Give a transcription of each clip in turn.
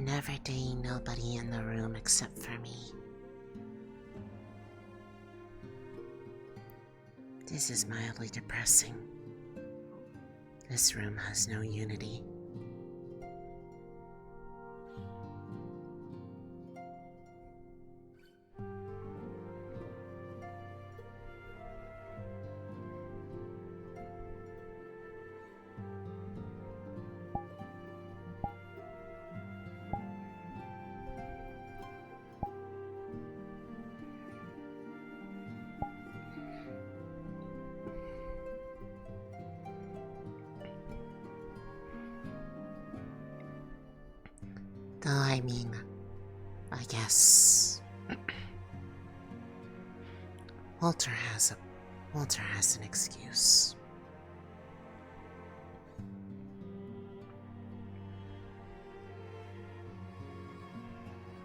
and every day nobody in the room except for me. This is mildly depressing. This room has no unity. Though I guess Walter has an excuse.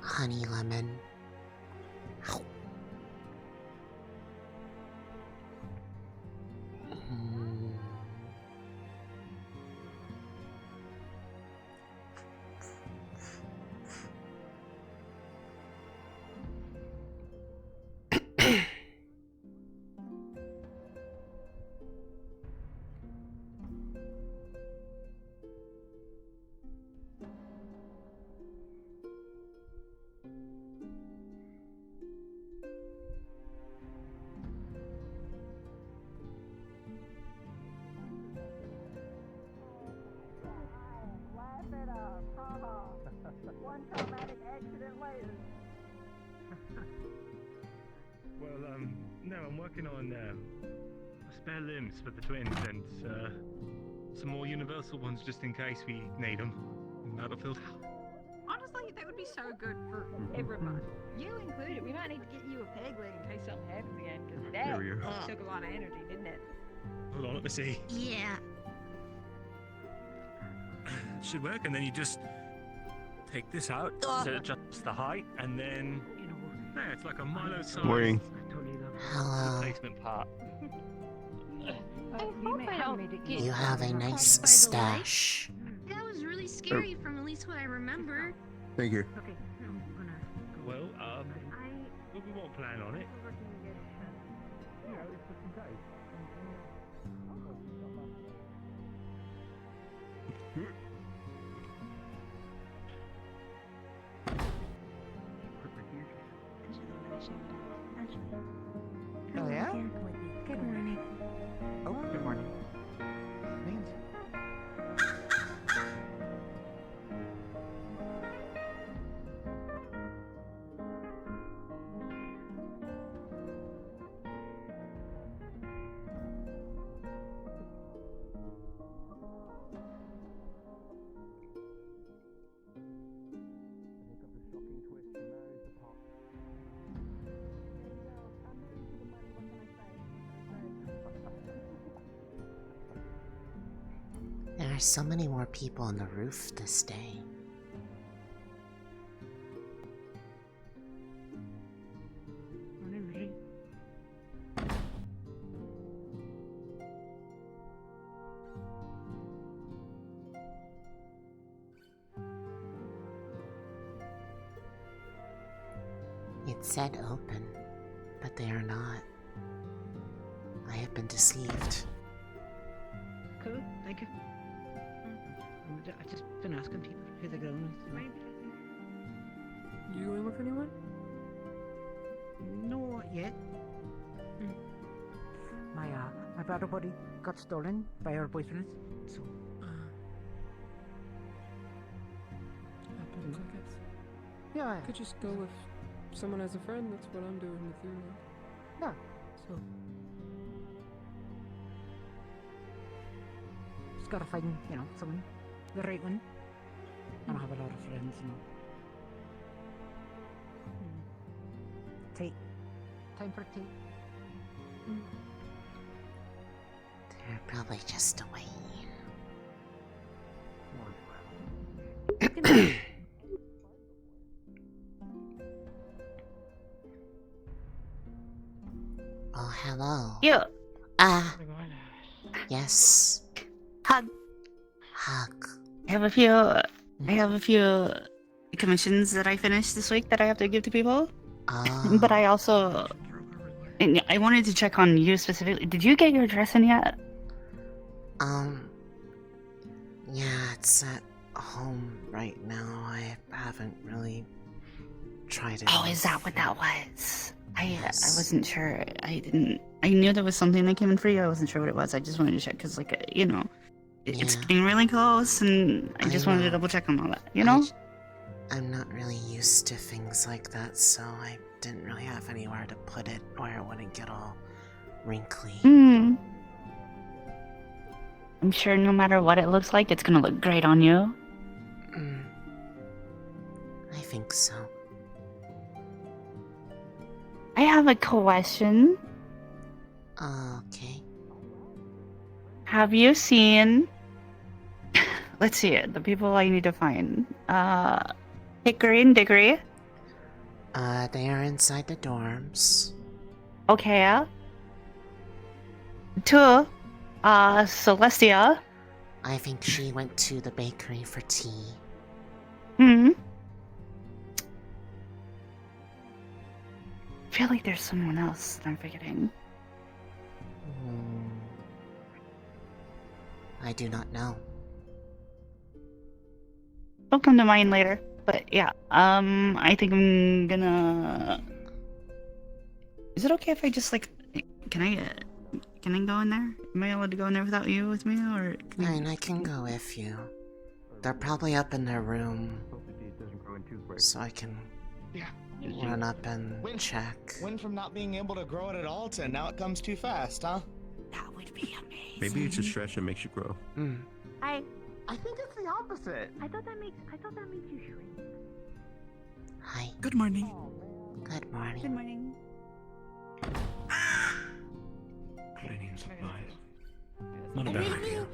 Honey lemon. One traumatic accident later. Well, no, I'm working on spare limbs for the twins and some more universal ones just in case we need them in the battlefield. Honestly, that would be so good for everybody. You included. We might need to get you a peg leg in case something happens again, because that took a lot of energy, didn't it? Hold on, let me see. Yeah. Should work, and then you just take this out to adjust the height, and then there, it's like a Milo-sized Morning. Hello. replacement part. You have a nice stash. That was really scary from at least what I remember. Thank you. Okay, I'm gonna go. Well, we won't plan on it. You know, it's just in case. Oh yeah? Good morning. Oh, good morning. Means. There are so many more people on the roof this day. It said open, but they are not. I have been deceived. Cool, thank you. I've just been asking people who they're going with. You going with anyone? Not yet. My battle buddy got stolen by our boyfriends, so Happens, I guess. yeah, I could just go with someone as a friend. That's what I'm doing with you now. yeah. So just gotta find, someone, the right one. I don't have a lot of friends, Tate. Time for Tate. They're probably just away. Oh, hello. You. Yes. Hug. Hug. I have a few commissions that I finished this week that I have to give to people. Oh. But I also, and I wanted to check on you specifically. Did you get your dress in yet? Yeah, it's at home right now. I haven't really tried it. Oh, is that what that was? I Yes. wasn't sure. I knew there was something that came in for you. I wasn't sure what it was. I just wanted to check because, like, you know, it's Yeah. getting really close, and I I just wanted to know. double check on all that. You know? I'm not really used to things like that, so I didn't really have anywhere to put it where it wouldn't get all wrinkly. Hmm. I'm sure no matter what it looks like, it's gonna look great on you. I think so. I have a question. Okay. Have you seen? Let's see it. The people I need to find. Hickory and Dickory. They are inside the dorms. Okay. 2. Celestia. I think she went to the bakery for tea. Hmm. I feel like there's someone else that I'm forgetting. I do not know. They'll come to mind later. But yeah, I think I'm gonna. Is it okay if I just like? Can I go in there? Am I allowed to go in there without you with me, or? Fine, I can go with you. They're probably up in their room, so I can run up and check. Went from not being able to grow it at all to now it comes too fast, huh? That would be amazing. Maybe it's a stretch that makes you grow. I think it's the opposite. I thought that makes you shrink. Hi. Good morning. Good morning. Good morning. Cleaning supplies. Not a bad idea.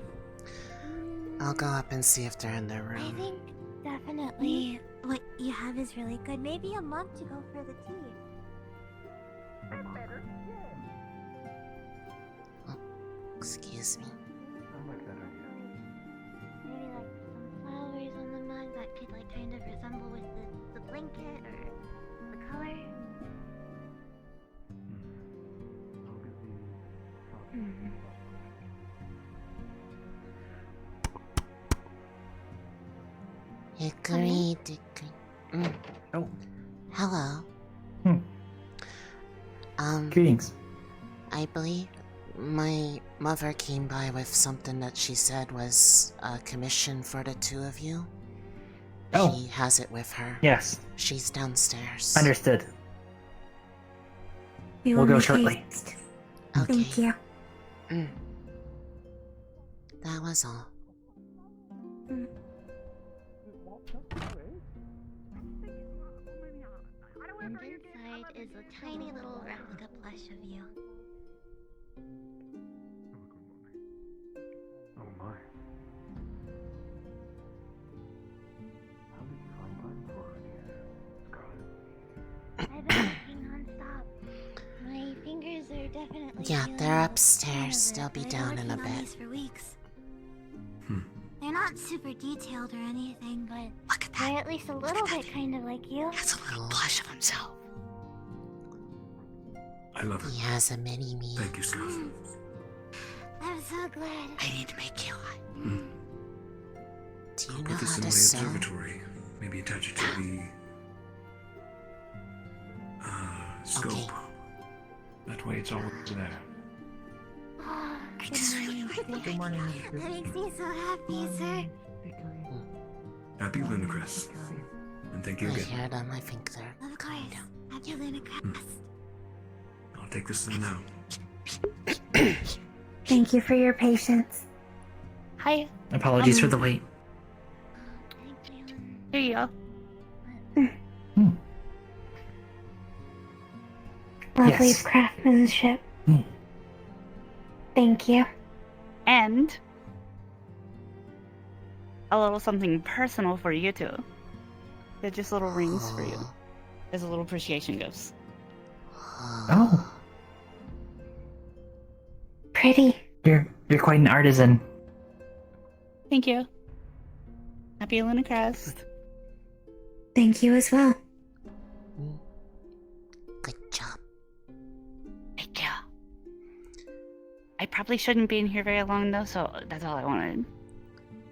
I'll go up and see if they're in their I room. think definitely what you have is really good. Maybe a month to go for the tea. Excuse me. Maybe like some flowers on the mug that could like kind of resemble with the blanket or the color. Hickory dickory. Oh. Hello. Greetings. I believe my mother came by with something that she said was a commission for the two of you. Oh. She has it with her. Yes. She's downstairs. Understood. We We'll will go make shortly. haste. Okay. Thank you. That was all. And inside is a tiny little replica plush of you. Oh my. How did you find time for it, Scarlet? I've been working non-stop. My fingers are definitely Yeah, feeling they're a upstairs. little They'll be bit, but I've down been in a working on bit. these for weeks. They're not super detailed or anything, but Look at they're that. at least a little bit kind of like you. That's a little blush of himself. I love it. He has a mini me. Thank you, Scarlet. I'm so glad. I need to make you one. Do you I'll know put this how in my to sew? observatory. Maybe attach it to the scope. Okay. That way it's always there. Oh, I just really like the Good morning. that makes me so happy, sir. Happy Lunacrest. And thank you I again. hear them. I think they're Of coming course. down. Happy Lunacrest. I'll take this thing now. Thank you for your patience. Hi. Apologies for the wait. Thank you. Here you go. Lovely Yes. craftsmanship. Thank you. And a little something personal for you too. They're just little rings for you. As a little appreciation gifts. Oh, Pretty. you're quite an artisan. Thank you. Happy Lunacrest. Thank you as well. Good job. Thank you. I probably shouldn't be in here very long though, so that's all I wanted.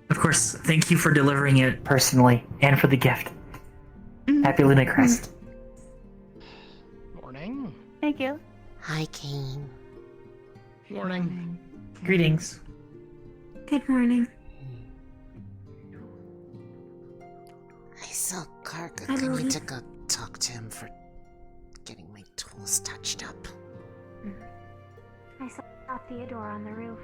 Of course, thank you for delivering it personally and for the gift. Happy Luna Crest. Morning. Thank you. Hi, Kane. Morning. Greetings. Good morning. I saw Karga. Hi, I Lily. need to go talk to him for getting my tools touched up. I saw Theodore on the roof.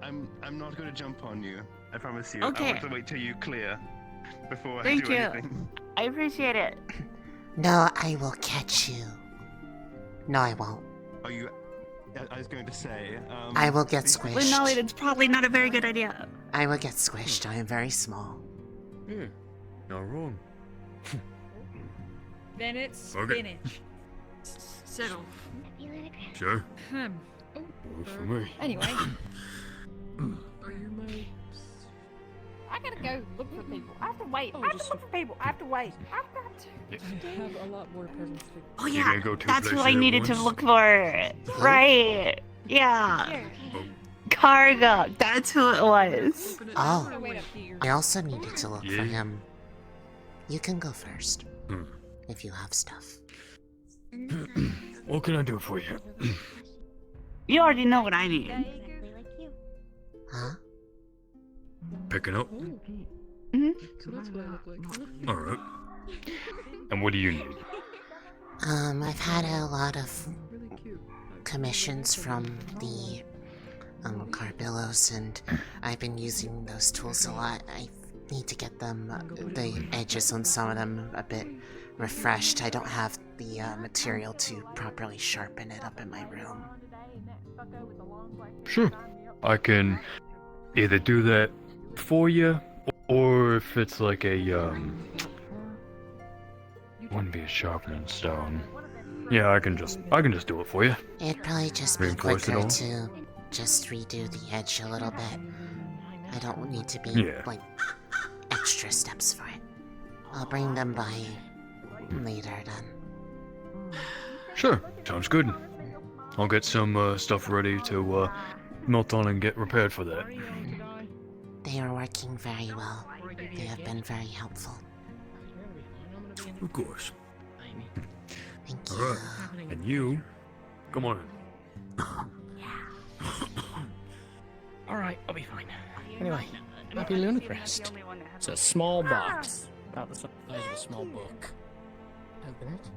I'm not going to jump on you. I promise you. Okay. I want to wait till you clear before Thank I do you. anything. I appreciate it. No, I will catch you. No, I won't. Are you? I was going to say. I will get squished. Lunali, that's probably not a very good idea. I will get squished. I am very small. Yeah, not wrong. Then it's Okay. spinach. Settle. Sure. Oh, Works for me. anyway, Are you my... I gotta go look for people. I have to wait. Oh, I have to just- look for people. I have to wait. I've got to. I have a lot more presents to... Oh You yeah, gonna go two that's who places I at needed to once? look for. Right. Yeah. Karga. That's who it was. I'm Oh, gonna wait up here. I also needed to look for Yeah. him. You can go first. Hmm. If you have stuff. What can I do for you? You already know what I need. Huh? Picking up? So that's what I look like. Alright. And what do you need? I've had a lot of Really cute. commissions from the Carbillos, and I've been using those tools a lot. I need to get them, the edges on some of them a bit refreshed. I don't have the material to properly sharpen it up in my room. Sure. I can either do that for you, or if it's like a, wouldn't be a sharpening stone. Yeah, I can just do it for you. It'd probably just be Reinforce it quicker all? to just redo the edge a little bit. I don't need to be, Yeah. like, extra steps for it. I'll bring them by later then. Sure, sounds good. I'll get some stuff ready to melt on and get repaired for that. They are working very well. They have been very helpful. Of course. Thank you. Alright. And you, come on in. Alright, I'll be fine. Anyway, happy Luna Crest. It's a small box. About the size of a small book. Open it.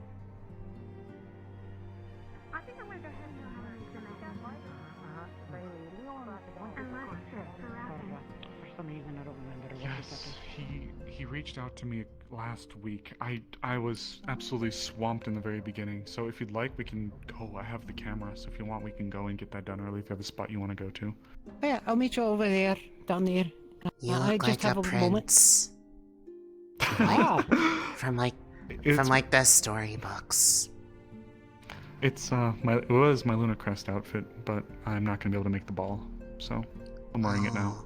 I think I'm gonna go ahead and have a read For some reason, I don't remember what Yes, he reached out to me last week. I was absolutely swamped in the very beginning. So if you'd like, we can go. I have the camera, so if you want, we can go and get that done early if you have a spot you want to go to. Yeah, I'll meet you over there, down there. You I look just like have a a moment. prince. Ah, From like It's the storybooks. it's it was my Luna Crest outfit, but I'm not gonna be able to make the ball, so I'm wearing it now.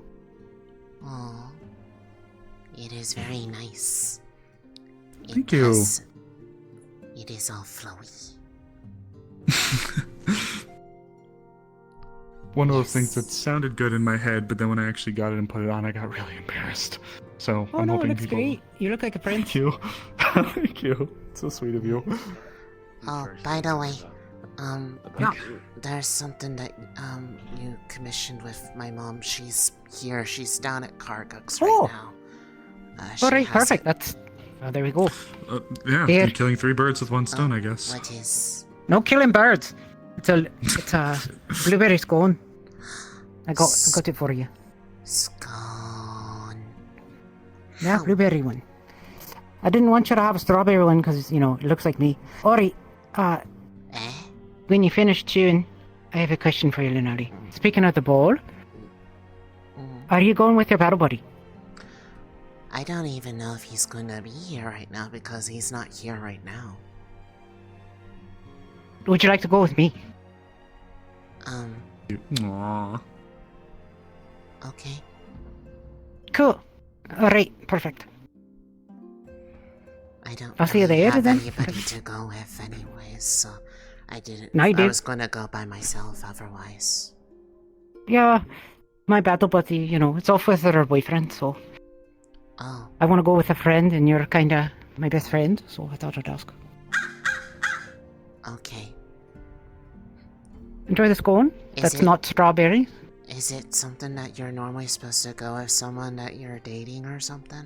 Oh, it is very nice. Thank you. It is all flowy. One of those things that sounded good in my head, but then when I actually got it and put it on, I got really embarrassed. So oh I'm no, hoping that's people. great. You look like a prince. Thank you. Thank you. It's so sweet of you. Oh, by the way, Yeah. there's something that you commissioned with my mom. She's here. She's down at Cargux right Oh. now. She Alright, has perfect. it. That's... there we go. Yeah, Here. you're killing three birds with one stone, Oh, I guess. What is? No killing birds. It's a blueberry scone. I got it for you. Scone. Yeah, Oh. blueberry one. I didn't want you to have a strawberry one because, you know, it looks like me. Alright, Eh? when you finish chewing, I have a question for you, Lunali. Speaking of the ball, are you going with your battle buddy? I don't even know if he's going to be here right now because he's not here right now. Would you like to go with me? Aww. Okay. Cool. Alright, perfect. I don't I'll see you really there, have then. anybody to go with anyways, so I didn't. No, you I did. was gonna go by myself otherwise. Yeah, my battle buddy, you know, it's off with her boyfriend, so... Oh. I want to go with a friend, and you're kinda my best friend, so I thought I'd ask. Okay. Enjoy the scone. That's not strawberry. Is it something that you're normally supposed to go with someone that you're dating or something?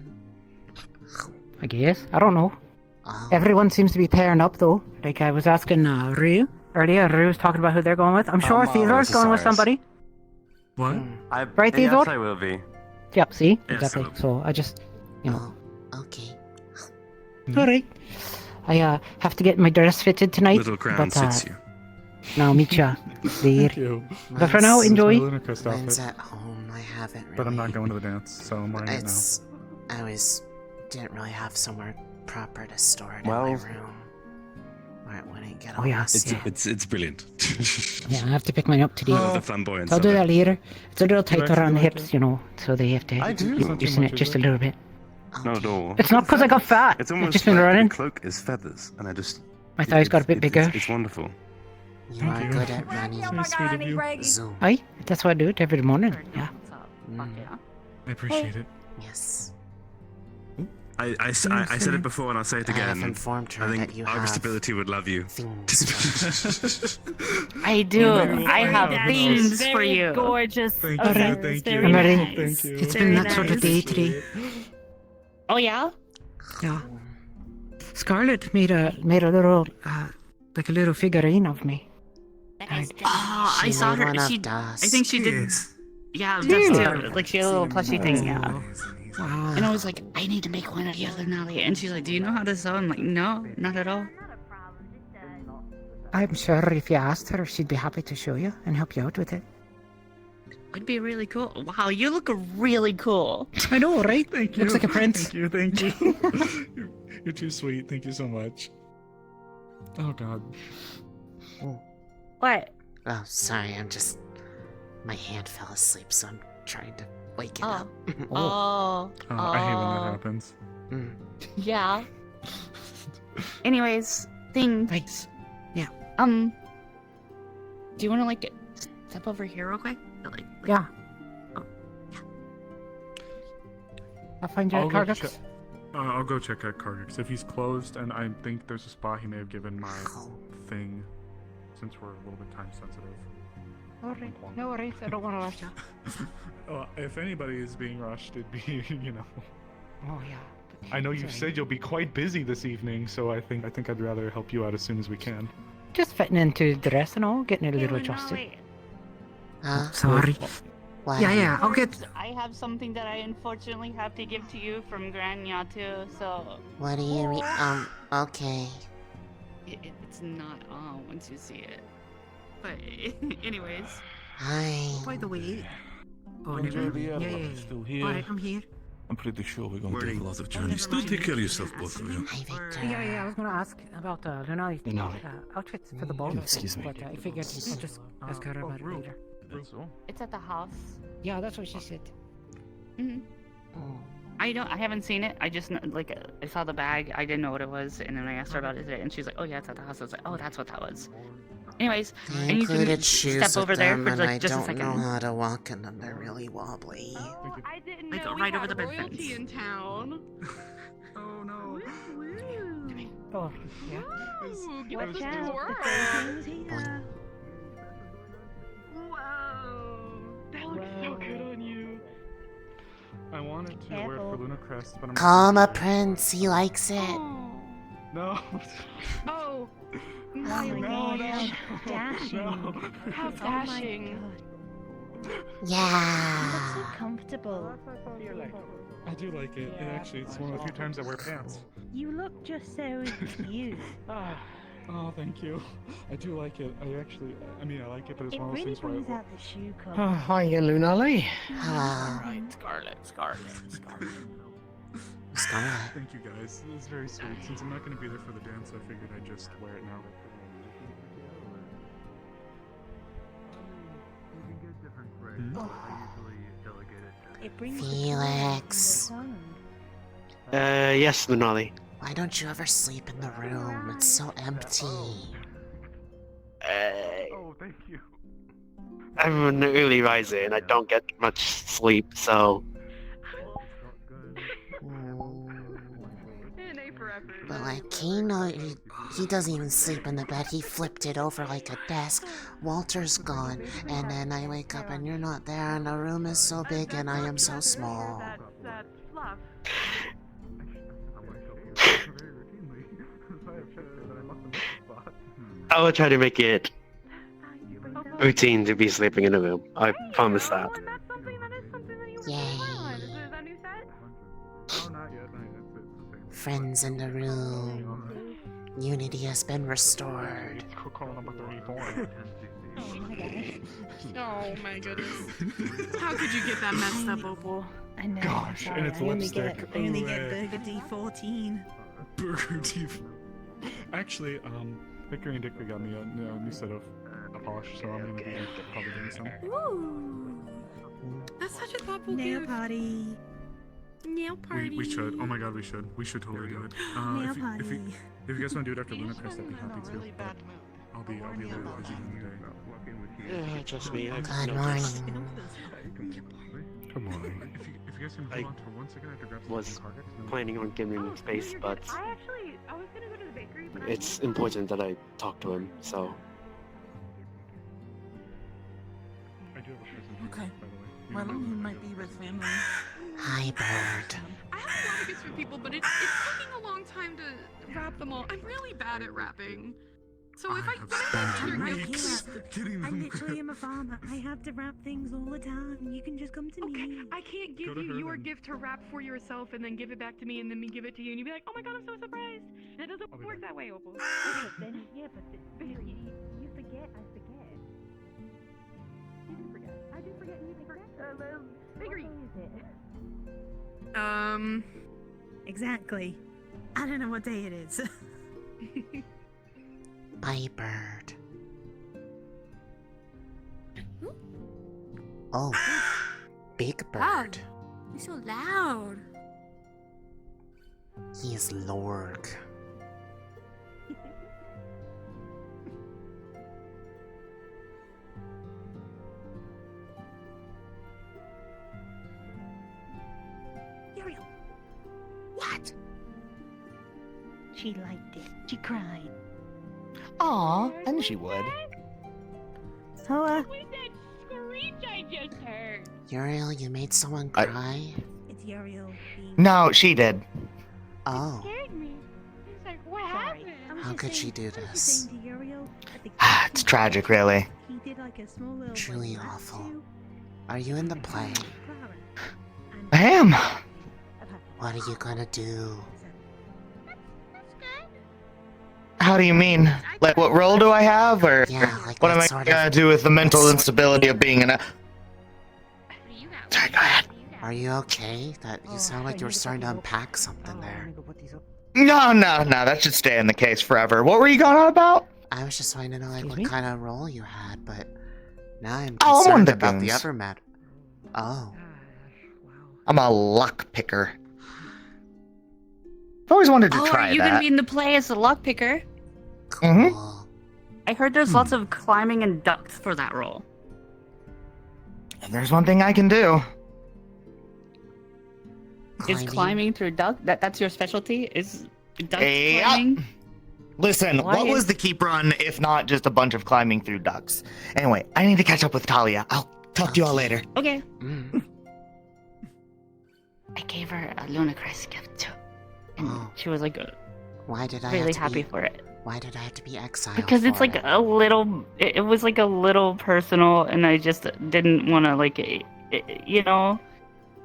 I guess. I don't know. Oh. Everyone seems to be pairing up, though. Like, I was asking Rue earlier, and Rue was talking about who they're going with. I'm sure Theodore's going with somebody. What? Right, Theodore? Yes, I will be. Yep, see? Yes, Exactly. I will. So, I just, you know. Okay. Alright. I have to get my dress fitted tonight. Little crown but, suits you. Now, meet ya there. Thank you. But for now, enjoy. Mine's at home. I haven't really. But I'm not going to the dance, so I'm wearing it now. I didn't really have somewhere proper to store it in my room. Where it wouldn't get all Oh, yeah. messy. It's brilliant. Yeah, I have to pick mine up today. The flamboyance So I'll do of that it. later. It's a little tight actually around the like hips, you know, so they have to I do. loosen it just a little bit. Not at all. It's not because I got fat. It's I've almost just been like running. the cloak is feathers, and I just. My thighs got a bit bigger. It's wonderful. You are good at running. Zoom. Aye, that's why I do it every morning. Yeah. I appreciate it. Yes. I said it before and I'll say it I have again. informed her I think that you August have Ability would love you. I do. I have That themes is for you. Gorgeous. Thank Okay. you. Thank you. I'm ready. Thank you. It's been that sort of day today. Oh yeah? Yeah. Scarlett made a little like a little figurine of me. Oh, I She saw made her. one of She. dust. I think she did. Yeah, Really? that's too. Like she had a little plushy thing. Yeah. Wow. And I was like, I need to make one of the other Lunali. And she's like, do you know how to sew? I'm like, no, not at all. I'm sure if you asked her, she'd be happy to show you and help you out with it. It'd be really cool. Wow, you look really cool. I know, right? Thank you. Looks like a prince. Thank you. You're too sweet. Thank you so much. Oh God. What? Oh, sorry. My hand fell asleep, so I'm trying to wake it up. Oh. I hate when that happens. Yeah. Anyways, thing. Thanks. Yeah. Do you want to like step over here real quick? Like, Yeah. I'll find you at Cargux. I'll go check out Cargux. If he's closed, and I think there's a spot he may have given my thing, since we're a little bit time sensitive. Alright, no worries. I don't want to rush you. Well, if anybody is being rushed, it'd be, you know. Oh yeah. I know you've said you'll be quite busy this evening, so I think I'd rather help you out as soon as we can. Just fitting into the dress and all, getting it a little adjusted. Huh? Sorry. What? Yeah, I'll get... I have something that I unfortunately have to give to you from Grania too, so... What do you mean? Okay. It's not once you see it. But anyways. Hi. By the way... Oh, Enjoy the yeah. Still here. Alright, I'm here. I'm pretty sure we're going to have a lot of journeys. Do take care of yourself, both of you. Hi, Victor. Yeah, I was gonna ask about Lunali's outfits for the ball. Excuse me. But I figured I'll just ask her about it later. That's all. It's at the house. Yeah, that's what she said. Mm-hmm. I haven't seen it. I just I saw the bag. I didn't know what it was, and then I asked her about it, and she's like, "Oh yeah, it's at the house." I was like, "Oh, that's what that was." Anyways, I and you can included shoes step over with there them, for and like I just a don't second. know how to walk in them. They're really wobbly. I didn't Like, know we right had over the bed royalty fence. in town. Oh no. Oh, yeah. Ooh, give us Watch a out, twirl. the thing's here. Whoa, that looks so good on you. I wanted to wear it for Lunacrest, but I'm Call him a prince. He likes it. No. Oh, Oh my No, gosh, no, how dashing. no. how dashing. So Yeah. comfortable. I do like it. It's one of the few times I wear pants. You look just so cute. Oh, thank you. I do like it. I like it, but it's It one of those really things where brings out the shoe Oh, color. hi, Lunali. Hello. Scarlet. Scarlet. Thank you guys. It was very sweet. Since I'm not going to be there for the dance, I figured I'd just wear it now. It brings Felix. the color. Yes, Lunali. Why don't you ever sleep in the room? It's so empty. Oh, thank you. I'm an early riser and I don't get much sleep, so... But like, Kano, he doesn't even sleep in the bed. He flipped it over like a desk. Walter's gone, and then I wake up and you're not there, and the room is so big and I am so small. That's fluff. I will try to make it routine to be sleeping in a room. I promise that. Yay. Friends in the room. Unity has been restored. Call number 34. Oh my goodness. How could you get that messed up, Opal? I know. Gosh, sorry, and it's lipstick. I only get Hooray. Burger D14. Burger T. Actually, Victory and Dickory got me a new set of polish, so I'm gonna be probably doing some. Ooh. That's such a thoughtful Nail gift. party. Nail party. We should. Oh my god, we should. We should totally do it. Nail If party. you guys want to do it after Lunacrest, I'd be happy to. But I'll be a little busy in the day. Trust me. Good morning. Good morning. If you guys can hold on for 1 second, I have to grab some Was targets. planning on giving him space, but I was gonna go to the bakery, but it's important that I talk to him, so... I do have a present. Okay. By the way. Well, he might be with family. Hi, Bird. I have a lot of gifts for people, but it's taking a long time to wrap them all. I'm really bad at wrapping. So if I I literally am a farmer. I have to wrap things all the time. You can just come to me. I can't give you your gift to wrap for yourself and then give it back to me and then me give it to you and you'd be like, oh my god, I'm so surprised. And it doesn't work that way, Opal. Then, yeah, but you forget. I forget. you do forget. I do forget and you forget. Bakery. Exactly. I don't know what day it is. Bye, Bird. Oh, Big Bird. You're so loud. He is Lorg. Uriel. What? She liked it. She cried. Aw, and she would. So, What was that screech I just heard? Uriel, you made someone cry? it's Uriel being... No, she did. Oh, Scared me. It's like, what happened? how could she do this? It's tragic, really. He did like a small little Truly awful. Are you in the play? I am. What are you gonna do? How do you mean? Like, what role do I have, or Yeah, like what am I sort gonna of... do with the mental instability of being in a... Sorry, go ahead. Are you okay? That you sound like you were starting to unpack something there. No, that should stay in the case forever. What were you going on about? I was just wanting to know like what kind of role you had, but now I'm Oh, I'm one concerned of the about the goons. other matter. Oh, I'm a luck picker. I've always wanted to Oh, try are you gonna that. be in the play as a lockpicker? Mm-hmm. I heard there's lots of climbing and ducks for that role. If there's one thing I can do. Is climbing through duck? That's your specialty? Is duck Hey, climbing? Listen, Why what was is- the keep run if not just a bunch of climbing through ducks? Anyway, I need to catch up with Talia. I'll talk to you all later. Okay. Mm. I gave her a Lunacrest gift too. And she was like Why did I really have to happy be, for it. Why did I have to be exiled? Because it's for like it? a little, it was like a little personal, and I just didn't want to like, you know,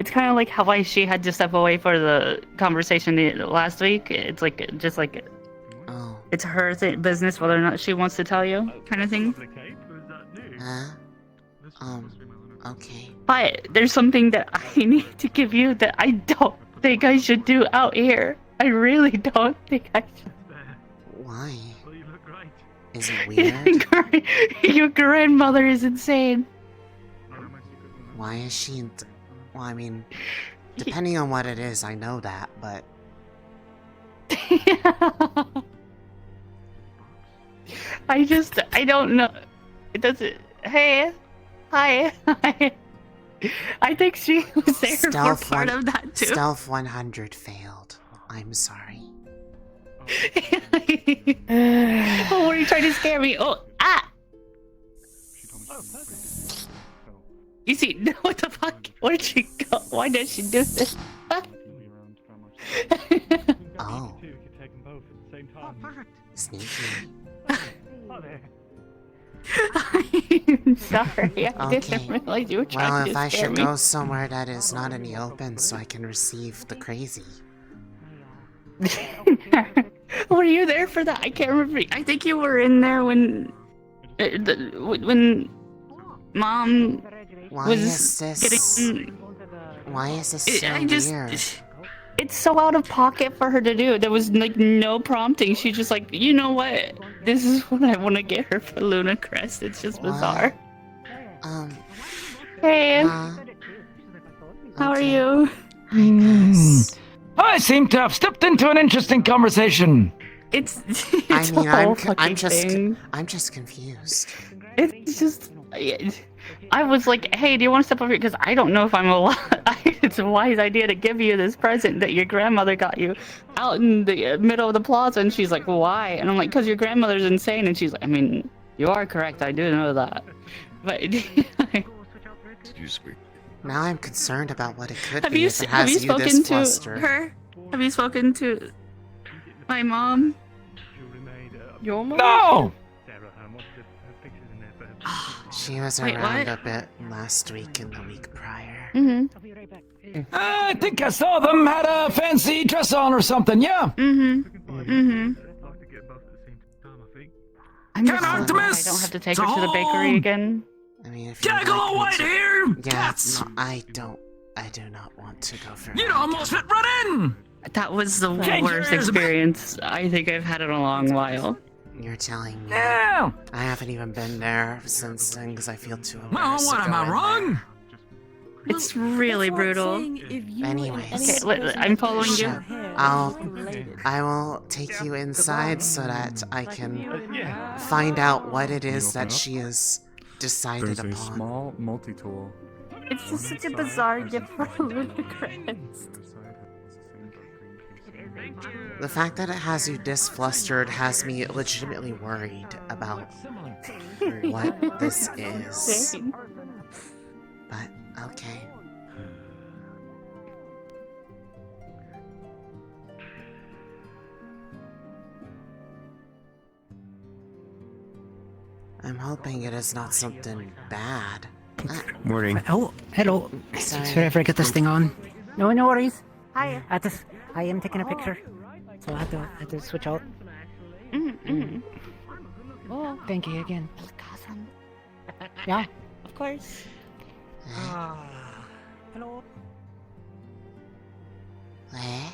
it's kind of like how she had to step away for the conversation last week. It's like just like, it's her business whether or not she wants to tell you, kind of thing. Huh? Okay. But there's something that I need to give you that I don't think I should do out here. I really don't think I should. Why? Is it weird? Your grandmother is insane. Why is she? Well, I mean, depending on what it is, I know that, but I don't know. It doesn't. Hey, hi. I think she was there for part of that too. Stealth 100 failed. I'm sorry. Oh, what are you trying to scare me? Oh, ah! You see, what the fuck? Where did she go? Why did she do this? Oh. Sneaky. I'm sorry, I Okay. didn't realize you were trying Well, to if I scare should me. go somewhere that is not in the open so I can receive the crazy. Were you there for that? I can't remember. I think you were in there when Mom was getting. Why is this so weird? It's so out of pocket for her to do. There was like no prompting. She's just like, you know what? This is what I want to get her for Luna Crest. It's just bizarre. Hey. How are you? I seem to have stepped into an interesting conversation. It's I mean, a whole I'm fucking just confused. It's just, I was like, hey, do you want to step over here? Because I don't know if I'm allowed. It's a wise idea to give you this present that your grandmother got you out in the middle of the plaza. And she's like, why? And I'm like, because your grandmother's insane. And she's like, I mean, you are correct. I do know that. But Excuse me. Now I'm concerned about what it could have be you if it has you spoken this to flustered. her? Have you spoken to my mom? Your mom? No! She was Wait, around what? a bit last week and the week prior. I think I saw them had a fancy dress on or something, yeah? I'm Can just glad Artemis! I don't have to take her to the bakery again. I mean, if you Gaggle like me white to- here! Yeah, Cats! no, I do not want to go for You'd almost fit right in! That was the Change your worst ears a bit. experience I think I've had in a long while. You're telling me. Yeah! I haven't even been there since then because I feel too Well, embarrassed what to am go I in wrong? It's really brutal. Anyways. Okay, I'm following you. Sure. I will take you inside so that I can find out what it is that she has decided There's a upon. small multi-tool. It's just such a bizarre gift for Luna Crest. The fact that it has you this flustered has me legitimately worried about what this is. But, okay. I'm hoping it is not something bad. Morning. Oh, hello. Sorry. Sorry if I get this thing on. No, no worries. Hi. I am taking a picture. So I had to switch out. Oh, thank you again. Yeah. Of course. Hello. Eh?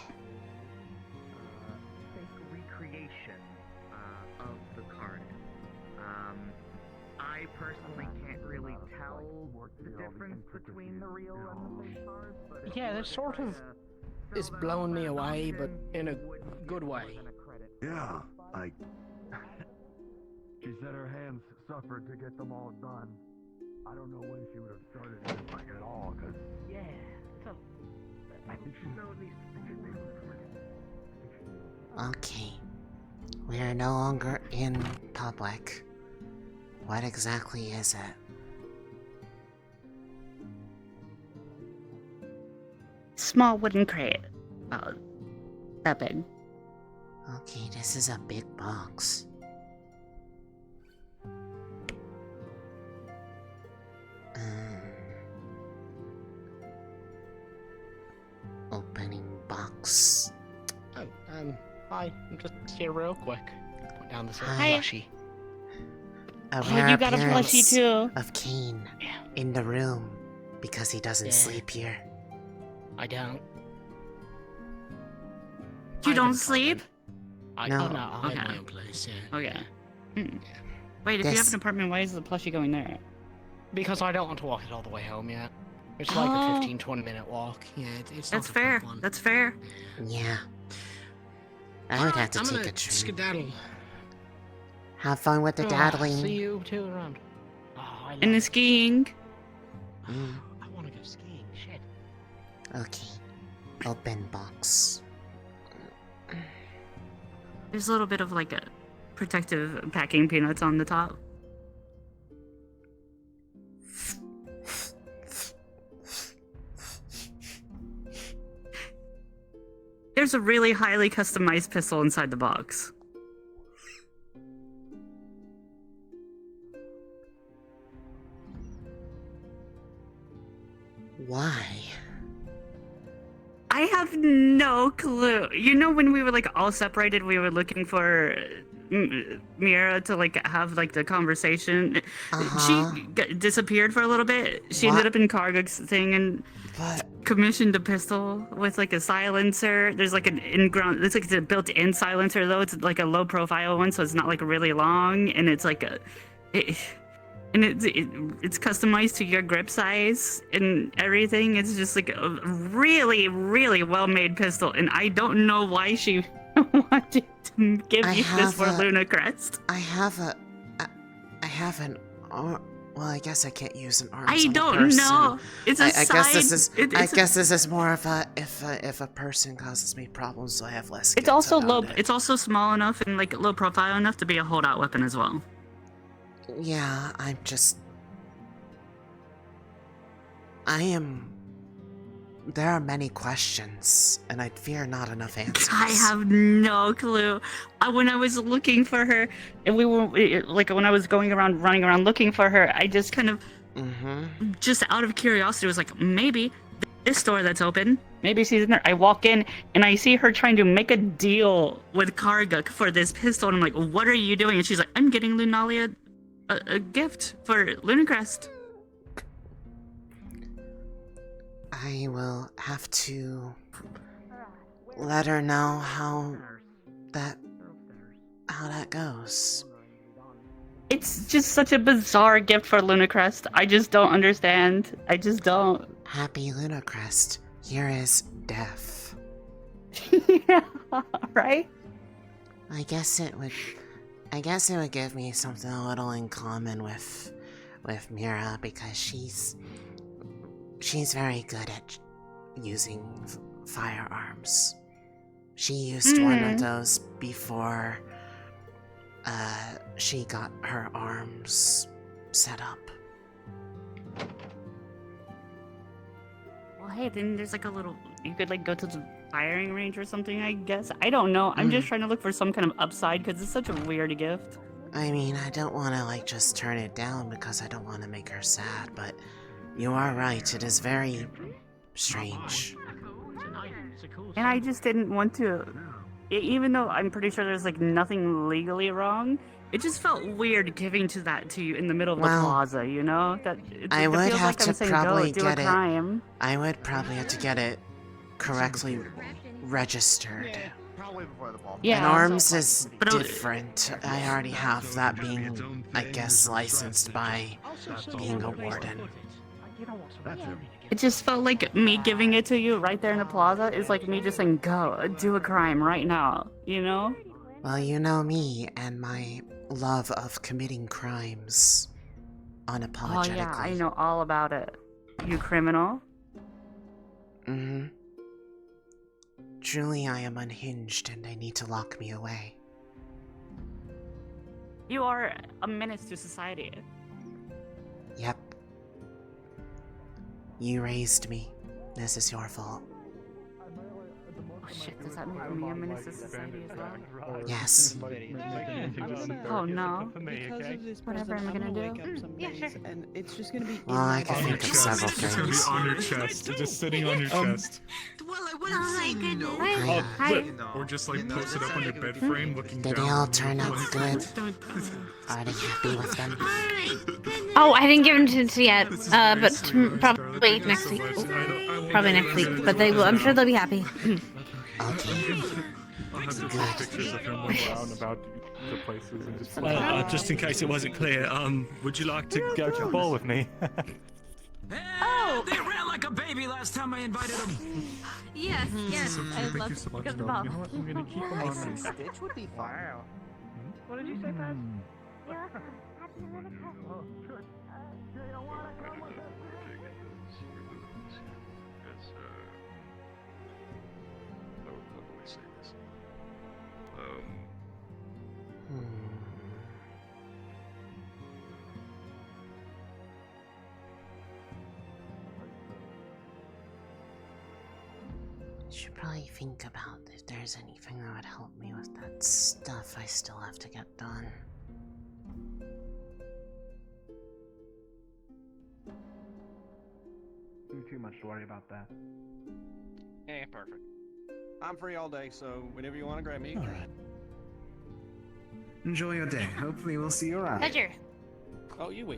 Recreation of the card. I personally can't really tell the difference between the real and the fake cards. But Yeah, that sort of is blowing me away, but in a good way. Yeah, She said her hands suffered to get them all done. I don't know when she would have started this like at all, cause yeah, I think she knows these. Okay. We are no longer in public. What exactly is it? Small wooden crate. That big. Okay, this is a big box. Opening box. Oh, hi. I'm just here real quick. Put down this little Hi. plushie. A Oh, rare you got a appearance plushie too. of Kane in the room because he doesn't sleep here. I don't. You don't sleep? No. No. Oh, no, I have Okay. my own place, yeah. Okay. Wait, if you This- have an apartment, why is the plushie going there? Because I don't want to walk it all the way home yet. It's like Oh. a 15-20 minute walk. Yeah, it's not That's a fair. big one. That's fair. Yeah. I would have to I'm take gonna a train. skedaddle. Have fun with the See daddling. you two around. Oh, I love And the skiing. I want to go skiing. Shit. Okay. Open box. There's a little bit of like a protective packing peanuts on the top. There's a really highly customized pistol inside the box. Why? I have no clue. You know, when we were like all separated, we were looking for Mira to like have like the conversation. She disappeared for a little bit. She ended up in Karguk's thing and commissioned a pistol with like a silencer. There's like an in-ground. It's like a built-in silencer though. It's like a low-profile one, so it's not like really long, and it's like a. It's customized to your grip size and everything. It's just like a really, really well-made pistol, and I don't know why she wanted to give you this for Lunacrest. I have an arm. Well, I guess I can't use an arm. I don't know. It's a I guess this is. side- I it's a- guess this is more of a if a person causes me problems, so I have less. It's also low. It's also small enough and like low profile enough to be a holdout weapon as well. Yeah, I am. There are many questions, and I fear not enough answers. I have no clue. When I was looking for her, and we were like when I was running around looking for her, I just kind of, just out of curiosity, was like, maybe this store that's open, maybe she's in there. I walk in and I see her trying to make a deal with Karguk for this pistol, and I'm like, what are you doing? And she's like, I'm getting Lunali a gift for Lunacrest. I will have to let her know how that goes. It's just such a bizarre gift for Lunacrest. I just don't understand. I just don't. Happy Lunacrest. Here is death. Yeah, right? I guess it would give me something a little in common with Mira, because she's very good at using firearms. She used one of those before she got her arms set up. Well, hey, then there's like a little. You could like go to the firing range or something, I guess. I don't know. I'm just trying to look for some kind of upside because it's such a weird gift. I mean, I don't want to like just turn it down because I don't want to make her sad, but you are right. It is very strange. And I just didn't want to. Even though I'm pretty sure there's like nothing legally wrong, it just felt weird giving that to you in the middle of the plaza. You know that. I it would feels have like to I'm saying, probably go, do get a it. crime. I would probably have to get it correctly registered. Yeah. And arms is But different. I already have that being, I guess, licensed by being a warden. It just felt like me giving it to you right there in the plaza is like me just saying, go, do a crime right now, you know? Well, you know me and my love of committing crimes unapologetically. Oh yeah, I know all about it. You criminal? Truly, I am unhinged and they need to lock me away. You are a menace to society. Yep. You raised me. This is your fault. Oh shit, does that make me a menace to society as well? Yes. Oh no. Because of this Whatever am I process, I'm gonna wake do? up some days, and it's just gonna be. Well, I can think of several It's gonna be things. on your chest, just sitting on your chest. Well, I wouldn't say no. Oh, Hi. or just like posted up on your bed frame, looking Did down. they all turn out good? Are they happy with them? Oh, I didn't give them to yet, but probably next week. Probably next week, but they will. I'm sure they'll be happy. I'll have to draw pictures of him when we're out and about the places and just. Just in case it wasn't clear, would you like to go to the ball with me? Oh! like a baby last time I invited him. Yes, yes. So cute. I Thank love you so much, good Dom. ball. You know what? I'm gonna keep him I on think me. Stitch would be fun. Wow. What did you say, Paz? You're welcome. Happy Lunica. Oh, good. Jay, I wanna come with us. How do I say this? Should probably think about if there's anything that would help me with that stuff I still have to get done. Too much to worry about that. Eh, perfect. I'm free all day, so whenever you want to grab me. All right. Enjoy your day. Hopefully we'll see you around. Pleasure. Oh, you will.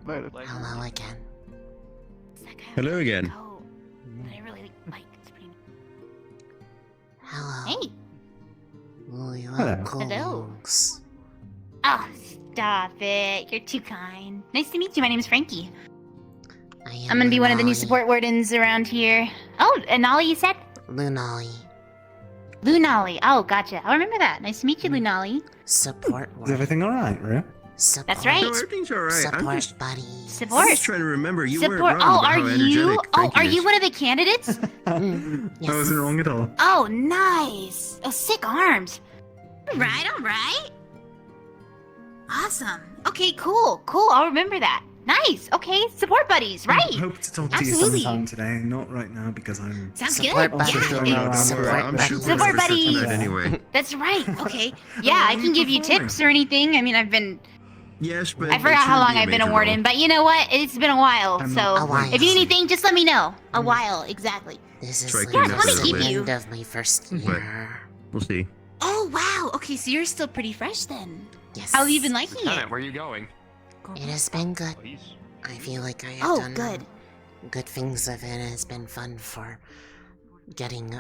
Later. Hello again. Hello again. But I really like it's pretty. Hello. Hey. Ooh, you Hello. look cool. Hello. Oh, stop it. You're too kind. Nice to meet you. My name's Frankie. I'm gonna be one of the new support wardens around here. Oh, Lunali, you said? Lunali. Lunali. Oh, gotcha. I'll remember that. Nice to meet you, Lunali. Support Is everything alright, Rue? Support. That's right. No, everything's alright. Support I'm just, buddies. Support. just trying to remember. You Support. weren't wrong Oh, about are how you? energetic Oh, Frankie are you is. one of the candidates? I wasn't wrong at all. Oh, nice. Oh, sick arms. All right. Awesome. Okay, cool. I'll remember that. Nice. Okay, support buddies, right? I hope to talk to Absolutely. you sometime today. Not right now because I'm. Sounds Support good. buddies. Yeah. Yeah. I'm sure we're Support gonna research buddies. that anyway. That's right. Okay. Yeah, I can give you performing? tips or anything. I mean, I've been. Yes, but I forgot how long I've been a warden, but you know what? It's been a while. I'm So a while. if you need anything, just let me know. A while, exactly. This is Try like cleaning Yeah, up let me a keep little bit. you. end of my first year. We'll see. Oh wow. Okay, so you're still pretty fresh then. Yes. How have you been liking it? Lieutenant, where are you going? It has been good. Please. I feel like I have Oh, done good. good things of it. It's been fun for getting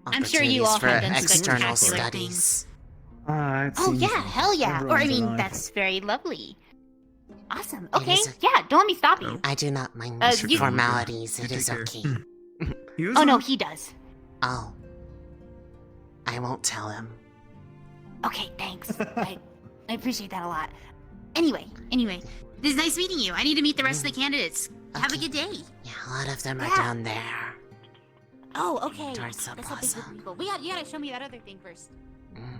I'm sure you all opportunities for have done external spectacular studies. Oh yeah, hell yeah. Or I mean, that's very lovely. Awesome. Okay, yeah. Don't let me stop you. I do not mind you- formalities. You It take is care. okay. Oh no, he does. Oh. I won't tell him. Okay, thanks. I appreciate that a lot. Anyway, this is nice meeting you. I need to meet the rest of the candidates. Have a good day. Yeah, a lot of them are Yeah. down there. Oh, okay. Towards the That's how big plaza. the people. You gotta show me that other thing first. Mm.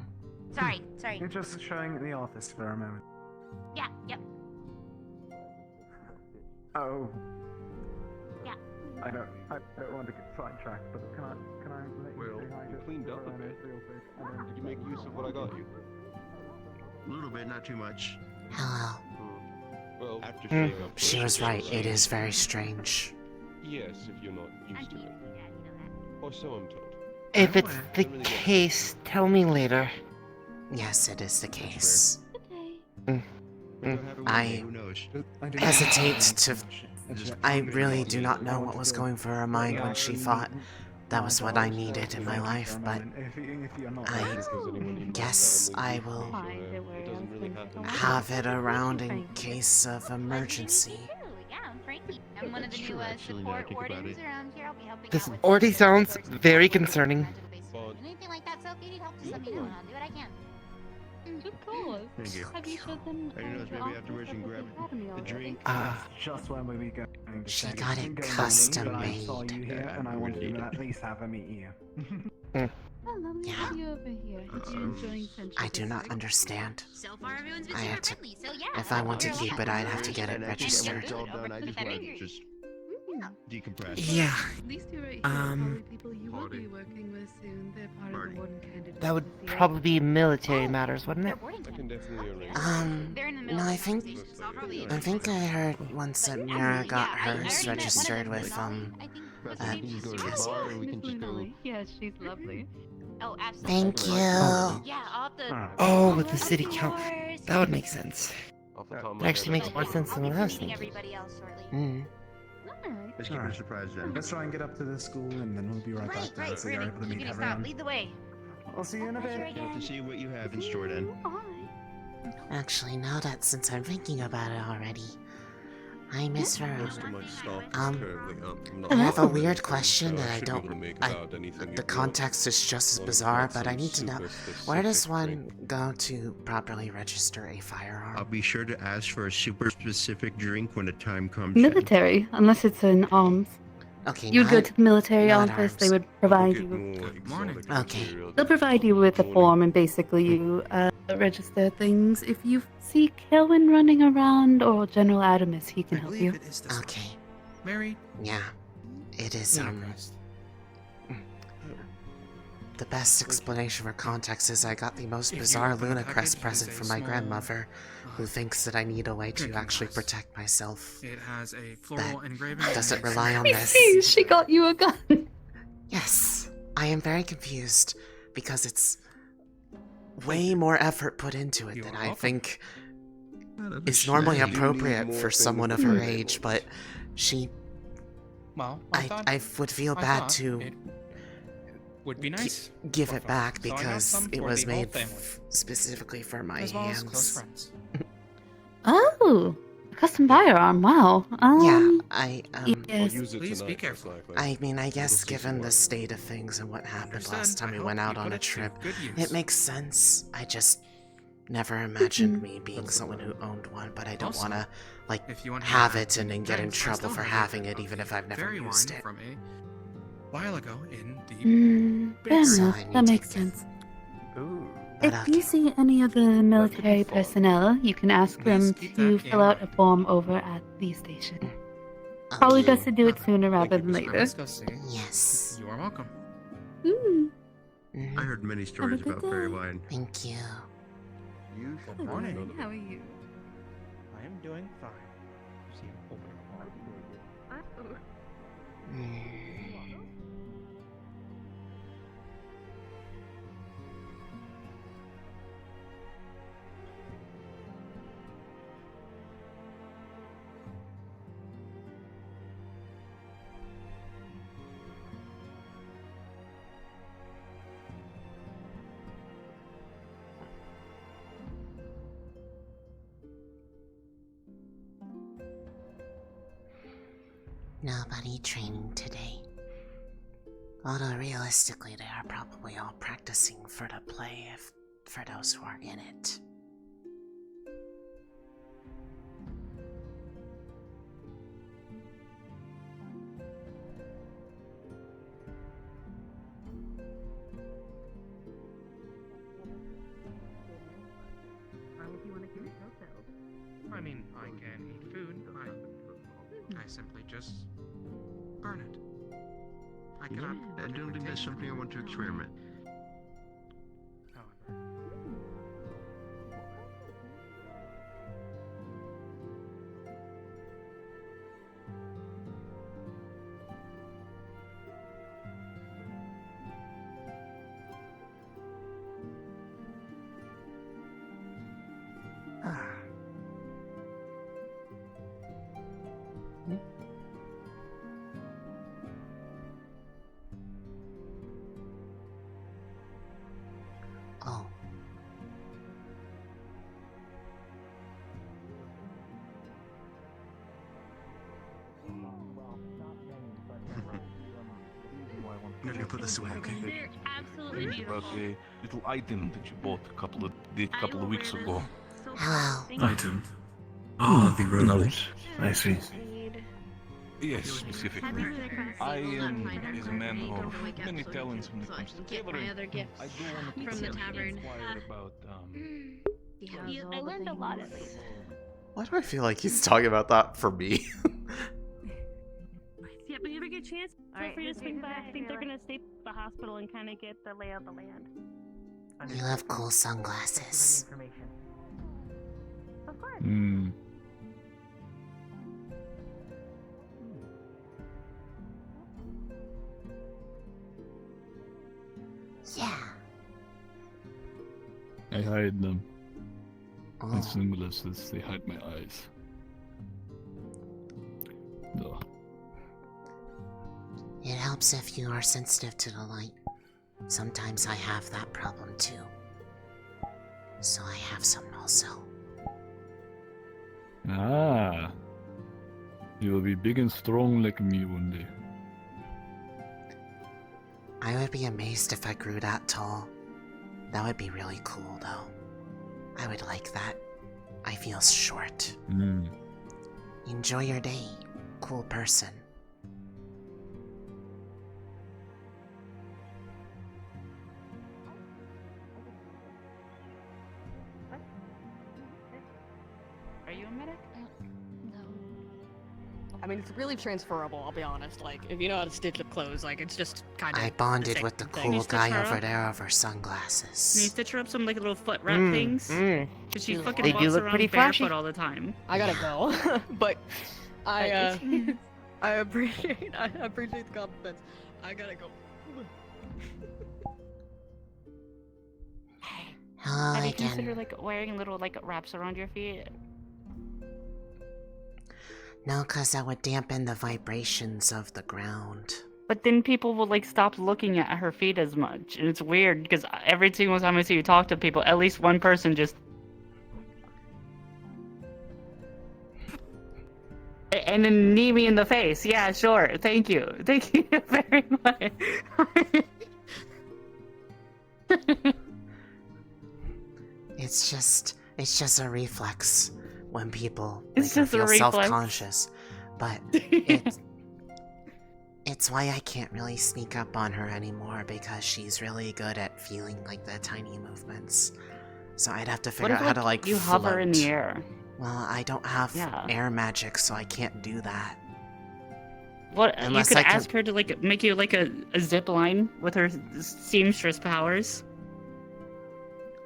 Sorry. You're just showing at the office for a moment. Yeah, yep. Oh. Yeah. I don't want to get sidetracked, but can I let you say hi just cleaned up a bit. real quick? Did you make use of what I got you? A little bit, not too much. Hello. Well, after She was right. It is very strange. Yes, if you're not used to it. Or so I'm told. If it's the case, tell me later. Yes, it is the case. Mm. I hesitate to. I really do not know what was going through her mind when she thought that was what I needed in my life, but I guess I will have it around in case of emergency. Yeah, I'm Frankie. I'm one of the new support wardens around here. I'll be helping This out with already sounds very concerning. anything like that. So if you need help, just let me know and I'll do what I can. Of course. Thank you. Have you showed them? I didn't know maybe afterwards you can grab a drink. Just when we were going to She say, got we it can go custom in, but I saw made. you here, and I wanted to at least have a meet you. Oh, lovely to have you over here. Are you enjoying Central I do not understand. So far, everyone's been I super had to. friendly. So yeah. If I want to you're keep welcome. it, I'd have to get it And after registered. it's all done, I just wanted to just decompress. Yeah. At least you're right here. Probably people you will be working with soon. They're part of the warden candidate. That would probably be military matters, wouldn't it? I can definitely arrange. No, I think I heard once that Mira got hers registered with You go to the bar and we can just go. Yeah, she's lovely. Oh, absolutely. Thank you. Yeah, I'll have to. Oh, with the city count. That would make sense. Off the top of It my actually head, makes more sense than what I was Meeting thinking. everybody else shortly. Mm. Let's keep it a surprise then. Let's try and get up to the school, and then we'll be right back there, so you're able to meet Stop. everyone. Lead the way. I'll see you in a bit. Have to see what you have in store then. Actually, now that since I'm thinking about it already, Hi, Miss Farrell. Most of my stock is currently up. I'm not I have a sure, weird so question that I should be able to don't. make about anything you The want. context is just as As long as bizarre, not but I some need to know super where does specific one drink. go to properly register a firearm? I'll be sure to ask for a super specific drink when the time comes. Military, unless it's in arms. Okay, You'd go not- to the military not office. They arms. would provide you. Okay. They'll provide you with a form, and basically you register things. If you see Kelvin running around or General Adamus, he can help you. Okay. Mary? Yeah. It is, The best explanation for context is I got the most If you bizarre open the Luna Crest package, present there's a from my small, grandmother, who thinks that I need a way to drinking actually glass. protect myself. It has a floral engraving. Doesn't rely on I this. see, she got you a gun. Yes, I am very confused because it's way more effort put into it than I think is normally appropriate for someone of her age, but she. Well, I would feel I bad thought to it would be nice give for it back folks, so I got because some it for was the whole made family, specifically for my as well as close hands. friends. Oh, a custom firearm. Wow. Yeah, I Yes. Please be careful. I mean, I guess given the state of things and what happened Understood. last time I we hope went you out put on a it to trip, good use. it makes sense. I just never imagined me being someone who owned one, but I don't Also, want to, like, if you want to have have it and then get in drinks, I trouble still for have having it, even if I've never fairy used wine it. from a while ago in the Fair So enough. I need That to makes get- sense. But If you see any of the military personnel, you can ask them keep to that fill in out a form over at the station. Probably best to do it sooner rather than later. Let's go see. Yes. You are welcome. I heard many stories about fairy wine. Thank you. Good morning. How are you? I am doing fine. See you open Nobody training today. Although realistically, they are probably all practicing for the play for those who are in it. I mean, I can eat food. I simply just burn it. I cannot. I don't think that's something I want to experiment. However. Oh. Let me put this away, okay? Absolutely About a little item that you bought a couple of weeks ago. Hello. Item. Oh, the relic. I see. Yes, specifically. I am is a man of many talents when it comes to tailoring. other gift I do want to from the tavern. inquire about I learned a lot at least. Why do I feel like he's talking about that for me? Yeah, but you have a good chance. Feel free to swing by. I think they're gonna stay at the hospital and kind of get the lay of the land. You have cool sunglasses. Of course. Hmm. Yeah. I hide them. Oh. My sunglasses, they hide my eyes. Ugh. It helps if you are sensitive to the light. Sometimes I have that problem too. So I have some also. Ah. You will be big and strong like me one day. I would be amazed if I grew that tall. That would be really cool, though. I would like that. I feel short. Enjoy your day, cool person. Are you a medic? I mean, it's really transferable, I'll be honest. Like, if you know how to stitch up clothes, like, it's just kind of. I bonded with the cool guy over there over Can sunglasses. you stitch her up some like little foot wrap things? Cause she fucking They walks do look around pretty barefoot flashy. all the time. I gotta go, but I appreciate the compliments. I gotta go. Hello Have you again. considered like wearing little like wraps around your feet? No, cause that would dampen the vibrations of the ground. But then people will like stop looking at her feet as much, and it's weird because every single time I see you talk to people, at least one person just. And then knee me in the face. Yeah, sure. Thank you. Thank you very much. It's just a reflex when people It's make her just a feel reflex. self-conscious. But it's why I can't really sneak up on her anymore because she's really good at feeling like the tiny movements. So I'd have to figure out how to like you float. hover in the air? Well, I don't have Yeah. air magic, so I can't do that. What Unless you could I can- ask her to like make you like a zip line with her seamstress powers.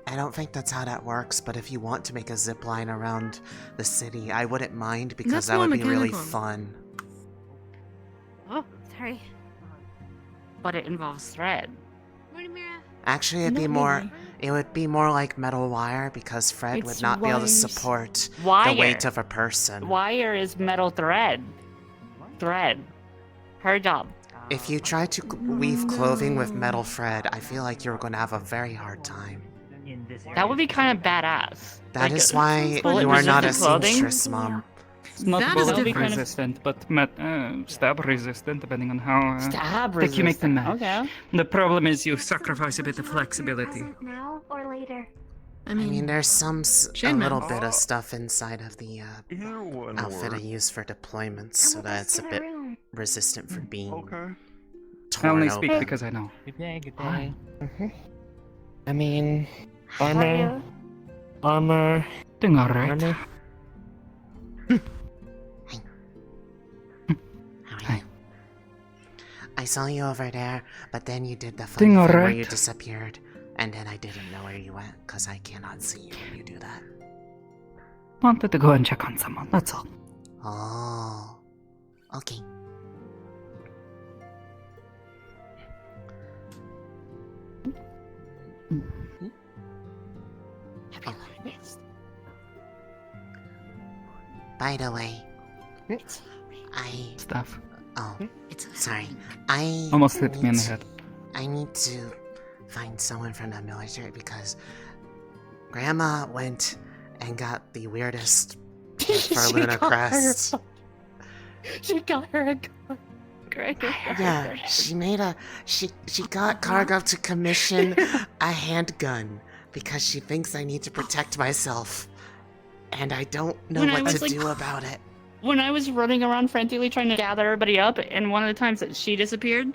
I don't think that's how that works, but if you want to make a zip line around the city, I wouldn't mind because That's that more would be really mechanical. fun. Oh, sorry. But it involves thread. Actually, it'd be more. It would be more like metal wire because Fred It's would not be able to wires. support Wire. the weight of a person. Wire is metal thread. Thread. Her job. If you try to weave clothing with metal thread, I feel like you're going to have a very hard time. That would be kind of badass. That is why bullet you are not a resistant clothing? seamstress, Mom. It's not That is bullet different. resistant, but stab resistant, depending on how Stab thick you make the resistant, mesh. okay. The problem is you sacrifice a bit of flexibility. Now or later? I mean, there's a man. little bit of stuff inside of the outfit I use for deployments, so that it's a bit resistant for being I torn only speak open. because I know. Good day, good day. I mean, armor. Doing alright. Armor. I saw you over there, but then you did the funny Doing thing where alright. you disappeared, and then I didn't know where you went, because I cannot see you when you do that. Wanted to go and check on someone, that's all. Oh. Okay. By the way, I... Stuff. Oh, sorry. I Almost hit me in the need- head. I need to find someone from the military because Grandma went and got the weirdest gift for She Luna got her Crest. She got her a gun. Great. Yeah, she made a she got Cargo to commission a handgun because she thinks I need to protect myself, and I don't know When I what was, to like, do about it. When I was running around frantically trying to gather everybody up, and one of the times that she disappeared,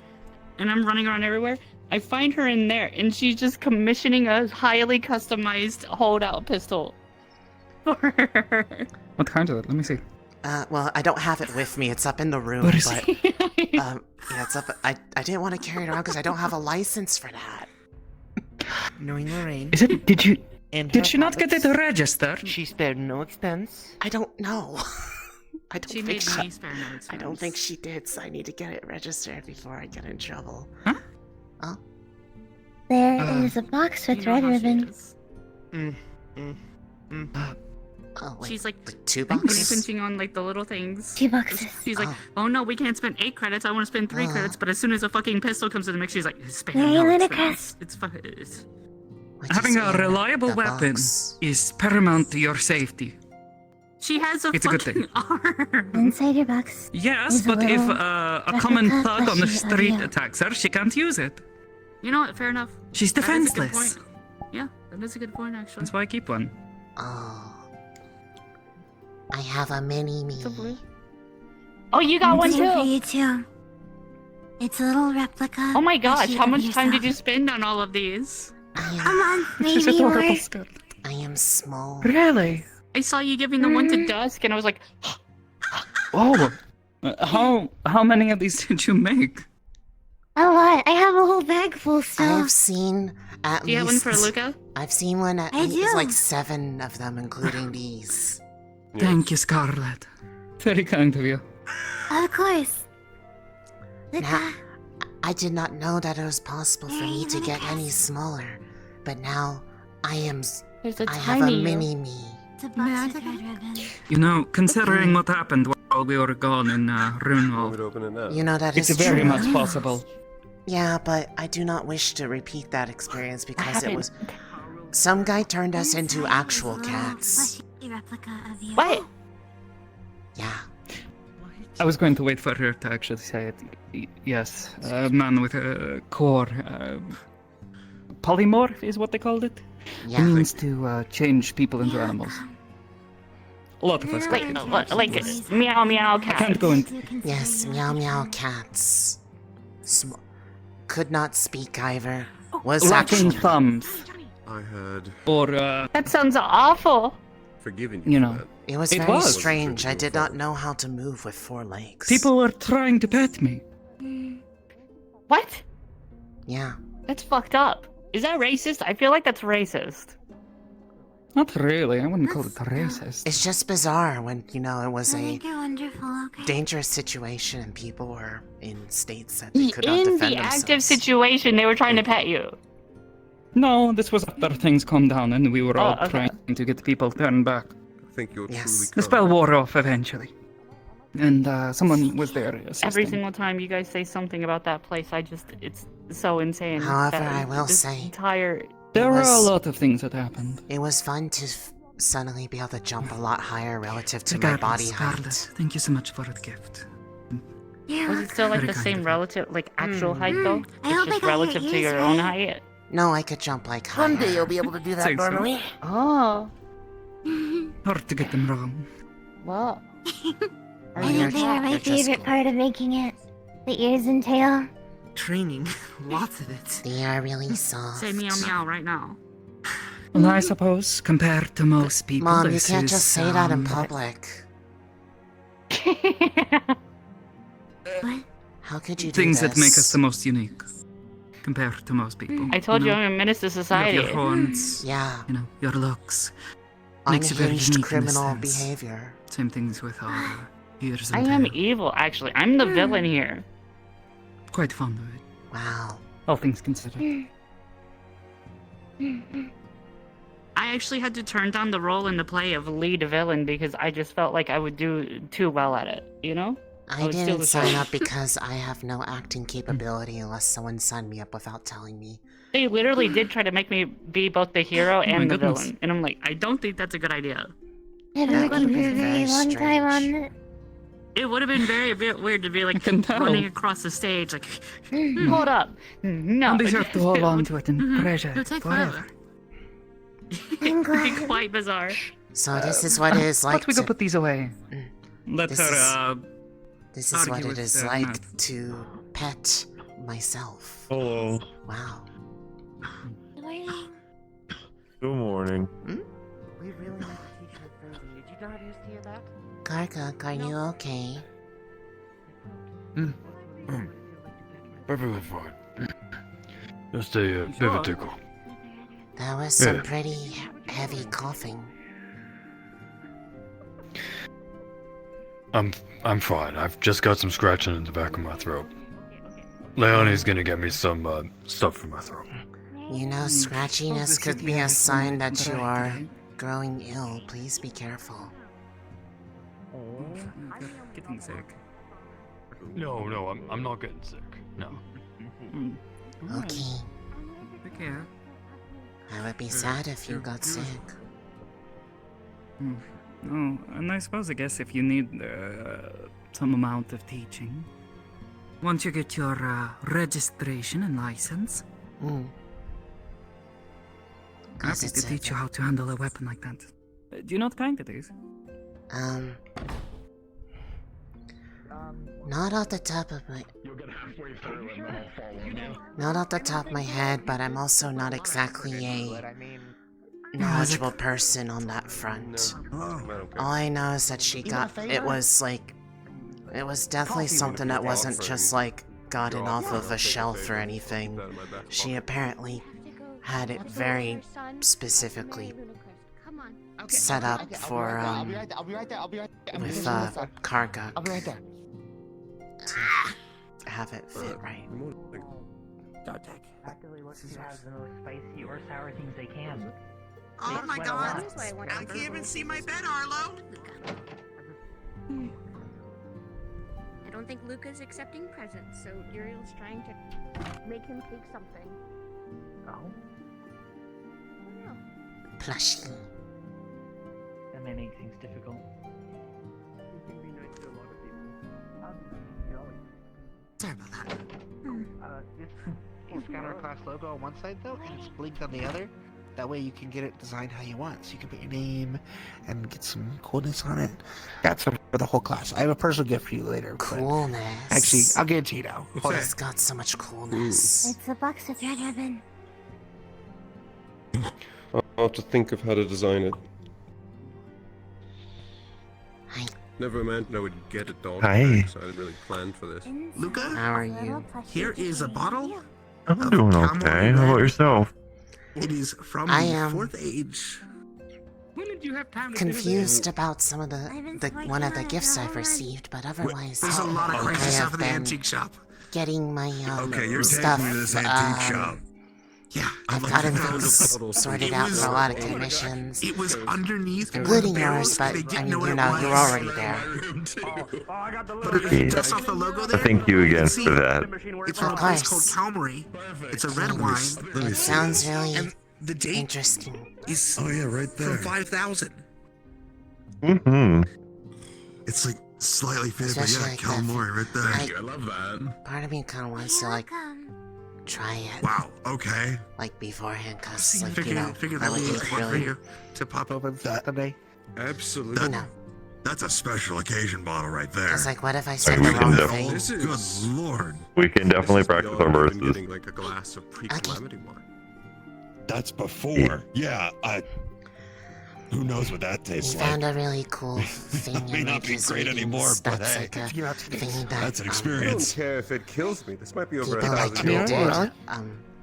and I'm running around everywhere, I find her in there, and she's just commissioning a highly customized holdout pistol for her. What kind is it? Let me see. Well, I don't have it with me. It's up in the room, What is but yeah, it's up. I didn't want to carry it around because I don't have a license for that. Knowing Lorraine. Is it? Did you? And Did her she not get it habits, registered? She spared no expense. I don't know. I don't She think made me spare no I don't expense. think she did, so I need to get it registered before I get in trouble. There is a box with red ribbons. Oh, wait, She's like the 2 penny bucks? pinching on like the little things. 2 boxes. She's like, Oh. oh no, we can't spend 8 credits. I want to spend 3 Oh. credits. But as soon as a fucking pistol comes in the mix, she's like, spare Very no ludicrous. expense. It's fucking. It's... Which Having is a in reliable the weapon box. is paramount to your safety. She has a It's a good fucking thing. arm. Inside your box. Yes, is a but if little a common replica thug on the plushie of street you. attacks her, she can't use it. You know what? Fair enough. She's That is a good defenseless. point. Yeah, that is a good point, actually. That's why I keep one. Oh. I have a mini-me. Oh, you got one Same for too. you too. It's a little replica. Oh my gosh, plushie how of much time did yourself. you Spend on all of these. Come on, She's maybe adorable more. still. I am small. Really? I saw you giving the one to Dusk, and I was like, Oh, how many of these did you make? A lot. I have a whole bag full still. I've seen at do you have least. one for Luca? I've seen one at I least do. like 7 of them, including these. Thank you, Scarlet. Very kind of you. Of course. Now, I did not know that it was possible for me to get any smaller, but now I am. There's a I have a tiny you. mini-me. It's a box of red ribbon. You know, considering what happened while we were gone in Runewald, Open it now. You know that it's is very true. much possible. Yeah, but I do not wish to repeat that experience because it was. Some guy turned us into actual cats. Plushie replica of you. What? Yeah. I was going to wait for her to actually say it. Yes, a man with a core. Polymorph is what they called it. Yeah. It means to change people into animals. A lot of us got Like, it. like meow meow cat. I can't go into. Yes, meow meow cats. Could not speak either. Was Lacking actually. thumbs. I had Or, That sounds awful. forgiven you for know. that. It was It very was. strange. I did not know how to move with 4 legs. People were trying to pet me. What? Yeah. That's fucked up. Is that racist? I feel like that's racist. Not really, I wouldn't call it racist. It's just bizarre when, you know, it was I a think you're wonderful, okay? dangerous situation and people were in states that they could not In defend the themselves. active situation, they were trying to pet you. No, this was after things calmed down and we were all Oh, okay. trying to get people turned back. I think you're Yes. truly The spell wore off eventually. And someone was there assisting. Every single time you guys say something about that place, it's so insane. However, that I will this say- entire. There were a was- lot of things that happened. It was fun to suddenly be able to jump a lot higher relative to my body Scarlet, height. thank you so much for the gift. Was it still like Very the kind same of you. relative, like actual height though? I hope It's I just got your relative to ears your own right. height. No, I could jump like higher. Someday you'll be able to do that Think so. normally. Oh, Hard to get them wrong. well. I think they were my They're just favorite cool. part of making it. The ears and tail. training. Lots of it. They are really soft. Say meow meow right now. Well, I suppose, compared to most people, Mom, you this can't is, just say that in um, public. What? How could you do Things this? that make us the most unique, compared to most people. I told you know? I'm a menace to You have society. your horns, Yeah. you know, your looks. Makes you very Unhinged unique in this criminal sense. behavior. Same things with our ears I and am tail. evil, actually. I'm the villain here. Quite fond of it, Wow. all things considered. I actually had to turn down the role in the play of lead villain because I just felt like I would do too well at it, you know? I would steal didn't the sign show. up because I have no acting capability unless someone signed me up without telling me. They literally did try to make me be both the hero my and the goodness. villain. And I'm like, I don't think that's a good idea. Been That working would for be a very very long time on strange. it. It would have been very a bit weird to be like can tell. running across the stage, like, Hold up. No. I'll be sure to hold on to it and Mhm. treasure It'll it take forever. I'm It'd be glad. quite bizarre. So this is what it is like But we go to... put these away. Let This her, is- This is what argue it with is the like map. to pet myself. Hello. Wow. Good morning. Good morning. We really need to teach her phrasing. Did you not used to hear that? Karkuk, are you okay? Perfectly fine. Just a bit of a tickle. That was some Yeah. pretty heavy coughing. I'm fine. I've just got some scratching in the back of my throat. Leonie's gonna get me some stuff for my throat. You know, scratchiness could be a sign that you are growing ill. Please be careful. Getting sick. No, I'm not getting sick. No. Okay. Take care. I would be sad if you got sick. Oh, and I guess if you need some amount of teaching, once you get your registration and license, happy to teach you how to handle a weapon like that. Do you know what kind it is? Not off the top of my... Not off the top of my head, but I'm also not exactly a knowledgeable person on that front. All I know is that she got... It was definitely something that wasn't just like gotten off of a shelf or anything. She apparently had it very specifically set up for, with, Karguk. I'll be right there. To have it fit right. Actively looking to have the most spicy or sour things they can. Oh my god! I can't even see my bed, Arlo! I don't think Luca's accepting presents, so Uriel's trying to make him take something. Oh? Plushie. That may make things difficult. Sorry about that. It's got our class logo on one side though, and it's blinked on the other. That way you can get it designed how you want. So you can put your name and get some coolness on it. That's for the whole class. I have a personal gift for you later. Coolness. Actually, I'll get it to you now. It's got so much coolness. It's a box of red ribbon. I'll have to think of how to design it. Hi. Never imagined I would get a dog. Hi. So I didn't really plan for this. Luca? How are you? Here is a bottle. I'm doing okay. How about yourself? It is from I the am 4th age. When did you have time to confused about some of the one of the gifts I've received, but otherwise There's a lot of crazy I stuff have in the been antique shop. getting my Okay, you're stuff. taking me to this antique shop. Yeah, I've gotten things sorted out for a lot of commissions, It was underneath one of including the yours. barrels. But They I didn't mean, know what you it know, was. you're already there. But if you dust off the logo there, Thank you again see, for that. It's from a place called Calamity. It's a red wine. It sounds really And the date interesting. is right from 5,000. Mm-hmm. It's like slightly faded, but yeah, Especially like that. calamari right there. I love that. Part of me kind of wants to like try it. Wow. Okay. Like beforehand, cause See, like figure I that would would be eat fun for really, you to pop open someday. Absolutely. you know. That's a special occasion bottle right there. It's like, what if I said we the can wrong definitely- thing? This is Good lord. We can definitely this is practice the our odds of even verses. getting like a glass of pre-calamity wine. That's before. Yeah, who knows what that We tastes like. found a really cool thing May in not be Nature's great Readings anymore, but that's hey, like a thing that that's an I don't experience. care if it kills me. This might be over people like 1,000 me years did.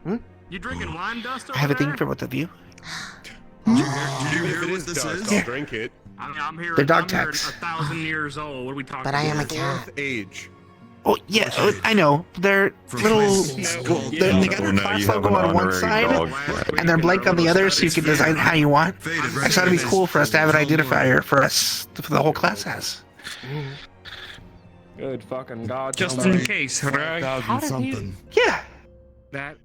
old. You drinking wine dust over I have a there? thing for both of you. If it is dust, Yeah. I'll drink it. I'm here. They're dog I'm here tags. 1,000 years old. What are we talking But I am a about? cat. Age. Oh yeah, I know. They're little. They got Oh, their now class you have logo an on one honorary side, dog. and they're blank on the other, so you can design it how you want. Faded I right thought it'd be there. cool for us to have an identifier for us, for the whole class has. Good fucking god. Just in case, right? 5,000 something. Yeah, That.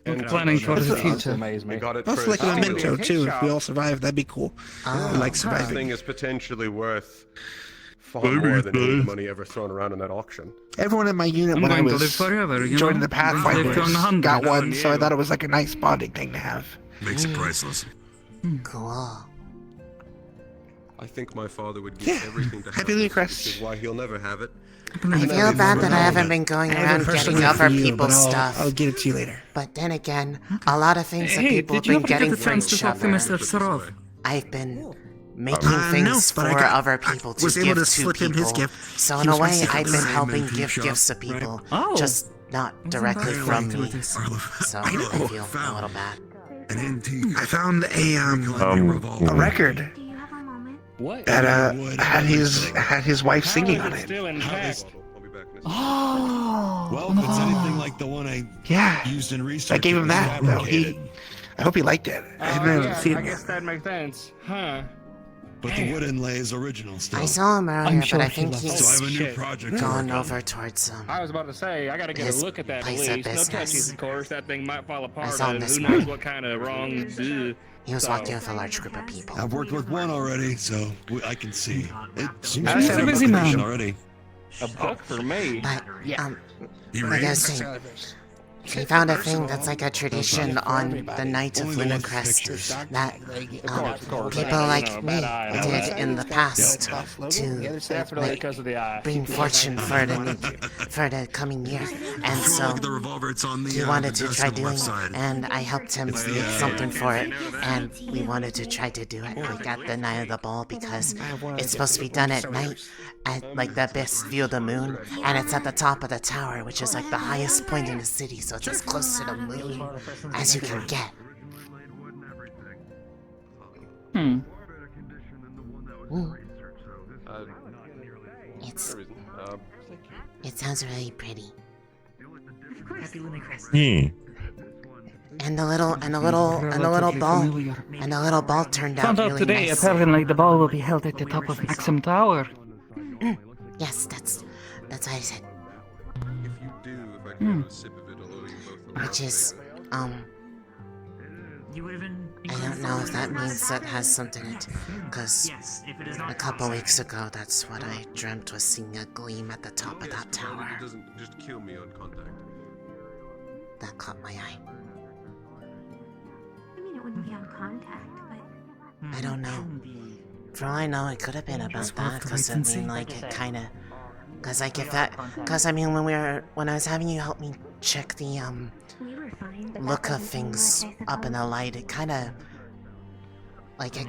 We're planning for the future. You got it that's for like a a memento too. If we all survive, that'd be cool. We like This surviving. thing is potentially worth far more than any money ever thrown around in that auction. Everyone in my unit I'm when I going to was live forever, you joining know? the I'm going to live to Pathfinders 100. got one, so I thought it was like a nice bonding thing to have. Makes it priceless. Cool. I think my father would give everything to have Happy this, Lucas. which is why he'll never have it. I feel bad that I haven't been going I have a around personal getting gift for other you, people's but stuff. I'll get it to you later. But then again, a lot of things that Hey, people have did you been ever get getting the for chance to each talk to other. Mr. Sarov? I've been making No, things but I for got- other people to was able give to to slip people. him his gift. So He in a was my way, secret I've been design helping antique give shop. gifts to people, Oh. just not directly that from right? me. With this? So I feel a little bad. An antique. I found a revolver. record Do you have a moment? What? that had his wife singing on it. Still intact. I'll be back in a second. Oh, Well, if it's anything like the one I yeah. used in research, I gave it him was that. Though. fabricated. I hope he liked it. I haven't Yeah, seen I it guess yet. that makes sense. Huh. But the wood inlay is original still. I saw him earlier, but I think So I he's have a new project. gone over towards I was about to say, I gotta get his a look at that place of police. No business. touchies, of course. That thing might fall apart. saw him and this who knows morning. what kind of wrong. He was walking with a large group of people. I've worked with one already, so I can see. It seems He's a busy man. already. A book for me. But He like I was reads. saying, he found a thing that's like a tradition on the night of Lunar Crest that people like me did in the past to because of the eye. bring fortune for the coming year. And so The revolver, it's on the, he wanted to desk try on the doing left it, side. and I helped him It's the, make something for it, yeah. and we wanted to try to do it like at the night of the ball because it's supposed to be done at night at like the best view of the moon, and it's at the top of the tower, which is like the highest point in the city, so it's as close to the moon as you can get. Hmm. It sounds really pretty. Happy Lunar Crest. And the little ball turned out Found out really today, nice. apparently the ball will be held at the top of Maxim Tower. Yes, that's what I said. Which is, I don't know if that means that has something to because a couple weeks ago, that's what I dreamt, was seeing a gleam at the top of that tower. It doesn't just kill me on contact. That caught my eye. I mean, it wouldn't be on contact, but I don't know. For all I know, it could have been about that, because I mean, like, it kind of... Because, like, if that... Because, I mean, when I was having you help me check the, we were fine. But look that of doesn't seem things like, I up in the light, it kind of... Like, it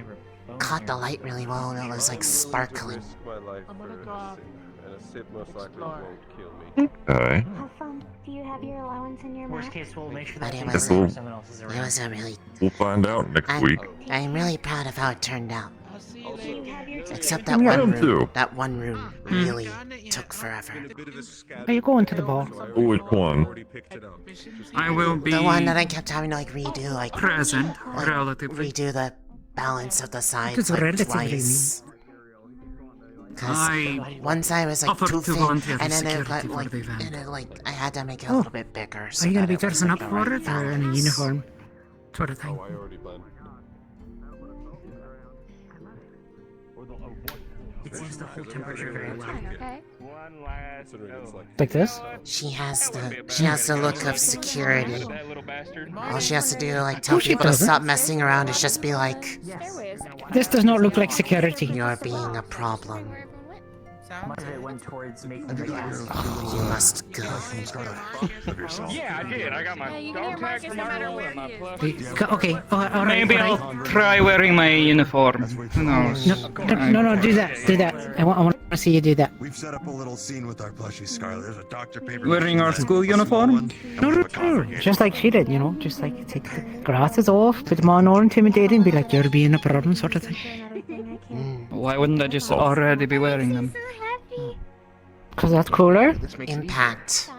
caught the light really well, and it was, like, sparkling. My life for a sip, and a sip most likely won't kill me. Have fun. Do you have your allowance in your Worst map? case, we'll make sure But that it was, someone else is it around. was a really... We'll find out next week. I'm really proud of how it turned out. Do you have your Except ticket? that one Me room. too. That one room really took forever. Are you going to the ball? Which one? I will be The one that I kept having to, like, redo, like... present, like, relatively. redo the balance of the sides, It's like, relatively twice. Because I one side was, like, offered too to thin, volunteer for and then it security got, for like, the event. and it, like, I had to make it a Oh. little bit bigger. So Are you gonna that be it was, dressing like, up the for right it, or in a balance. uniform? Sort of thing. Oh, I already planned. It's just the whole temperature very low. Okay. One last. Like this? She has the look of security. That little bastard. All she has to do to, like, tell she people to doesn't. stop messing around is just be like, This does not look like security. you're being a problem. Much of it went towards making the You must go. Yeah, I did. I got my dog tag from my role and my plus. Okay, alright. Maybe I'll try wearing my uniform. Who knows? No, do that. I want to see you do that. We've set up a little scene with our plushie, Scarlet. There's a Dr. Paper. Wearing our school uniform? No, just like she did, you know, just like take the glasses off, put them on all intimidating, be like, you're being a problem, sort of thing. Why wouldn't I just already be wearing them? Because that's cooler? Impact.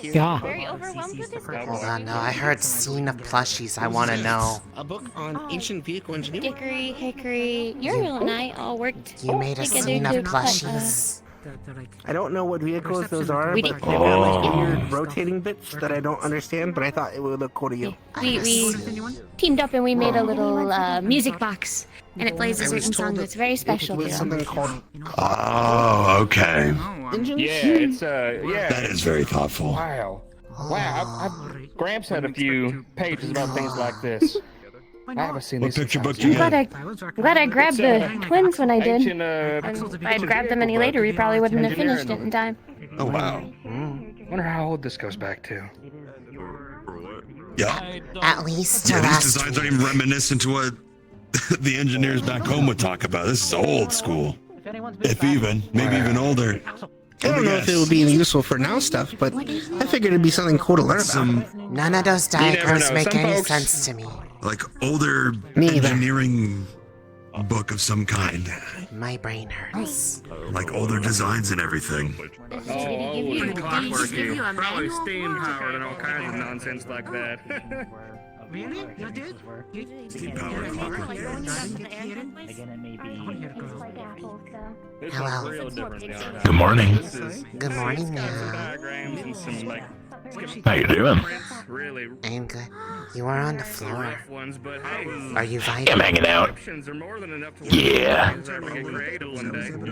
Yeah. Very overwhelmed with this. Hold on, no, I heard scene of plushies. I want to know. A book on ancient vehicle engineering. Dickory, Hickory, Uriel and I all worked You made a together scene of to cut, plushies. I don't know what vehicles those are, We but did- they've got like weird rotating bits that I don't understand, but I thought it would look cool to you. we teamed up and we made a little music box, and it plays a certain song that's very special With to something them. called Oh, okay. engines. Yeah, it's yeah. That is very thoughtful. Wow. Wow. Gramps had a few pages about things like this. I haven't seen What these. picture book I'm you glad get? I'm glad I grabbed the twins when I did. Ancient, If I'd grabbed them any later, we probably wouldn't have finished it in time. Oh, wow. Wonder how old this goes back to. Yeah. At least to Yeah, these last designs week. aren't even reminiscent to what the engineers back home would talk about. This is old school. If even, maybe even older. I don't know if it would be useful for now stuff, but I figured it'd be something cool to learn about. None of those never diagrams know. make Some any folks- sense to me. Like older Me either. engineering book of some kind. My brain hurts. Like older designs and everything. Oh, old and clockworky. Probably steam powered and all kinds of nonsense like that. Really? You did? Again, it may be. Hello. Good morning. Good morning, now. How you doing? I'm good. You are on the floor. Are you vibing? I'm hanging out. Yeah.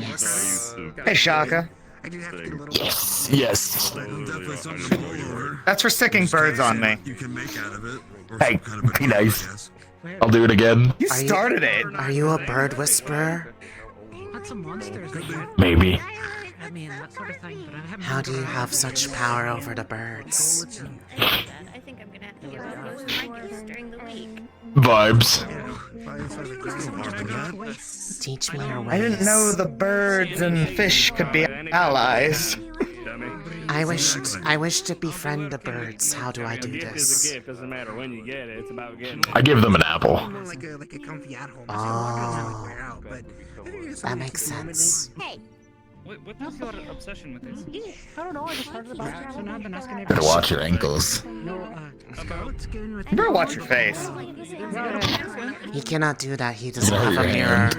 Yes. Hey, Shaka. Yes. Yes. That's for sticking birds on me. You can make out of it. Hey, be nice. I'll do it again. You started it. Are you a bird whisperer? Maybe. How do you have such power over the birds? I think I'm gonna have to give up most of my gifts during the week. Vibes. Teach me your ways. I didn't know the birds and fish could be allies. I wish to befriend the birds. How do I do this? Doesn't matter when you get it. It's about getting I give them an apple. Oh, that makes sense. Hey. What's your obsession with this? I don't know, I just heard about it, so now I've been asking Better watch your ankles. Better watch your face. He cannot do that. He doesn't have a mirror.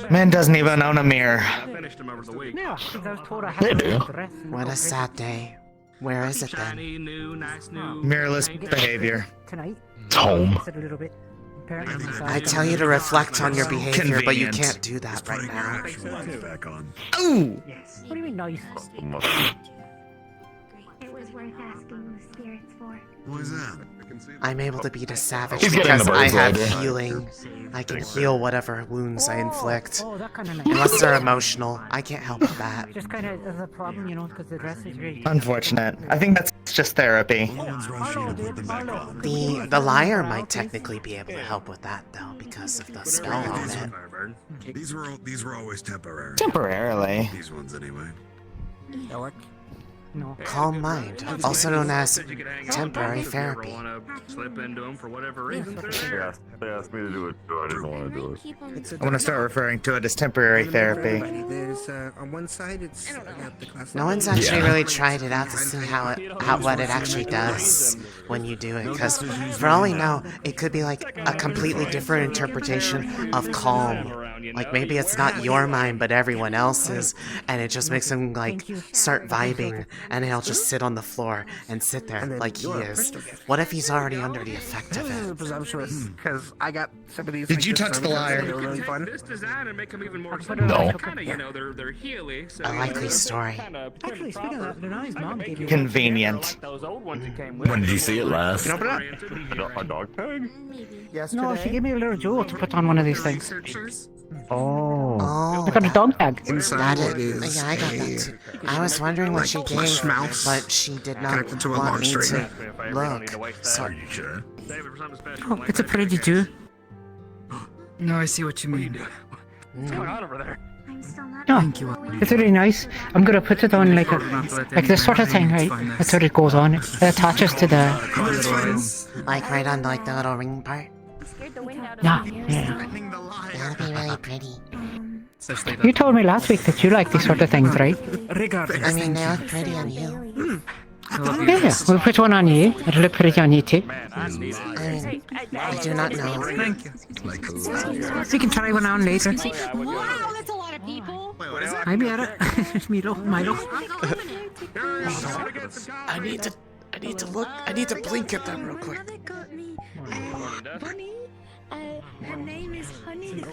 Man doesn't even own a mirror. Yeah, because I was told I They had do. to dress. What a sad day. Where is it then? Mirrorless behavior. Tonight. It's home. Said a little bit. Apparently, I tell you to reflect on your behavior, but you Convenient. can't do that right now. Back on. Ooh! Yes. What do you mean nice? It was worth asking the spirits for. What is that? I'm able to beat a savage He's getting because the I birds have later. healing. I can heal whatever wounds I inflict. Oh, that kind of nice. Unless they're emotional, I can't help with that. Just kind of as a problem, you know, because the dress is great. Unfortunate. I think that's just therapy. No one's rushing to put them back on. The liar might technically be able to help with that though, because of the spell on it. These were always temporary. Temporarily. These ones anyway. No. Calm mind, also known as temporary therapy. slip into them for whatever reason. They asked me to do it, so I didn't want to do it. I want to start referring to it as temporary therapy. There's on one side it's the class. No one's actually really tried it out to see what it actually does when you do it, because for all we know, it could be like a completely different interpretation of calm. Like maybe it's not your mind, but everyone else's, and it just makes him like start vibing, and he'll just sit on the floor and sit there like he is. What if he's already under the effect of This is it? presumptuous because I got some of these. Did you touch the liar? They were really fun. This design and make them even more No. kind of, you know, they're healy. So, A likely story. Actually, speaking of that, Lunali's mom gave you Convenient. those old ones you came with. When did you see it last? Open it up. A dog tag? Yesterday. No, she gave me a little jewel to put on one of these things. Oh. Oh, I got a dog tag. Inside that it is. is Yeah, I got that too. I was wondering what she plush gave, mouse but she did not connected to a want long me string. to look. So, Are you sure? Oh, it's a pretty jewel. No, I see what you mean. What's going on over there? I'm still not. No, Thank you. it's really nice. I'm gonna put it on like this sort of thing, right? That's what it goes on. It attaches to the. like right on like the little ring part. Scared the wind out of Yeah, me. yeah. That'll be really pretty. You told me last week that you like these sort of things, right? Regardless. I mean, they look pretty on you. Yeah, we'll put one on you. It'll look pretty on you too. I mean, I do not know. Thank you. We can try one on later. Wow, that's a lot of people. Hi, Miara. Milo. I need to look. I need to blink at them real quick. Mother got me Bunny. Her name is Honey.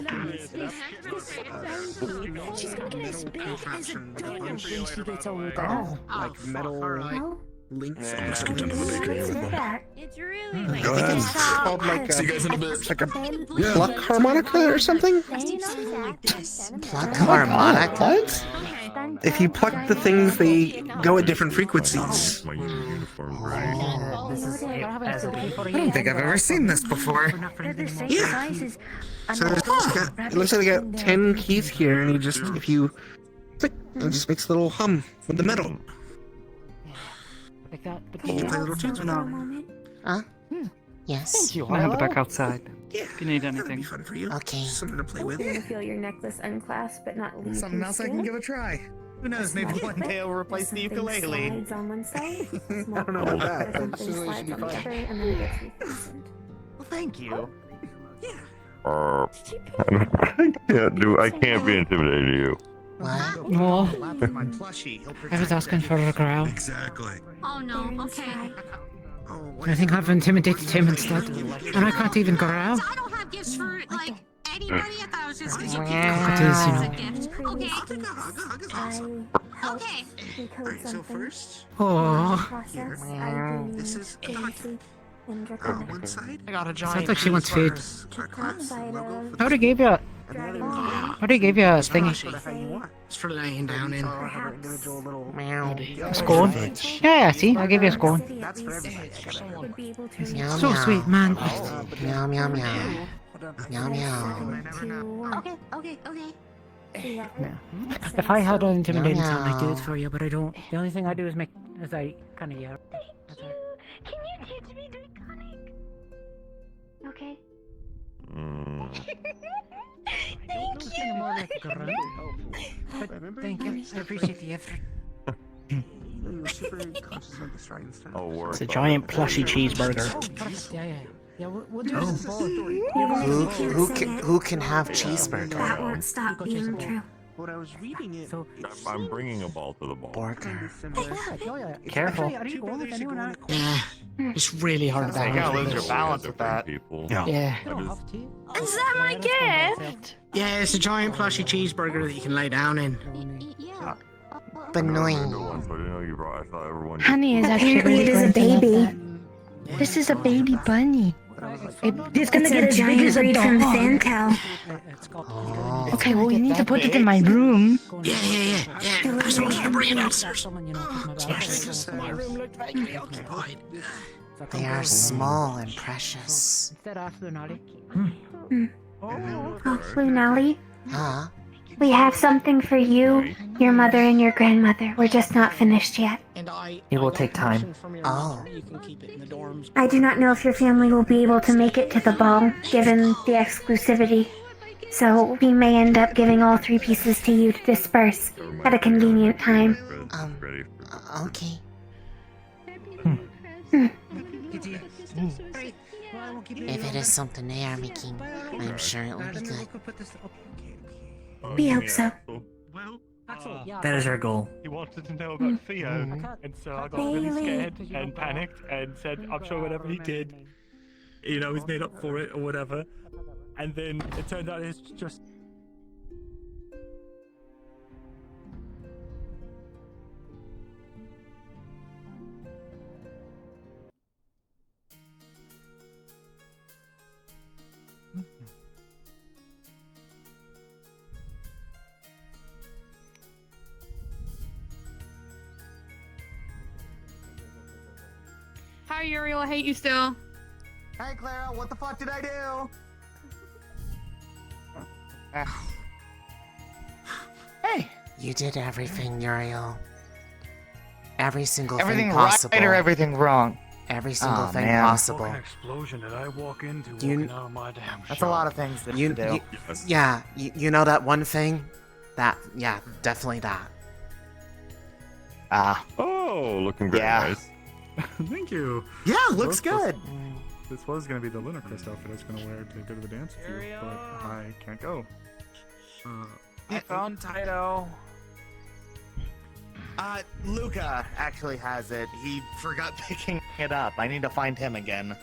She's gonna get as big as a dog when she gets older. Like metal links. It's really Go like ahead. It's called like See you guys in a bit. it's like a pluck harmonica or something. Pluck harmonica? If you pluck the things, they go at different frequencies. My uniform, Oh. right? I don't think I've ever seen this before. Yeah. So it looks like I got 10 keys here, and you just if you click, it just makes a little hum with the metal. Like that. You can play little tunes with it. Huh? Yes. I'll have it back outside. Yeah. If you need anything. Fun for you. Okay. Something to play with. Feel your necklace unclasp, but not leave. Something else I can give a try. Who knows? Maybe one day I'll replace the ukulele. Slides on one side, I don't know about that, but something usually it should slides be on the fine. other, and then it gets refastened. Well, thank you. I can't be intimidated to you. What? No. My plushie. He'll I was asking for a growl. Exactly. Oh no, okay. I think I've intimidated him instead. And I can't even growl. I don't have gifts for, like, anybody. I thought it was just because you It picked is, you as a know. gift. Okay. Okay. Alright, so first, Oh. Process, this is a document. and On draconic. one side, I got a Sounds giant. like she wants food. our class logo. How they gave you a... How they gave you a thingy? Sort of how you want. It's for laying down in. So I'll have our individual little. Meow. A scone? Yeah, see, I gave you a scone. That's for everybody. Would be able to Meow, So meow. sweet, man. Meow, meow, meow. Meow, meow. Okay. Yeah. If I had an intimidating Meow, sound, I'd do meow. it for you, but I don't. The only thing I do is I kind of yell. That's all. Can you teach me draconic? Okay. Thank you. More like a grunt. But thank you. I appreciate the effort. You were super conscious about the stride and stuff. It's a giant plushy cheeseburger. Yeah, we'll do Oh. this both. Who can have cheeseburger? That won't stop being true. When I was reading it, So, I'm bringing a ball to the ball. Burger. Careful. Are you going with anyone else? Yeah, it's really hard to You're gonna lose your Yeah, balance with different that. People. Yeah. Is that my gift? Yeah, it's a giant plushy cheeseburger that you can lay down in. Yeah. But annoying. One, so I didn't know you brought. I thought everyone. Honey is actually Apparently it is a baby. This is a baby bunny. It's gonna It's get a as big giant as a breed from dog. Fantel. Oh. Okay, well, we need to put it in my room. Yeah. I suppose you can bring it downstairs. My room looked vaguely occupied. They are small and precious. Instead of Lunali. Oh, Lunali, Huh? we have something for you, your mother, and your grandmother. We're just not finished yet. And It will take time. Oh. You can keep it in the dorms. I do not know if your family will be able to make it to the ball, given the exclusivity. So we may end up giving all 3 pieces to you to disperse at a convenient time. Ready. Okay. If it is something they are making, I'm sure it will be good. We hope so. That is our goal. He wanted to know about Theo, and so I got really scared and panicked and said, I'm sure whatever he did, you know, he's made up for it or whatever. And then it turned out it's just. Hi, Uriel. I hate you still. Hey, Clara, what the fuck did I do? Hey, You did everything, Uriel. Every single everything thing right possible. or everything wrong? Every single Aw, thing man. possible. What explosion did I walk into You- walking out of my damn That's shop? a lot of things to You, do. you know that one thing? Yeah, definitely that. Ah. Oh, looking very Yeah. nice. Thank you. Yeah, looks good. This was gonna be the Lunacrest outfit I was gonna wear to go to the dance with you, but I can't go. I found Taito. Luca actually has it. He forgot picking it up. I need to find him again.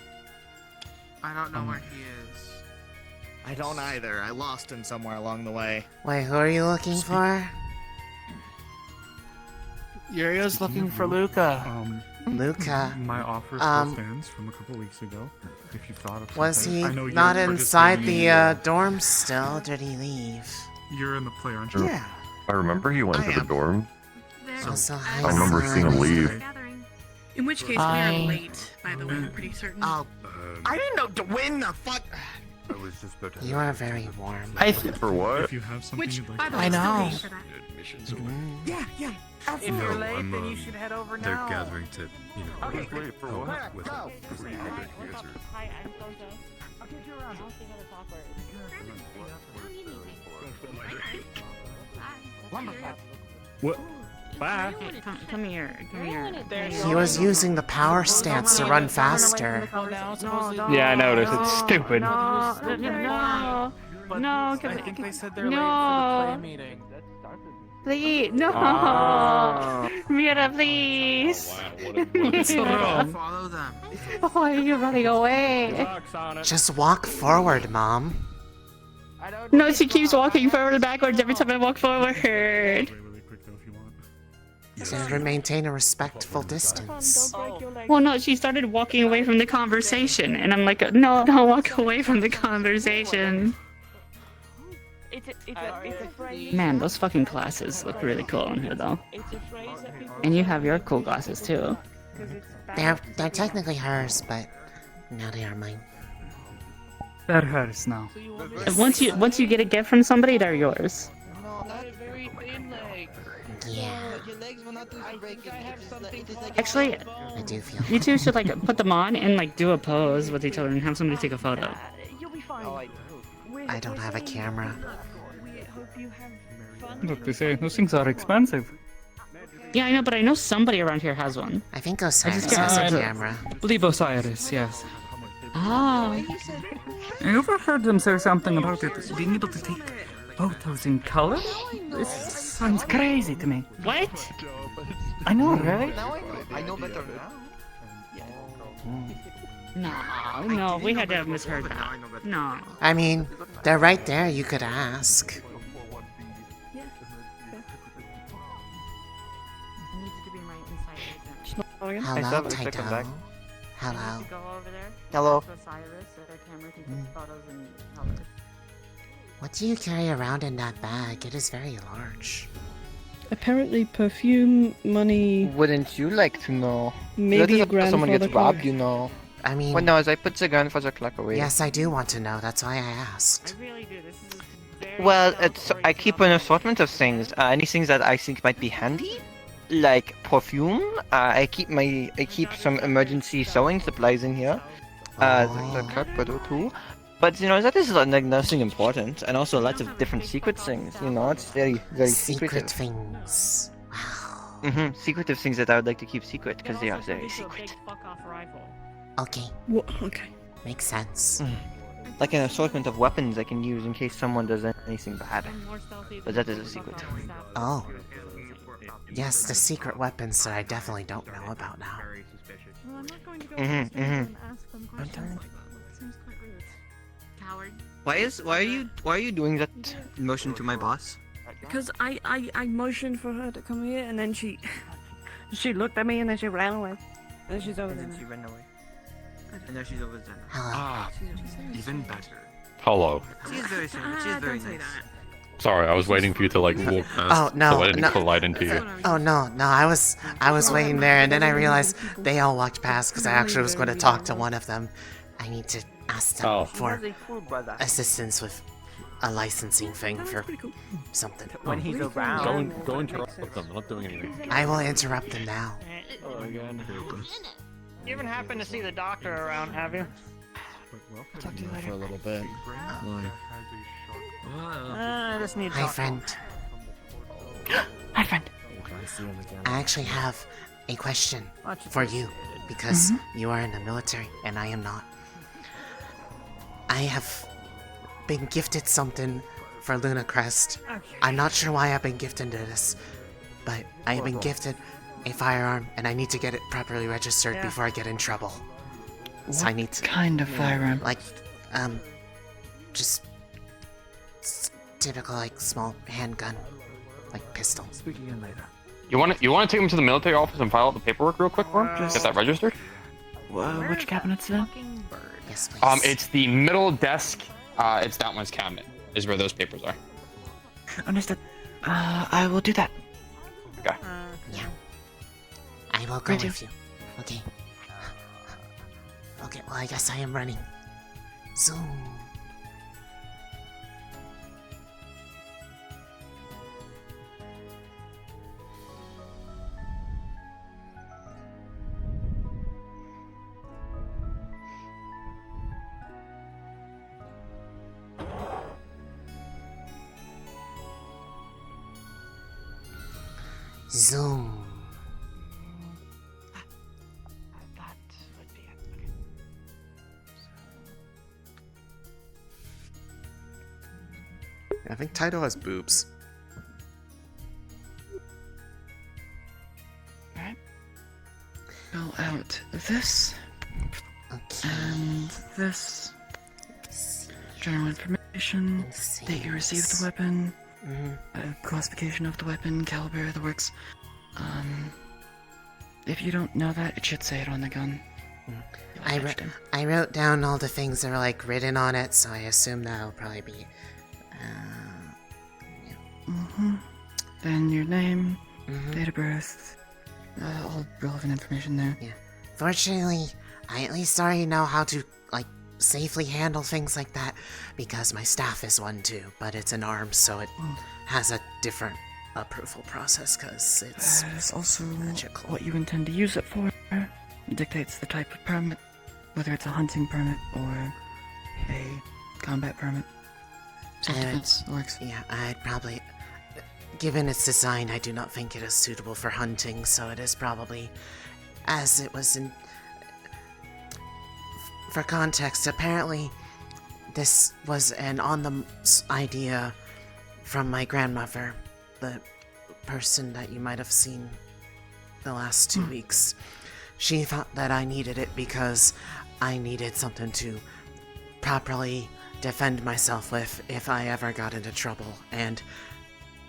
I don't know where he is. I don't either. I lost him somewhere along the way. Wait, who are you looking for? Uriel's looking for Luca. Luca. My offer Um, still stands from a couple weeks ago. If you thought of Was something. he I know not you're inside participating the in dorms still? Did he leave? You're in the play, aren't you? Yeah. I remember he went to the dorm. Also, I remember seeing him leave. In which case, we are late, by the way, I'm pretty certain. Oh, I didn't know to win the fuck. I was just about to. You are very warm. For what? If you have something Which, you'd like by to the way, I know. still pay for that. Yeah. If you're late, then you should head over They're now. gathering to, you know, Okay, wait for go. what? With Go. Hi, I'm Gojo. I'll take you around. I'll see how to talk Lumberjack. What? Bye. Come here. He was using the power stance to run faster. Yeah, I noticed. It's stupid. No. I think they said they're late for the play meeting. Please, no. Mira, please. What's wrong? Follow them. Why are you running away? Just walk forward, Mom. No, she keeps walking forward and backwards every time I walk forward. To maintain a respectful distance. Well, no, she started walking away from the conversation, and I'm like, no, don't walk away from the conversation. Man, those fucking glasses look really cool on here, though. And you have your cool glasses, too. They're technically hers, but now they are mine. They're hers now. And once you get a gift from somebody, they're yours. Yeah. Actually, I do feel you two should like put them on and like do a pose with each other and have somebody take a photo. I don't have a camera. Look, they say those things are expensive. Yeah, I know, but I know somebody around here has one. I think Osiris has a camera. I believe Osiris, yes. Oh. I overheard them say something about it being able to take photos in color. This sounds crazy to me. What? I know, right? I know better now. No, we had to have misheard that. No. I mean, they're right there, you could ask. Hello, Taito. Hello. Hello. What do you carry around in that bag? It is very large. Apparently perfume, money... Wouldn't you like to know? Maybe That is a after someone gets grandfather robbed, you know. I mean... Well, no, as I put the grandfather clock away. Yes, I do want to know. That's why I asked. Well, I keep an assortment of things. Any things that I think might be handy, like perfume. I keep some emergency sewing supplies in here. The cut butter too. But you know that is like nothing important, and also lots of different secret things. You know, it's very secret secretive. things. Wow. Secretive things that I would like to keep secret because they are very secret. Okay. Okay. Makes sense. Like an assortment of weapons I can use in case someone does anything bad. But that is a secret. Oh. Yes, the secret weapons that I definitely don't know about now. Why are you doing that motion to my boss? Because I motioned for her to come here, and then she looked at me, and then she ran away. And then she's over there. And then she ran away. And now she's over there. Hello. Even better. Hello. She is very sweet. She is very nice. Sorry, I was waiting for you to like walk past, Oh no, so I didn't no. collide into you. Oh no, I was waiting there, and then I realized they all walked past because I actually was going to talk to one of them. I need to ask them for assistance with a licensing thing for something. When he's around. Go interrupt them. They're not doing anything. I will interrupt them now. Oh, again. You haven't happened to see the doctor around, have you? Talk to you later. For a little bit. I just need Hi, friend. Hi, friend. I actually have a question for you because you are in the military and I am not. I have been gifted something for Luna Crest. I'm not sure why I've been gifted this, but I have been gifted a firearm and I need to get it properly registered before I get in trouble. So I need to... kind of firearm? Like, just typical, like, small handgun, like pistol. Speak again later. You want to take him to the military office and file out the paperwork real quick for him? Get that registered? Which cabinet's that? Yes, please. It's the middle desk. It's that one's cabinet. Is where those papers are. Understood. I will do that. Okay. Yeah. I will go with you. Okay. Okay, well, I guess I am running. Zoom. Zoom. That would be it. Okay. I think Taito has boobs. Alright. Fill out this. Okay. And this. General information. Date you received the weapon. Classification of the weapon, caliber, the works. If you don't know that, it should say it on the gun. I wrote down all the things that were like written on it, so I assume that'll probably be. Then your name, date of birth, all relevant information there. Yeah. Fortunately, I at least already know how to like safely handle things like that because my staff is one too, but it's an arm, so it has a different approval process because it's That is also magical. what you intend to use it for. It dictates the type of permit, whether it's a hunting permit or a combat permit. Self-defense works. Yeah, I'd probably. Given its design, I do not think it is suitable for hunting, so it is probably. As it was in. For context, apparently, this was an on the idea from my grandmother, the person that you might have seen the last 2 weeks. She thought that I needed it because I needed something to properly defend myself with if I ever got into trouble, and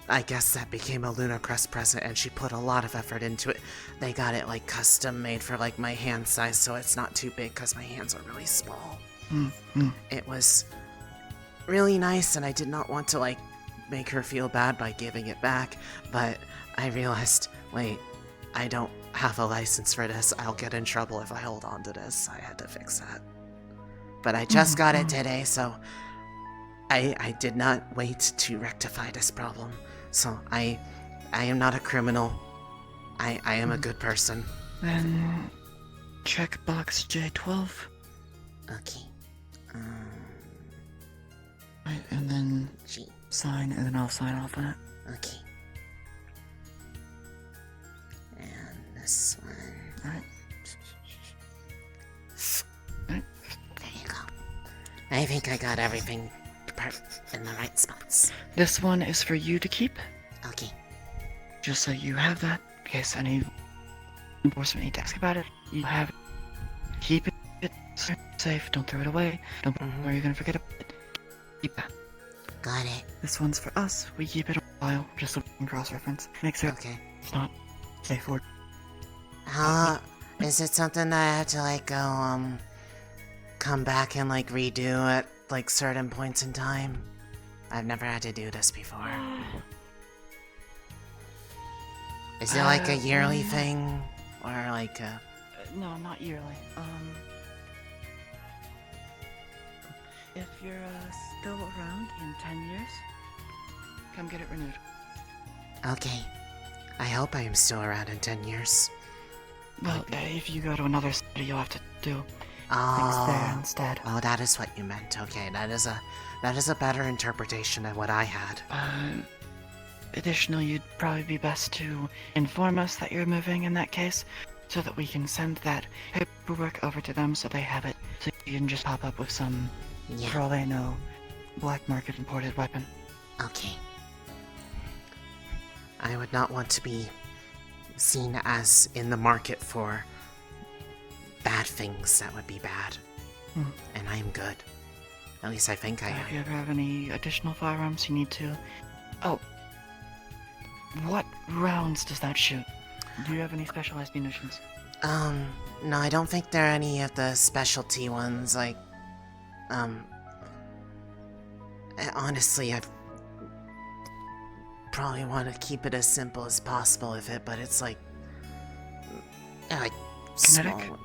I guess that became a Lunacrest present, and she put a lot of effort into it. They got it like custom made for like my hand size, so it's not too big because my hands are really small. It was really nice, and I did not want to like make her feel bad by giving it back, but I realized, wait, I don't have a license for this. I'll get in trouble if I hold on to this. I had to fix that. But I just got it today, so I did not wait to rectify this problem. So I am not a criminal. I am a good person. Then check box J12. Okay. Right, and then sign, and then I'll sign off on it. Okay. And this one. Alright. There you go. I think I got everything in the right spots. This one is for you to keep. Okay. Just so you have that, in case any enforcement need to ask about it. You have it. Keep it safe. Don't throw it away. Don't put it where you're gonna forget about it. Keep that. Got it. This one's for us. We keep it a while, just so we can cross-reference. Make sure it's not safe word. Is it something that I have to like go come back and like redo at like certain points in time? I've never had to do this before. Is it like a yearly thing? Or like a... No, not yearly. If you're still around in 10 years, come get it renewed. Okay. I hope I am still around in 10 years. Well, if you go to another city, you'll have to do things there instead. Oh, that is what you meant. Okay, that is a better interpretation than what I had. Additionally, you'd probably be best to inform us that you're moving in that case, so that we can send that paperwork over to them so they have it, so you can just pop up with some, for all they know, black market imported weapon. Okay. I would not want to be seen as in the market for bad things that would be bad. And I am good. At least I think I am. If you ever have any additional firearms you need to... Oh. What rounds does that shoot? Do you have any specialized munitions? No, I don't think there are any of the specialty ones, like, honestly, I probably want to keep it as simple as possible with it, but it's like kinetic? Small.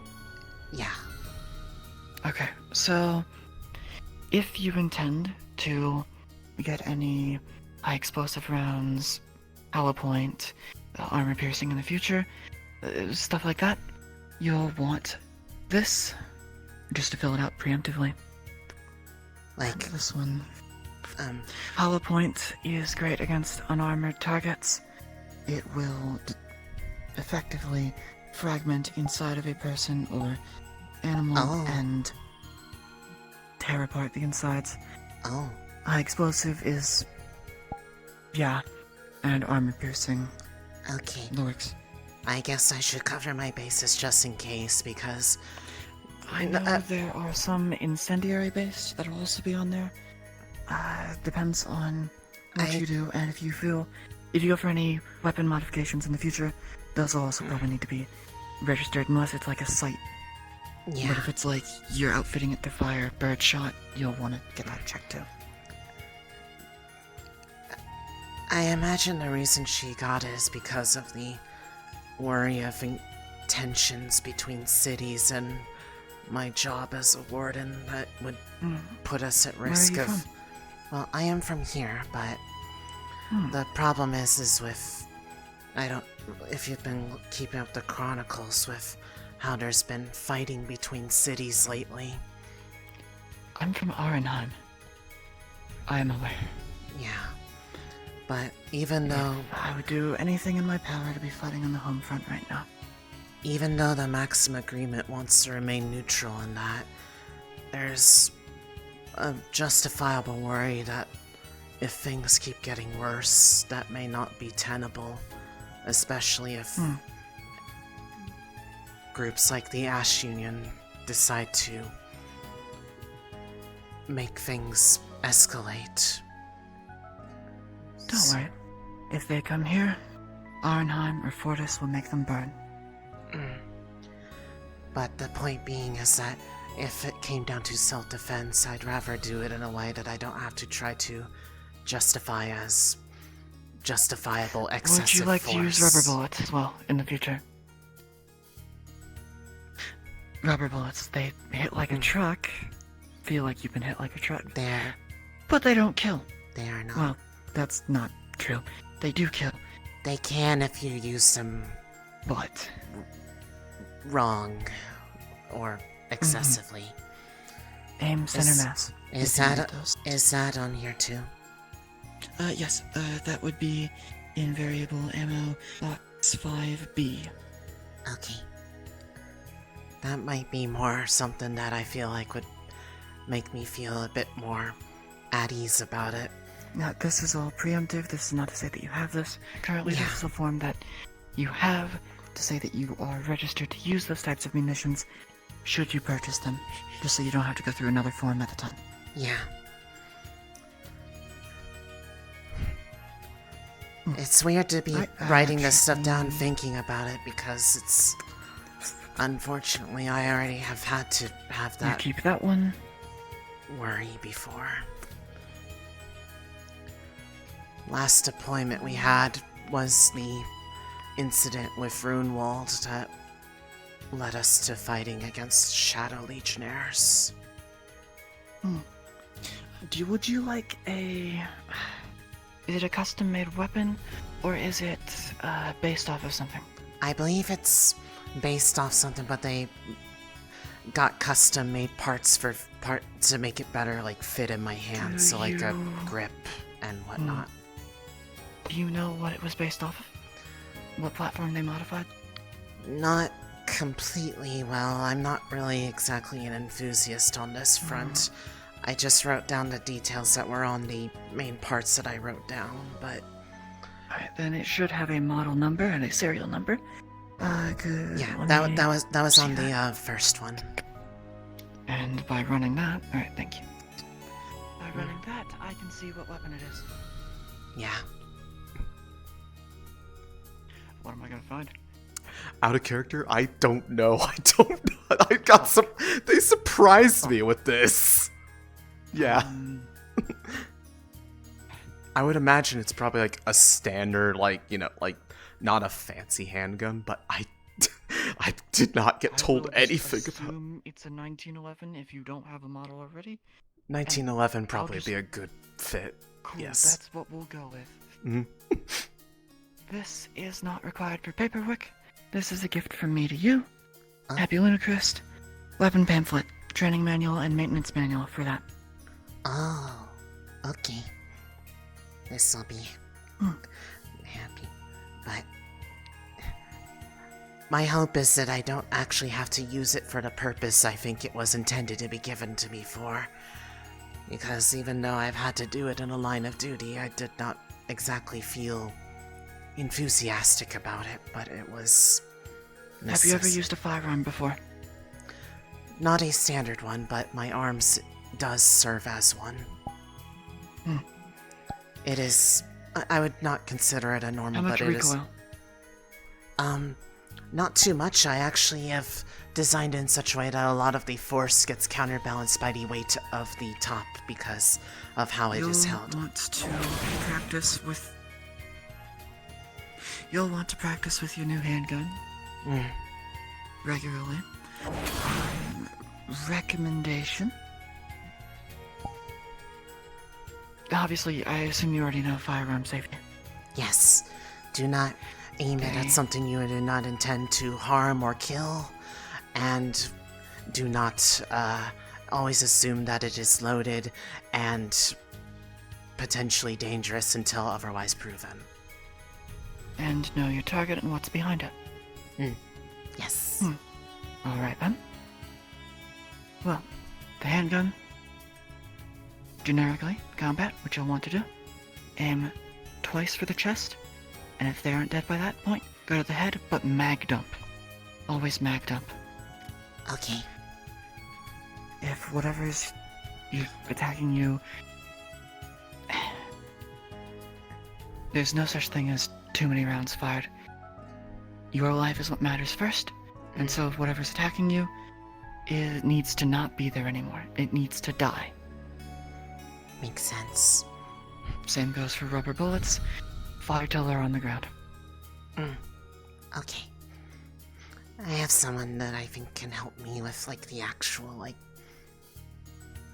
Yeah. Okay, so if you intend to get any high explosive rounds, hollow point, armor piercing in the future, stuff like that, you'll want this just to fill it out preemptively. Like this one. Hollow point is great against unarmored targets. it will effectively fragment inside of a person or animal and tear apart the insides. Oh. High explosive is, yeah, and armor piercing. Okay. Works. I guess I should cover my bases just in case, because I know there are some incendiary based that will also be on there. Depends on what you do, and if you go for any weapon modifications in the future, those will also probably need to be registered, unless it's like a site. Yeah. But if it's like you're outfitting it to fire birdshot, you'll want to get that checked too. I imagine the reason she got it is because of the worry of tensions between cities and my job as a warden that would put us at risk Where are you of... from? Well, I am from here, but the problem is with... I don't... If you've been keeping up the chronicles with how there's been fighting between cities lately. I'm from Arenheim. I am aware. Yeah. But even though... I would do anything in my power to be fighting on the home front right now. Even though the Maxim Agreement wants to remain neutral in that, there's a justifiable worry that if things keep getting worse, that may not be tenable, especially if groups like the Ash Union decide to make things escalate. Don't worry. If they come here, Arnheim or Fortis will make them burn. But the point being is that if it came down to self-defense, I'd rather do it in a way that I don't have to try to justify as justifiable excessive Would you like force. to use rubber bullets as well in the future? Rubber bullets, they hit like a truck. Feel like you've been hit like a truck. But they don't kill. They are not. Well, that's not true. They do kill. They can if you use them... But... wrong. Or excessively. Aim center mass. Is that on here too? Yes. That would be in variable ammo box 5B. Okay. That might be more something that I feel like would make me feel a bit more at ease about it. Now, this is all preemptive. This is not to say that you have this. Currently, this is a form that you have to say that you are registered to use those types of munitions should you purchase them, just so you don't have to go through another form at a time. Yeah. It's weird to be writing this stuff down thinking about it because it's... Unfortunately, I already have had to have that... You keep that one. ...worry before. Last deployment we had was the incident with Runewald that led us to fighting against Shadow Legionnaires. Would you like a... Is it a custom-made weapon, or is it based off of something? I believe it's based off something, but they got custom-made parts to make it better, like, fit in my hand, so like a grip and whatnot. Do you know what it was based off of? What platform they modified? Not completely. Well, I'm not really exactly an enthusiast on this front. I just wrote down the details that were on the main parts that I wrote down, but... Alright, then it should have a model number and a serial number. Good. Yeah, that was on the first one. And by running that... Alright, thank you. By running that, I can see what weapon it is. Yeah. What am I gonna find? Out of character? I don't know. I got some... They surprised me with this. Yeah. I would imagine it's probably like a standard, like, you know, like, not a fancy handgun, but I did not get told anything about... It's a 1911 if you don't have a model already. 1911 probably be a good fit. Cool, yes. That's what we'll go with. This is not required for paperwork. This is a gift from me to you. Happy Lunacrest. Weapon pamphlet, training manual, and maintenance manual for that. Oh, okay. This'll be happy. But my hope is that I don't actually have to use it for the purpose I think it was intended to be given to me for. Because even though I've had to do it in a line of duty, I did not exactly feel enthusiastic about it, but it was Have you ever used a firearm before? Not a standard one, but my arms does serve as one. It is... I would not consider it a normal, How much but it recoil? is... Not too much. I actually have designed it in such a way that a lot of the force gets counterbalanced by the weight of the top because of how it is held. You'll want to practice with... You'll want to practice with your new handgun. Regularly. Recommendation. Obviously, I assume you already know firearm safety. Yes. Do not aim it at something you do not intend to harm or kill, and do not always assume that it is loaded and potentially dangerous until otherwise proven. And know your target and what's behind it. Yes. Alright then. Well, the handgun. Generically, combat, what you'll want to do. Aim twice for the chest, and if they aren't dead by that point, go to the head, but mag dump. Always mag dump. Okay. If whatever's attacking you... There's no such thing as too many rounds fired. Your life is what matters first, and so if whatever's attacking you, it needs to not be there anymore. It needs to die. Makes sense. Same goes for rubber bullets. Fire till they're on the ground. Okay. I have someone that I think can help me with, like, the actual, like,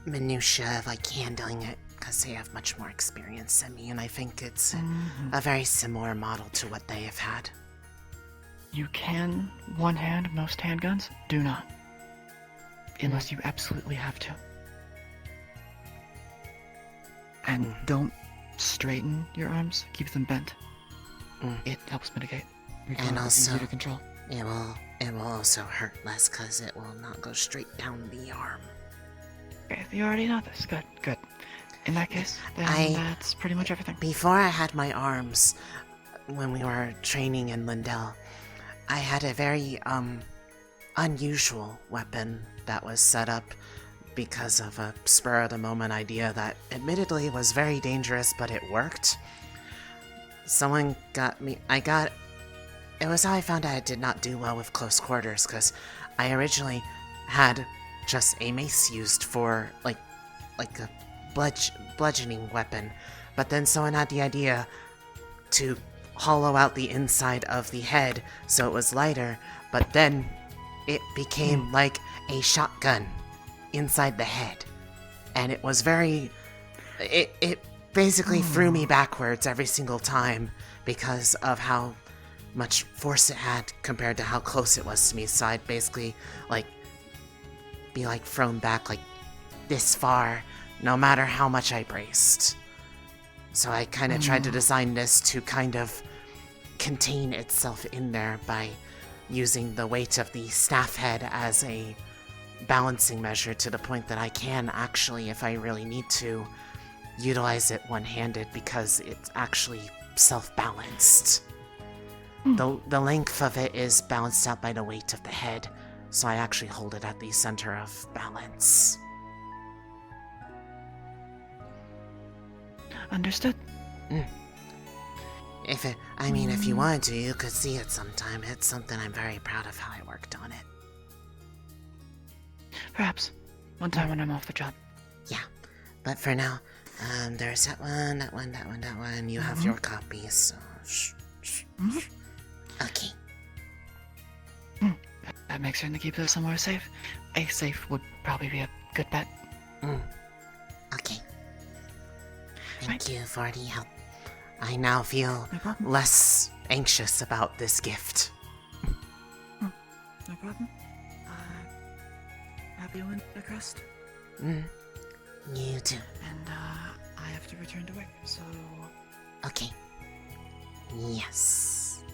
minutiae of, like, handling it, because they have much more experience than me, and I think it's a very similar model to what they have had. You can one-hand most handguns. Do not. Unless you absolutely have to. And don't straighten your arms. Keep them bent. It helps mitigate. And also, easier to control. it will also hurt less because it will not go straight down the arm. Okay, you already know this. Good, good. In that case, then that's pretty much everything. Before I had my arms, when we were training in Lindell, I had a very unusual weapon that was set up because of a spur-of-the-moment idea that admittedly was very dangerous, but it worked. Someone got me... It was how I found out I did not do well with close quarters, because I originally had just a mace used for, like a bludgeoning weapon, but then someone had the idea to hollow out the inside of the head so it was lighter, but then it became like a shotgun inside the head. And it was very... It basically threw me backwards every single time because of how much force it had compared to how close it was to me. So I'd basically, like, be, like, thrown back, like, this far, no matter how much I braced. So I kind of tried to design this to kind of contain itself in there by using the weight of the staff head as a balancing measure to the point that I can actually, if I really need to, utilize it one-handed because it's actually self-balanced. The length of it is balanced out by the weight of the head, so I actually hold it at the center of balance. Understood. If you wanted to, you could see it sometime. It's something I'm very proud of how I worked on it. Perhaps. One time when I'm off the job. Yeah. But for now, there's that one, that one, that one, that one. You have your copies, so... Okay. That makes sense to keep those somewhere safe. A safe would probably be a good bet. Okay. Thank you for the help. I now feel less anxious about this gift. No problem. Happy Wintercrest. You too. And, I have to return to work, so... Okay. Yes.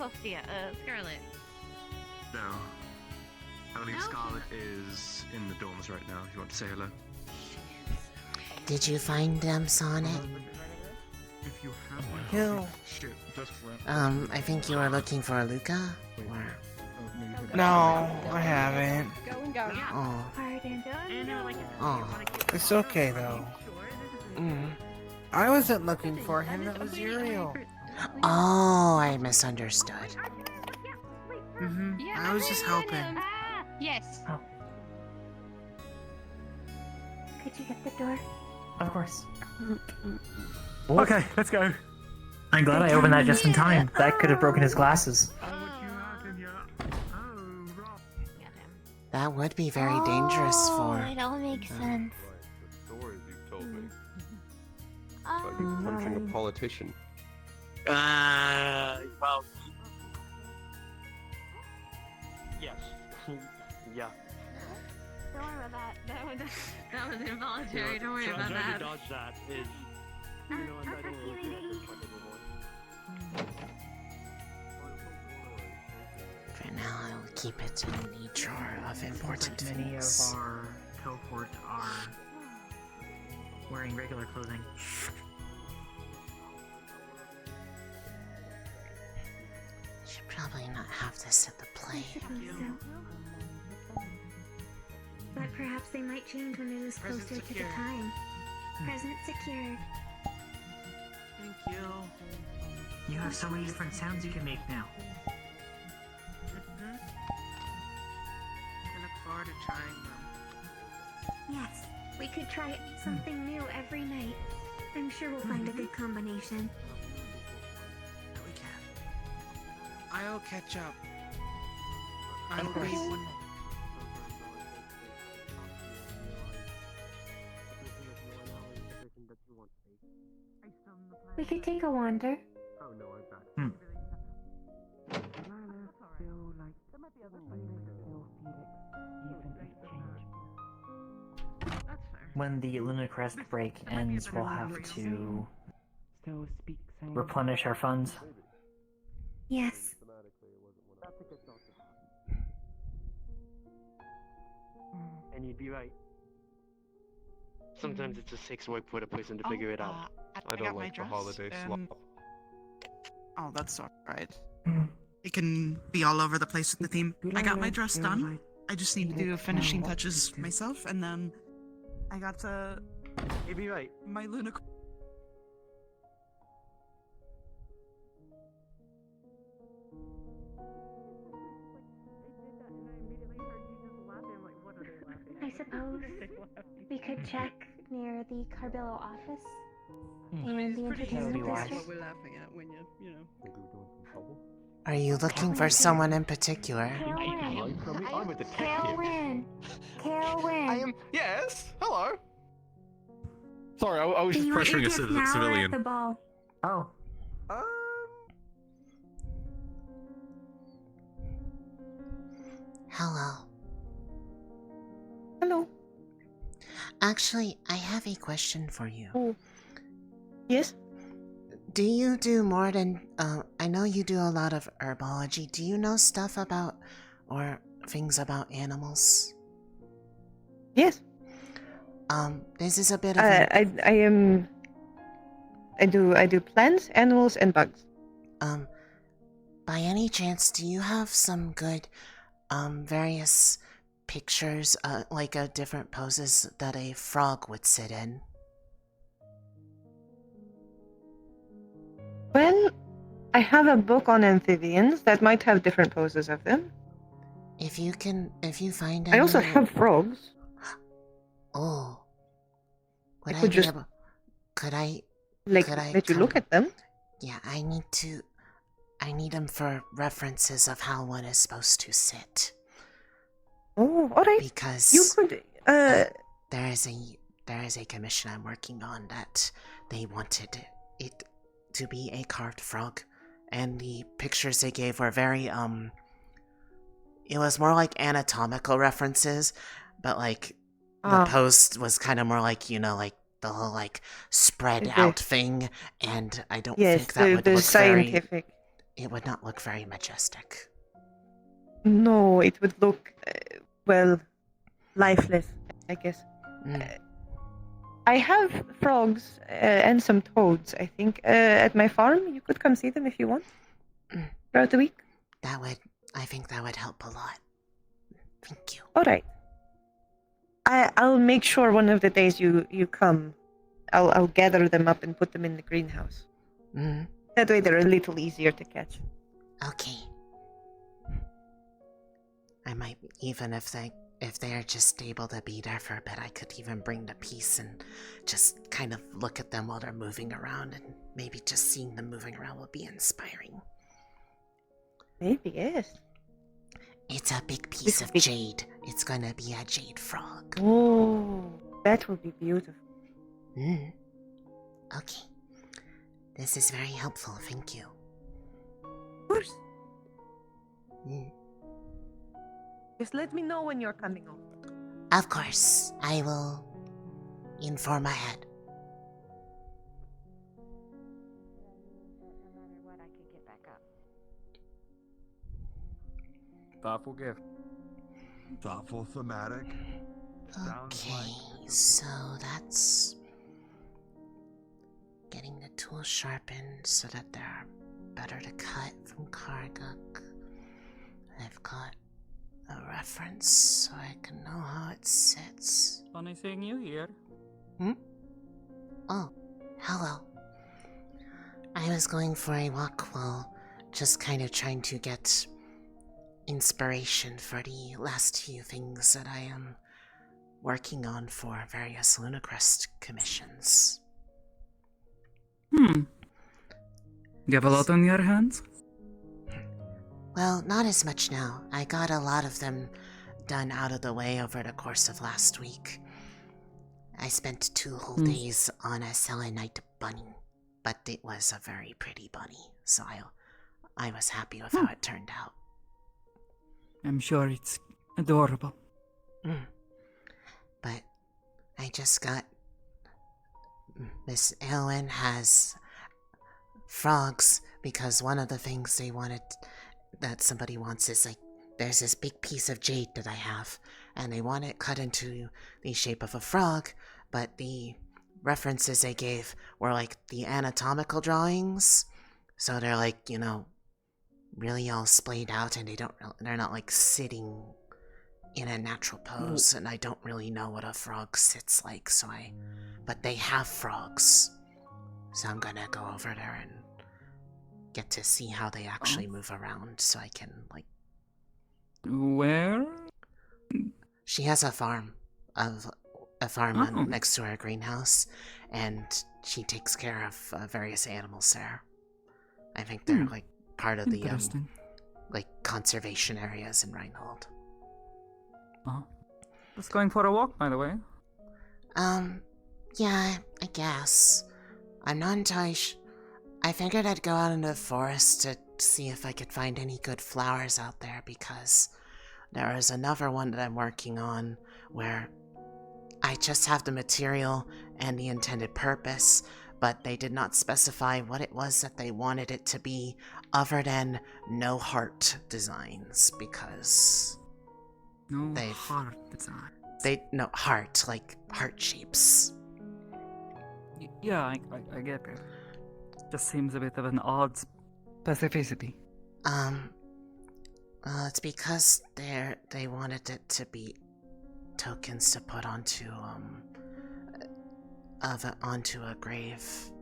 Sophia, Scarlet. No. I believe Scarlet is in the dorms right now. If you want to say hello. Did you find them, Sonnet? If you have one. No. Shit, just I think you were looking for Luca? Or... No, I haven't. Oh. Pardon. Oh. It's okay though. I wasn't looking for him, that was Uriel. Oh, I misunderstood. I was just helping. Yes. Oh. Could you get the door? Of course. Okay, let's go. I'm glad I opened that just in time. That could have broken his glasses. That would be very dangerous for... It all makes sense. Stories you've told me. About you punching a politician. Well. Yes. Yeah. Don't worry about that. That was involuntary. Don't worry about Trying that. to dodge that is. You know, I'm not For now, I will keep it in the drawer of important Many things. of our cohort are wearing regular clothing. Should probably not have this at the play. But perhaps they might change when it is closer to the time. Present secured. Thank you. You have so many different sounds you can make now. I look forward to trying them. Yes, we could try something new every night. I'm sure we'll find a good combination. We can. I'll catch up. I'll Of course. be. We could take a wander. Oh no, I'm back. When the Lunacrest break ends, we'll have to replenish our funds. Yes. And you'd be right. Sometimes it just takes work for the person to figure it out. I don't like the holiday slop. Oh, that's alright. It can be all over the place with the theme. I got my dress done. I just need to do finishing touches myself, and then I got You'd be right. my Luna. I suppose we could check near the Carbillo office and the entertainment district. we're laughing at when you know. Are you looking for someone in particular? I'm a detective. Carolyn! Carolyn! I am. Yes. Hello. Sorry, I was just Do you want your pressuring a gift now or at civilian. the ball? Oh. Hello. Hello. Actually, I have a question for you. Oh. Yes? Do you do more than, I know you do a lot of herbology. Do you know stuff about, or things about animals? Yes. This is a bit of I do plants, animals, and bugs. By any chance, do you have some good, various pictures, like, different poses that a frog would sit in? Well, I have a book on amphibians that might have different poses of them. If you find I also any- have frogs. Oh. Would I I could be just, able... Could I... Like, could I let you look come- at them. Yeah, I need them for references of how one is supposed to sit. Oh, alright. Because... You could, There is a commission I'm working on that they wanted it to be a carved frog. And the pictures they gave were very, it was more like anatomical references, but like, the post was kind of more like, you know, like the whole like spread out thing, and I don't think that would the look scientific. it would not look very majestic. No, it would look, well, lifeless, I guess. I have frogs and some toads, I think, at my farm. You could come see them if you want. Throughout the week. I think that would help a lot. Thank you. Alright. I'll make sure one of the days you come, I'll gather them up and put them in the greenhouse. That way they're a little easier to catch. Okay. I might, even if they are just able to be there for a bit, I could even bring the piece and just kind of look at them while they're moving around, and maybe just seeing them moving around will be inspiring. Maybe, yes. It's a big piece of jade. It's gonna be a jade frog. Oh, that will be beautiful. Okay. This is very helpful, thank you. Of course. Just let me know when you're coming over. Of course, I will inform ahead. Thoughtful gift. Thoughtful thematic. Okay, so that's getting the tools sharpened so that they're better to cut from Karguk. I've got a reference so I can know how it sits. Funny seeing you here. Oh, hello. I was going for a walk while just kind of trying to get inspiration for the last few things that I am working on for various Lunacrest commissions. You have a lot on your hands? Well, not as much now. I got a lot of them done out of the way over the course of last week. I spent 2 whole days on a selenite bunny, but it was a very pretty bunny, so I was happy with how it turned out. I'm sure it's adorable. But I just got... Miss Eowyn has frogs because one of the things they wanted that somebody wants is like, there's this big piece of jade that I have, and they want it cut into the shape of a frog, but the references they gave were like the anatomical drawings, so they're like, you know, really all splayed out, and they're not like sitting in a natural pose, and I don't really know what a frog sits like, but they have frogs, so I'm gonna go over there and get to see how they actually move around, so I can, like... Where? She has a farm next to her greenhouse, and she takes care of various animals there. I think they're, like, part of the, like, conservation areas in Reinhold. Just going for a walk, by the way. Yeah, I guess. I'm not entirely I figured I'd go out into the forest to see if I could find any good flowers out there, because there is another one that I'm working on where I just have the material and the intended purpose, but they did not specify what it was that they wanted it to be other than no heart designs, because heart design. No, heart, like heart shapes. Yeah, I get it. Just seems a bit of an odd specificity. It's because they wanted it to be tokens to put onto a grave,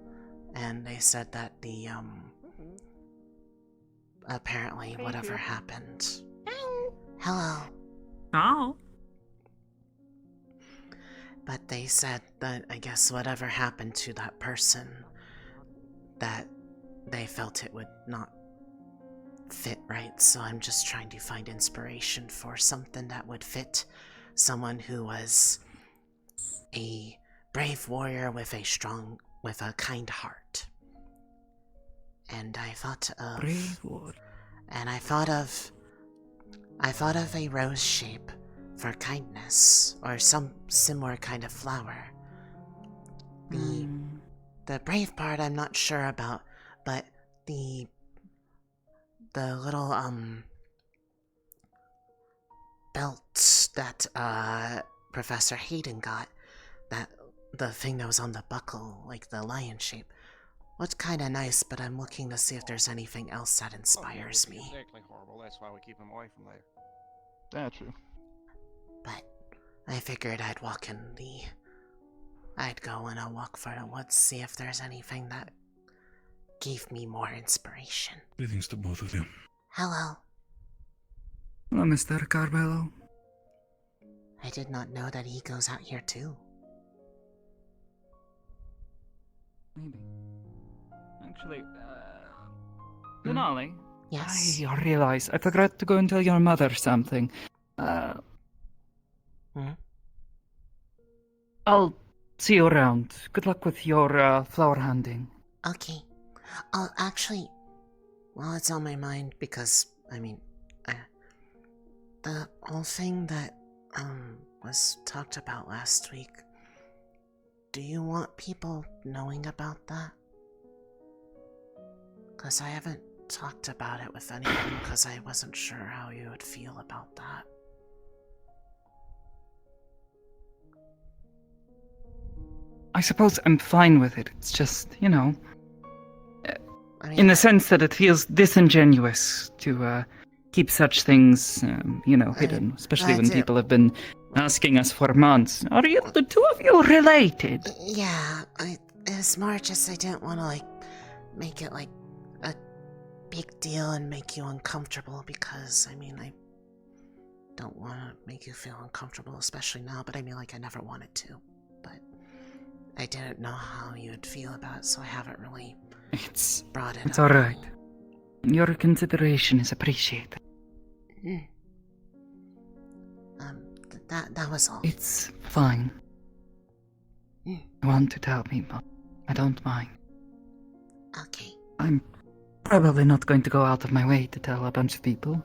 and they said that the apparently whatever happened. Hello. Oh. But they said that I guess whatever happened to that person, that they felt it would not fit right, so I'm just trying to find inspiration for something that would fit someone who was a brave warrior with a kind heart. And I thought of brave warrior. And I thought of a rose shape for kindness, or some similar kind of flower. The brave part I'm not sure about, but the the little, belt that, Professor Hayden got, the thing that was on the buckle, like the lion shape, looked kinda nice, but I'm looking to see if there's anything else that inspires me. Exactly horrible. That's why we keep him away from there. That's true. But I figured I'd go on a walk for the woods, see if there's anything that gave me more inspiration. Greetings to both of you. Hello. Hello, Mr. Carbello. I did not know that he goes out here too. Maybe. Actually, Lunali? Yes? I realize I forgot to go and tell your mother something. I'll see you around. Good luck with your flower hunting. Okay. Oh, actually, well, it's on my mind because, I mean, the whole thing that, was talked about last week, do you want people knowing about that? Because I haven't talked about it with anyone because I wasn't sure how you would feel about that. I suppose I'm fine with it. It's just, you know, in the sense that it feels disingenuous to keep such things, hidden, especially when people have been asking us for months. Are you the two of you related? Yeah, it's more just I didn't want to, like, make it, like, a big deal and make you uncomfortable because, I mean, I don't want to make you feel uncomfortable, especially now, but I mean, like, I never wanted to. But I didn't know how you would feel about it, so I haven't really brought it up. It's alright. Your consideration is appreciated. That was all. It's fine. You want to tell people. I don't mind. Okay. I'm probably not going to go out of my way to tell a bunch of people.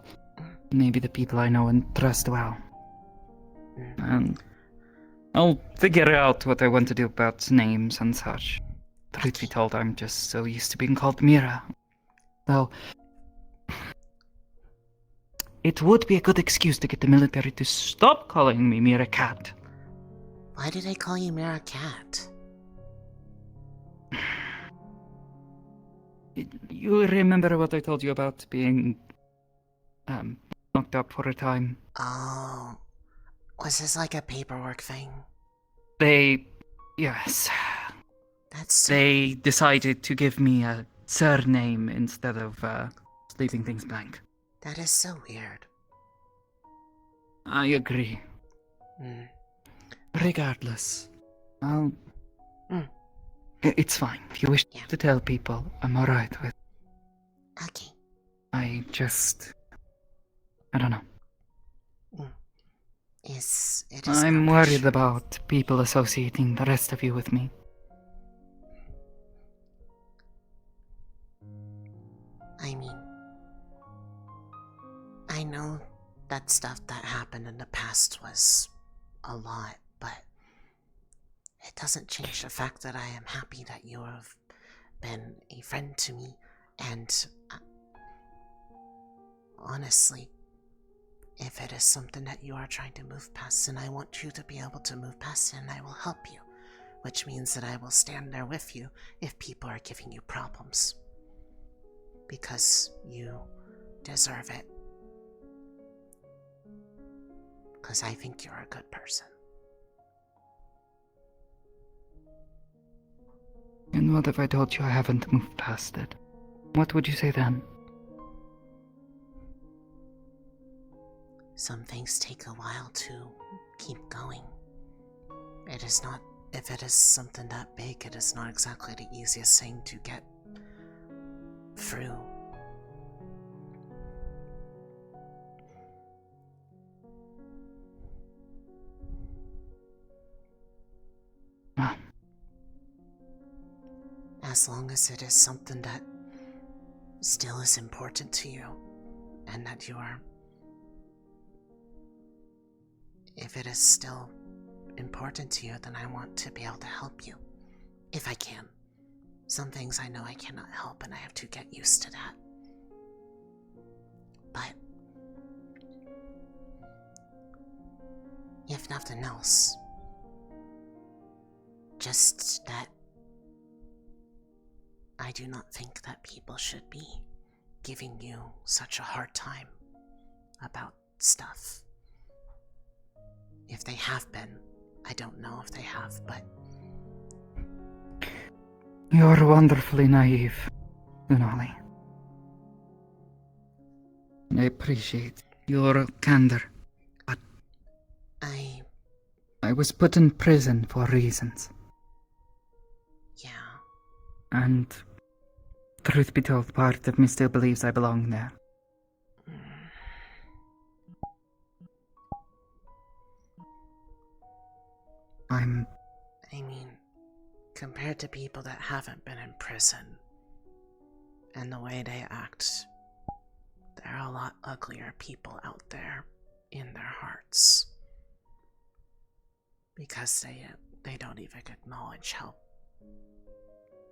Maybe the people I know and trust well. And I'll figure out what I want to do about names and such. Truth be told, I'm just so used to being called Mira. Though, it would be a good excuse to get the military to stop calling me Mira Cat. Why do they call you Mira Cat? You remember what I told you about being knocked up for a time? Oh, was this like a paperwork thing? Yes. That's They decided to give me a surname instead of leaving things blank. That is so weird. I agree. Regardless, it's fine. If you wish to tell people, I'm alright with. Okay. I don't know. I'm worried about people associating the rest of you with me. I mean, I know that stuff that happened in the past was a lot, but it doesn't change the fact that I am happy that you have been a friend to me, and honestly, if it is something that you are trying to move past, then I want you to be able to move past it, and I will help you, which means that I will stand there with you if people are giving you problems. Because you deserve it. Because I think you're a good person. And what if I told you I haven't moved past it? What would you say then? Some things take a while to keep going. It is not, if it is something that big, it is not exactly the easiest thing to get through. As long as it is something that still is important to you, and that you are... If it is still important to you, then I want to be able to help you. If I can. Some things I know I cannot help, and I have to get used to that. But if nothing else, just that I do not think that people should be giving you such a hard time about stuff. If they have been, I don't know if they have, but... You're wonderfully naive, Lunali. I appreciate your candor, but... I was put in prison for reasons. Yeah. And, truth be told, part of me still believes I belong there. I mean, compared to people that haven't been in prison, and the way they act, there are a lot uglier people out there in their hearts. Because they don't even acknowledge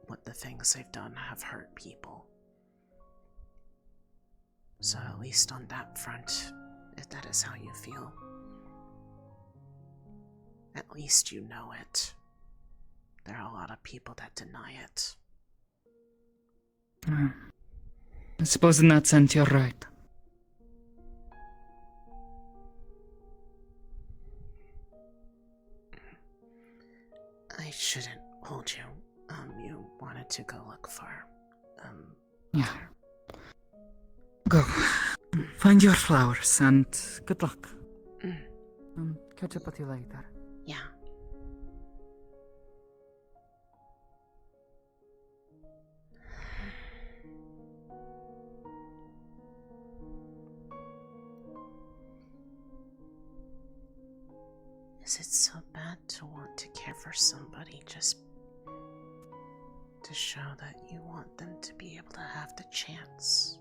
what the things they've done have hurt people. So at least on that front, if that is how you feel, at least you know it. There are a lot of people that deny it. I suppose in that sense you're right. I shouldn't hold you. You wanted to go look for, Yeah. Go. Find your flowers, and good luck. Catch up with you later. Yeah. Is it so bad to want to care for somebody just to show that you want them to be able to have the chance?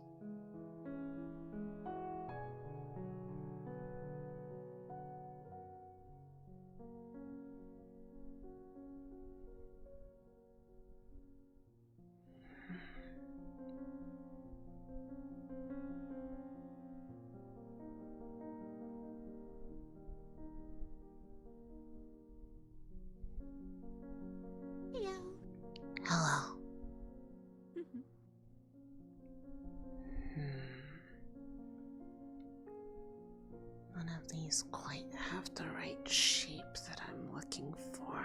Hello. None of these quite have the right shape that I'm looking for.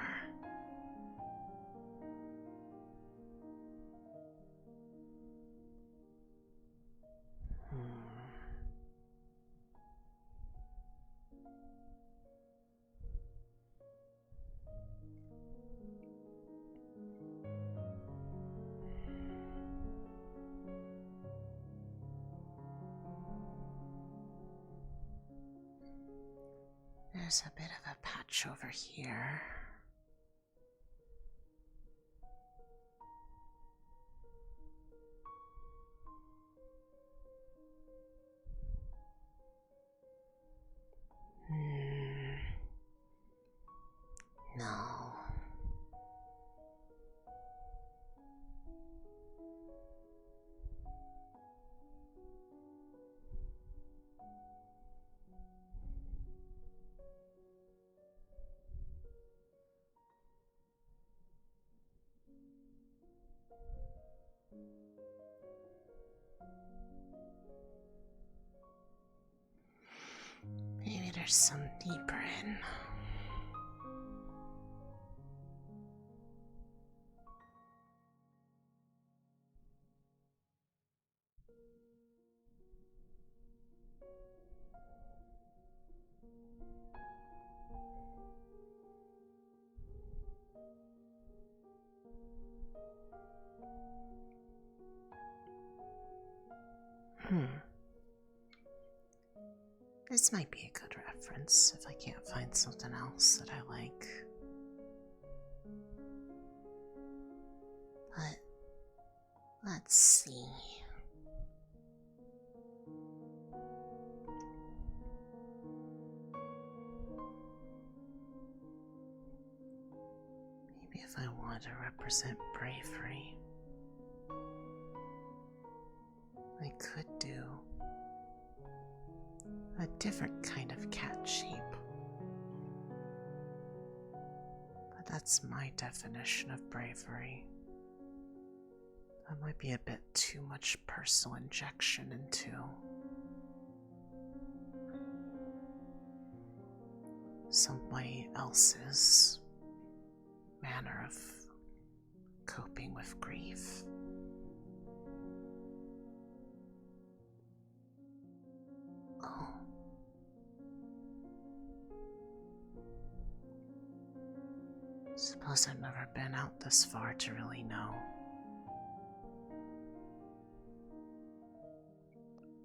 There's a bit of a patch over here. No. Maybe there's some deeper in. This might be a good reference if I can't find something else that I like. But let's see. Maybe if I wanted to represent bravery, I could do a different kind of cat shape. But that's my definition of bravery. That might be a bit too much personal injection into somebody else's manner of coping with grief. Oh. Suppose I've never been out this far to really know.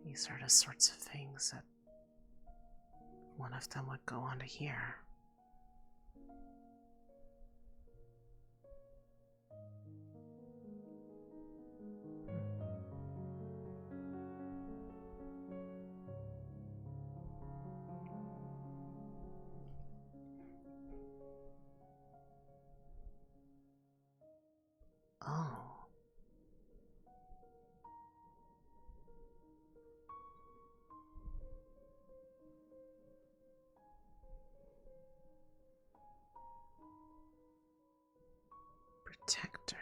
These are the sorts of things that one of them would go on to hear. Oh. Protector.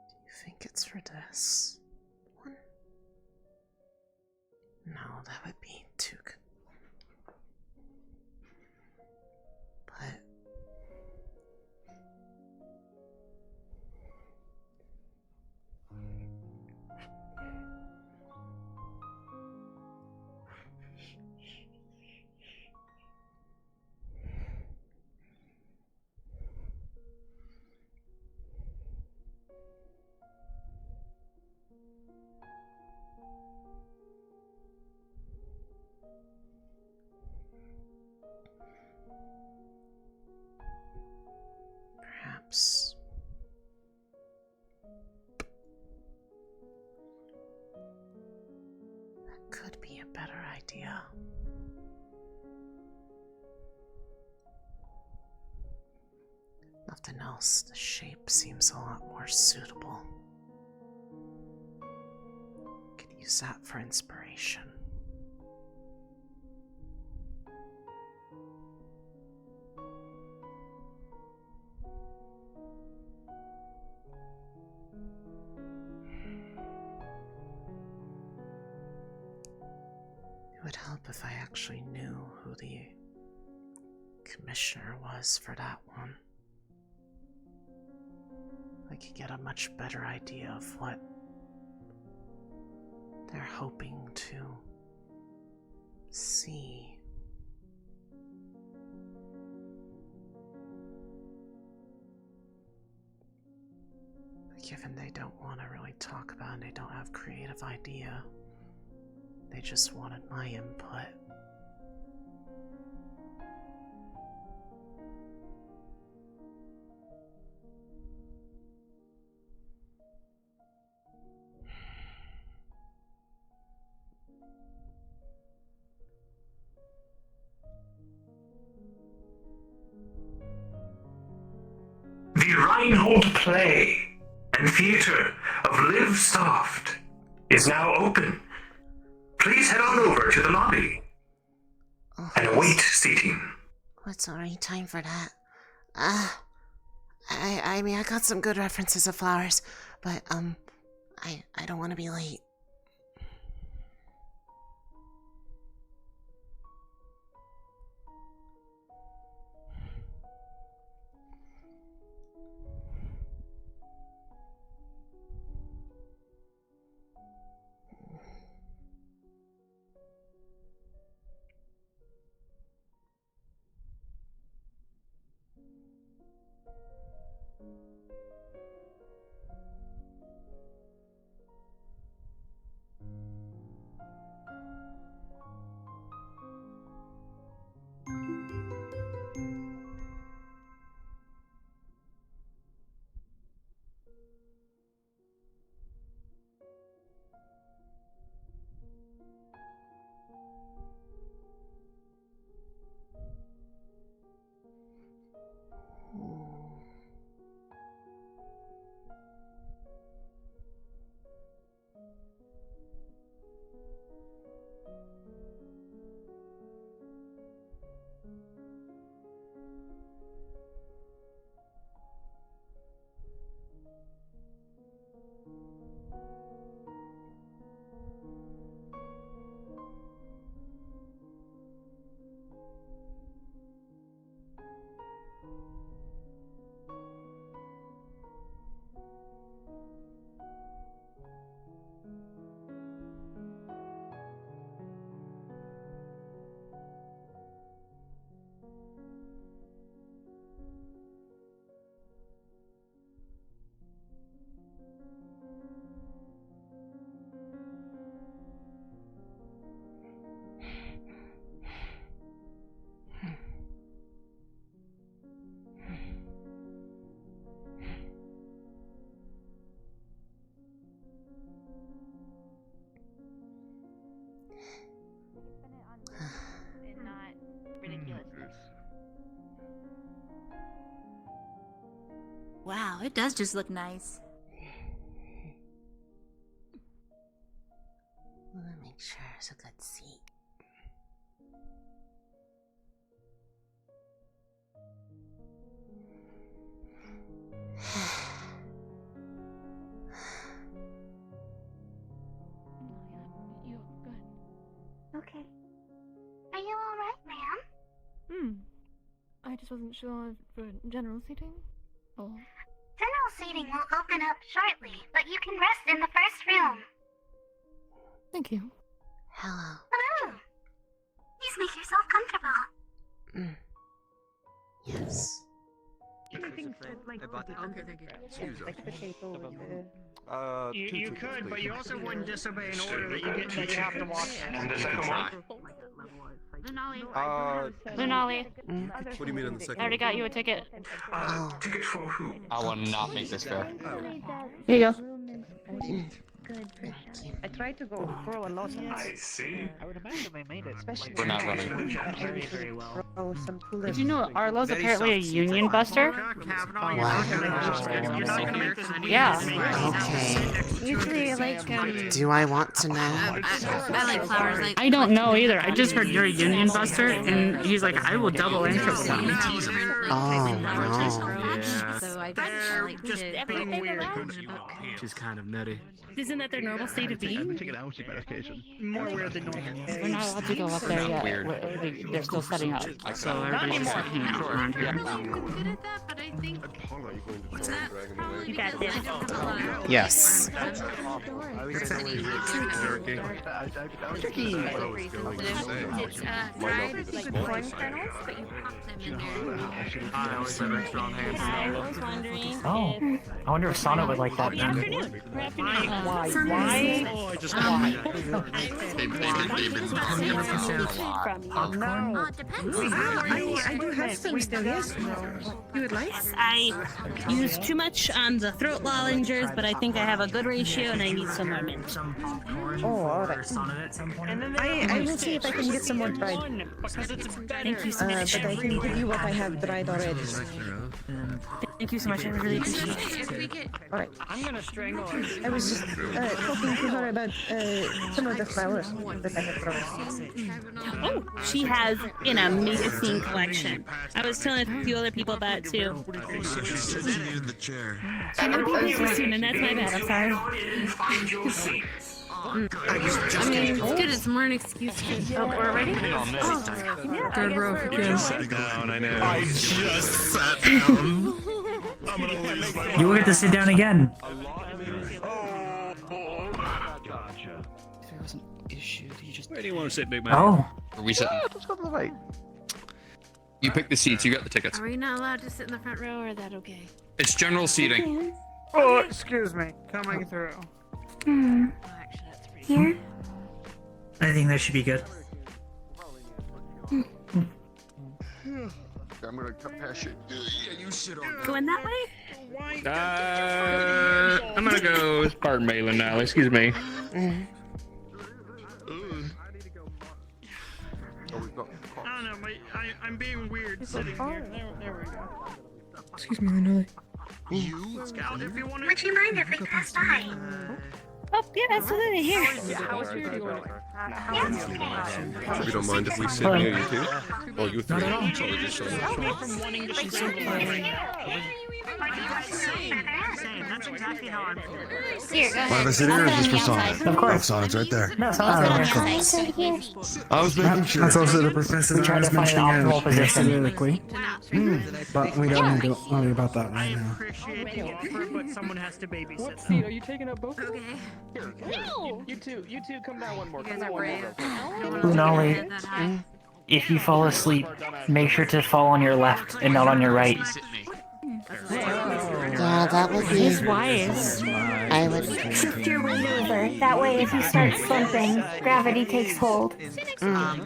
Do you think it's for this one? No, that would be too good. But perhaps that could be a better idea. Nothing else, the shape seems a lot more suitable. Could use that for inspiration. It would help if I actually knew who the commissioner was for that one. I could get a much better idea of what they're hoping to see. But given they don't want to really talk about it, they don't have creative idea, they just wanted my input. The Reinhold Play and Theatre of Live Soft is now open. Please head on over to the lobby and await seating. What's already time for that? I mean, I got some good references of flowers, but, I don't want to be late. and not ridiculous. Wow, it does just look nice. Let me make sure it's a good seat. Okay. Are you alright, ma'am? I just wasn't sure for general seating. Oh. General seating will open up shortly, but you can rest in the first room. Thank you. Hello. Hello. Please make yourself comfortable. Yes. Anything like Okay, thank you. like potato. You could, but you also wouldn't disobey an order that you have to watch. And the second one? Lunali. Lunali. What do you mean on the second I already got you a ticket. Ticket for who? I will not make this fair. Here you go. I tried to go grow a lot. I see. I would imagine they made it. Especially We're not running. Very, very well. grow some tulips. Did you know Arlo's apparently a union buster? Yeah. Okay. Usually, like, Do I want to know? I like flowers. Like, I don't know either. I just heard you're a union buster, and he's like, I will double interest on you. Oh, no. So I guess like just being weird. She's kind of nutty. Isn't that their normal state of being? More weird than normal. We're not allowed to go up there yet. Weird. They're still setting up. So everybody's just hanging out around here. good at that, but I think What's that? You got this. Yes. it's dried like corn kernels, but you pop them in there. I always have extra on hand. I was wondering Oh, I wonder if Sana would like that. Why? Oh, I just I do have some still, yes. You would like? I used too much on the throat lozenges, but I think I have a good ratio and I need some more mint. Oh, alright. I will see if I can get some more dried. Thank you so But much. I can give you what I have dried already. Thank you so much. I really appreciate it. Alright. I'm gonna strangle her. I was just talking to her about some of the flowers that I have grown. Oh, she has an amazing collection. I was telling a few other people about it too. She said she needed the chair. I know people so soon, and that's my bad. I'm sorry. I mean, it's good. It's more an excuse to. Oh, we're ready? Third row if you can. Sit down, I know. I just sat down. You will get to sit down again. Where do you want to sit, big man? Oh. Are we sitting? Let's go to the right. You pick the seats. You got the tickets. Are we not allowed to sit in the front row, or is that okay? It's general seating. Oh, excuse me. Coming through. Here? I think that should be good. I'm gonna cut past you. Yeah, you sit on that. Going that way? I'm gonna go. Pardon me, Lunali. Excuse me. I don't know, I'm being weird sitting here. There we go. Excuse me, Lunali. You? If you want to... Would you mind if we pass by? Oh, yeah, absolutely. Here. If you don't mind if we sit near you too? Well, you three. Sorry, just so That's exactly how I'm feeling. Here, go ahead. Mind if I sit here or just for Sonic? Of course. Sonic's right there. No, I was making sure. That's also the professor that I was mentioning accidentally. But we don't need to worry about that right now. Appreciate the offer, but someone has to babysit. What seat? Are you taking up both? Okay. No! You two come down one more. You guys are brave. Lunali, if you fall asleep, make sure to fall on your left and not on your right. Yeah, that would be. He's wise. I would. Shift your weight over. That way, if you start slumping, gravity takes hold.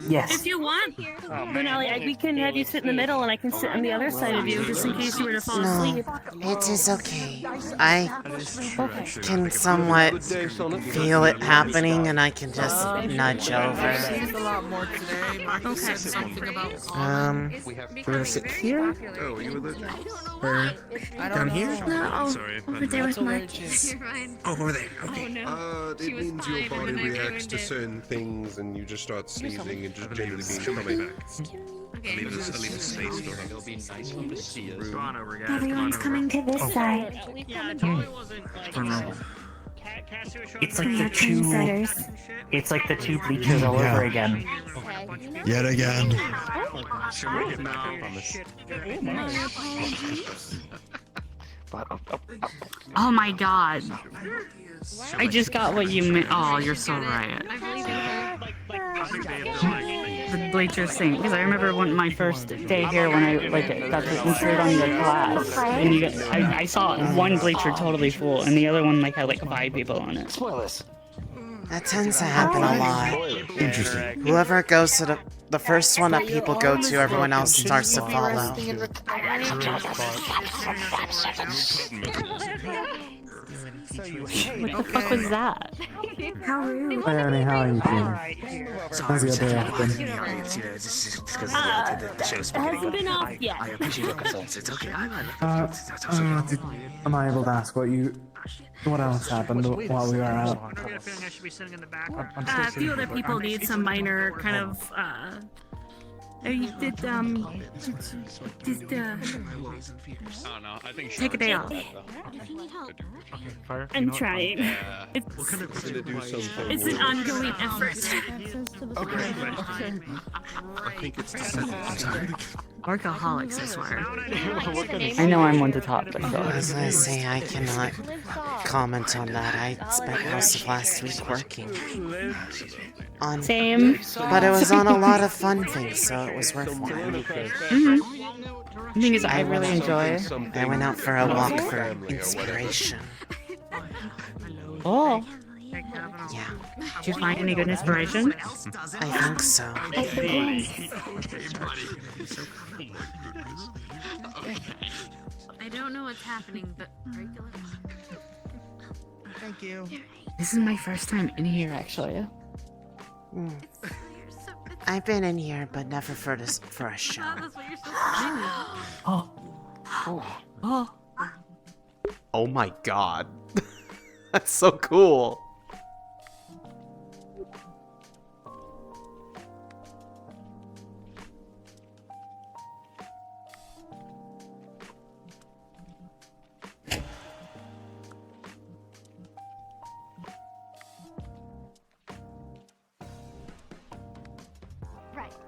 Yes. If you want, Lunali, we can have you sit in the middle and I can sit on the other side of you just in case you were to fall asleep. It is okay. I can somewhat feel it happening and I can just nudge over. Okay. Something about We're gonna sit here? Oh, you were there? Or down here? No, Sorry, over there with Marcus. Oh, over there. Okay. it means your body reacts to certain things and you just start sneezing and just generally being stomach. I'll leave a space for him. It'll be nice to see you. Everyone's coming to this side. It's like the two. It's like the two bleachers all over again. Yet again. Oh my god. I just got what you meant. Oh, you're so right. The bleachers thing, because I remember when my first day here when I got to insert on the class, and I saw one bleacher totally full, and the other one had 5 people on it. That tends to happen a lot. Interesting. Whoever goes to the first one that people go to, everyone else starts to follow. What the fuck was that? How rude. Hey Ernie, how are you doing? How's your day been? Hasn't been off yet. Am I able to ask what else happened while we were out? A few other people need some minor kind of, take a day off. I'm trying. It's an ongoing effort. I think it's Workaholics, I swear. I know I'm one to talk, but As I say, I cannot comment on that. I spent most of last week working. Same. But it was on a lot of fun things, so it was worthwhile. The thing is, I really enjoy. I went out for a walk for inspiration. Oh. Yeah. Did you find any good inspiration? I think so. I don't know what's happening, but regular. Thank you. This is my first time in here, actually. I've been in here, but never for a show. Oh my god. That's so cool.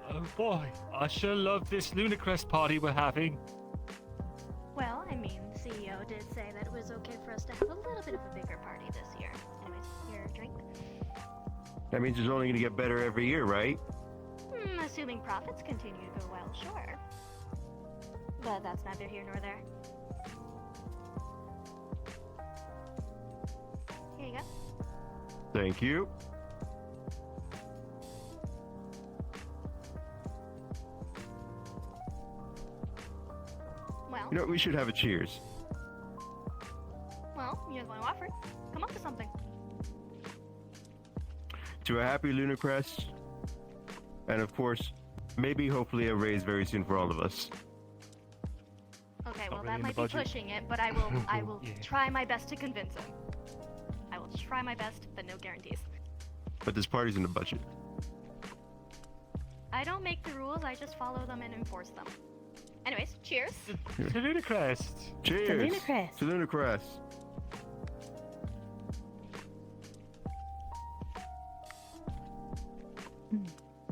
Oh boy, I sure love this Lunacrest party we're having. Well, I mean, the CEO did say that it was okay for us to have a little bit of a bigger party this year. Anyways, your drink? That means it's only gonna get better every year, right? Assuming profits continue to go well, sure. But that's neither here nor there. Here you go. Thank you. Well, You know, we should have a cheers. well, you guys want to offer? Come up with something. To a happy Lunacrest. And of course, maybe hopefully a raise very soon for all of us. Okay, well, really that in might the be budget. pushing it, but I will try my best to convince him. I will try my best, but no guarantees. But this party's in the budget. I don't make the rules, I just follow them and enforce them. Anyways, cheers. To Lunacrest. Cheers. Lunacrest. To Lunacrest.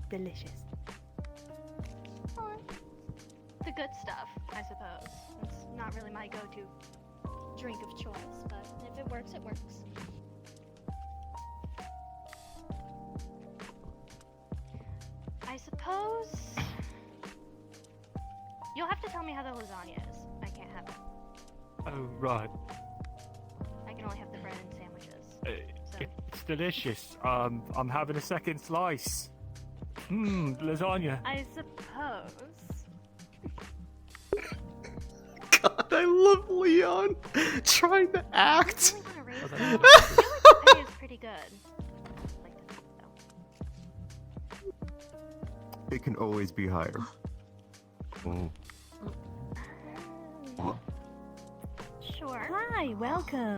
Delicious. The good stuff, I suppose. It's not really my go-to drink of choice, but if it works, it works. I suppose you'll have to tell me how the lasagna is. I can't have it. Oh, right. I can only have the bread and sandwiches. It's delicious. I'm having a second slice. Lasagna. I suppose. God, I love Leon trying to act. I feel like the pay is pretty good. It can always be higher. Sure. Hi, welcome.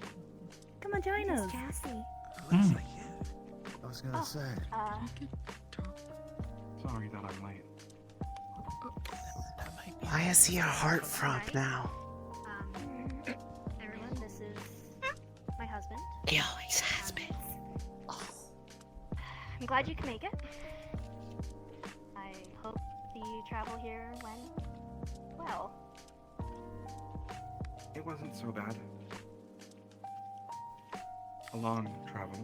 Come on, join us. Cassie. I was gonna say. Sorry that I'm late. Why is he a heartthrob now? Everyone, this is my husband. He always has been. I'm glad you can make it. I hope the travel here went well. It wasn't so bad. A long travel.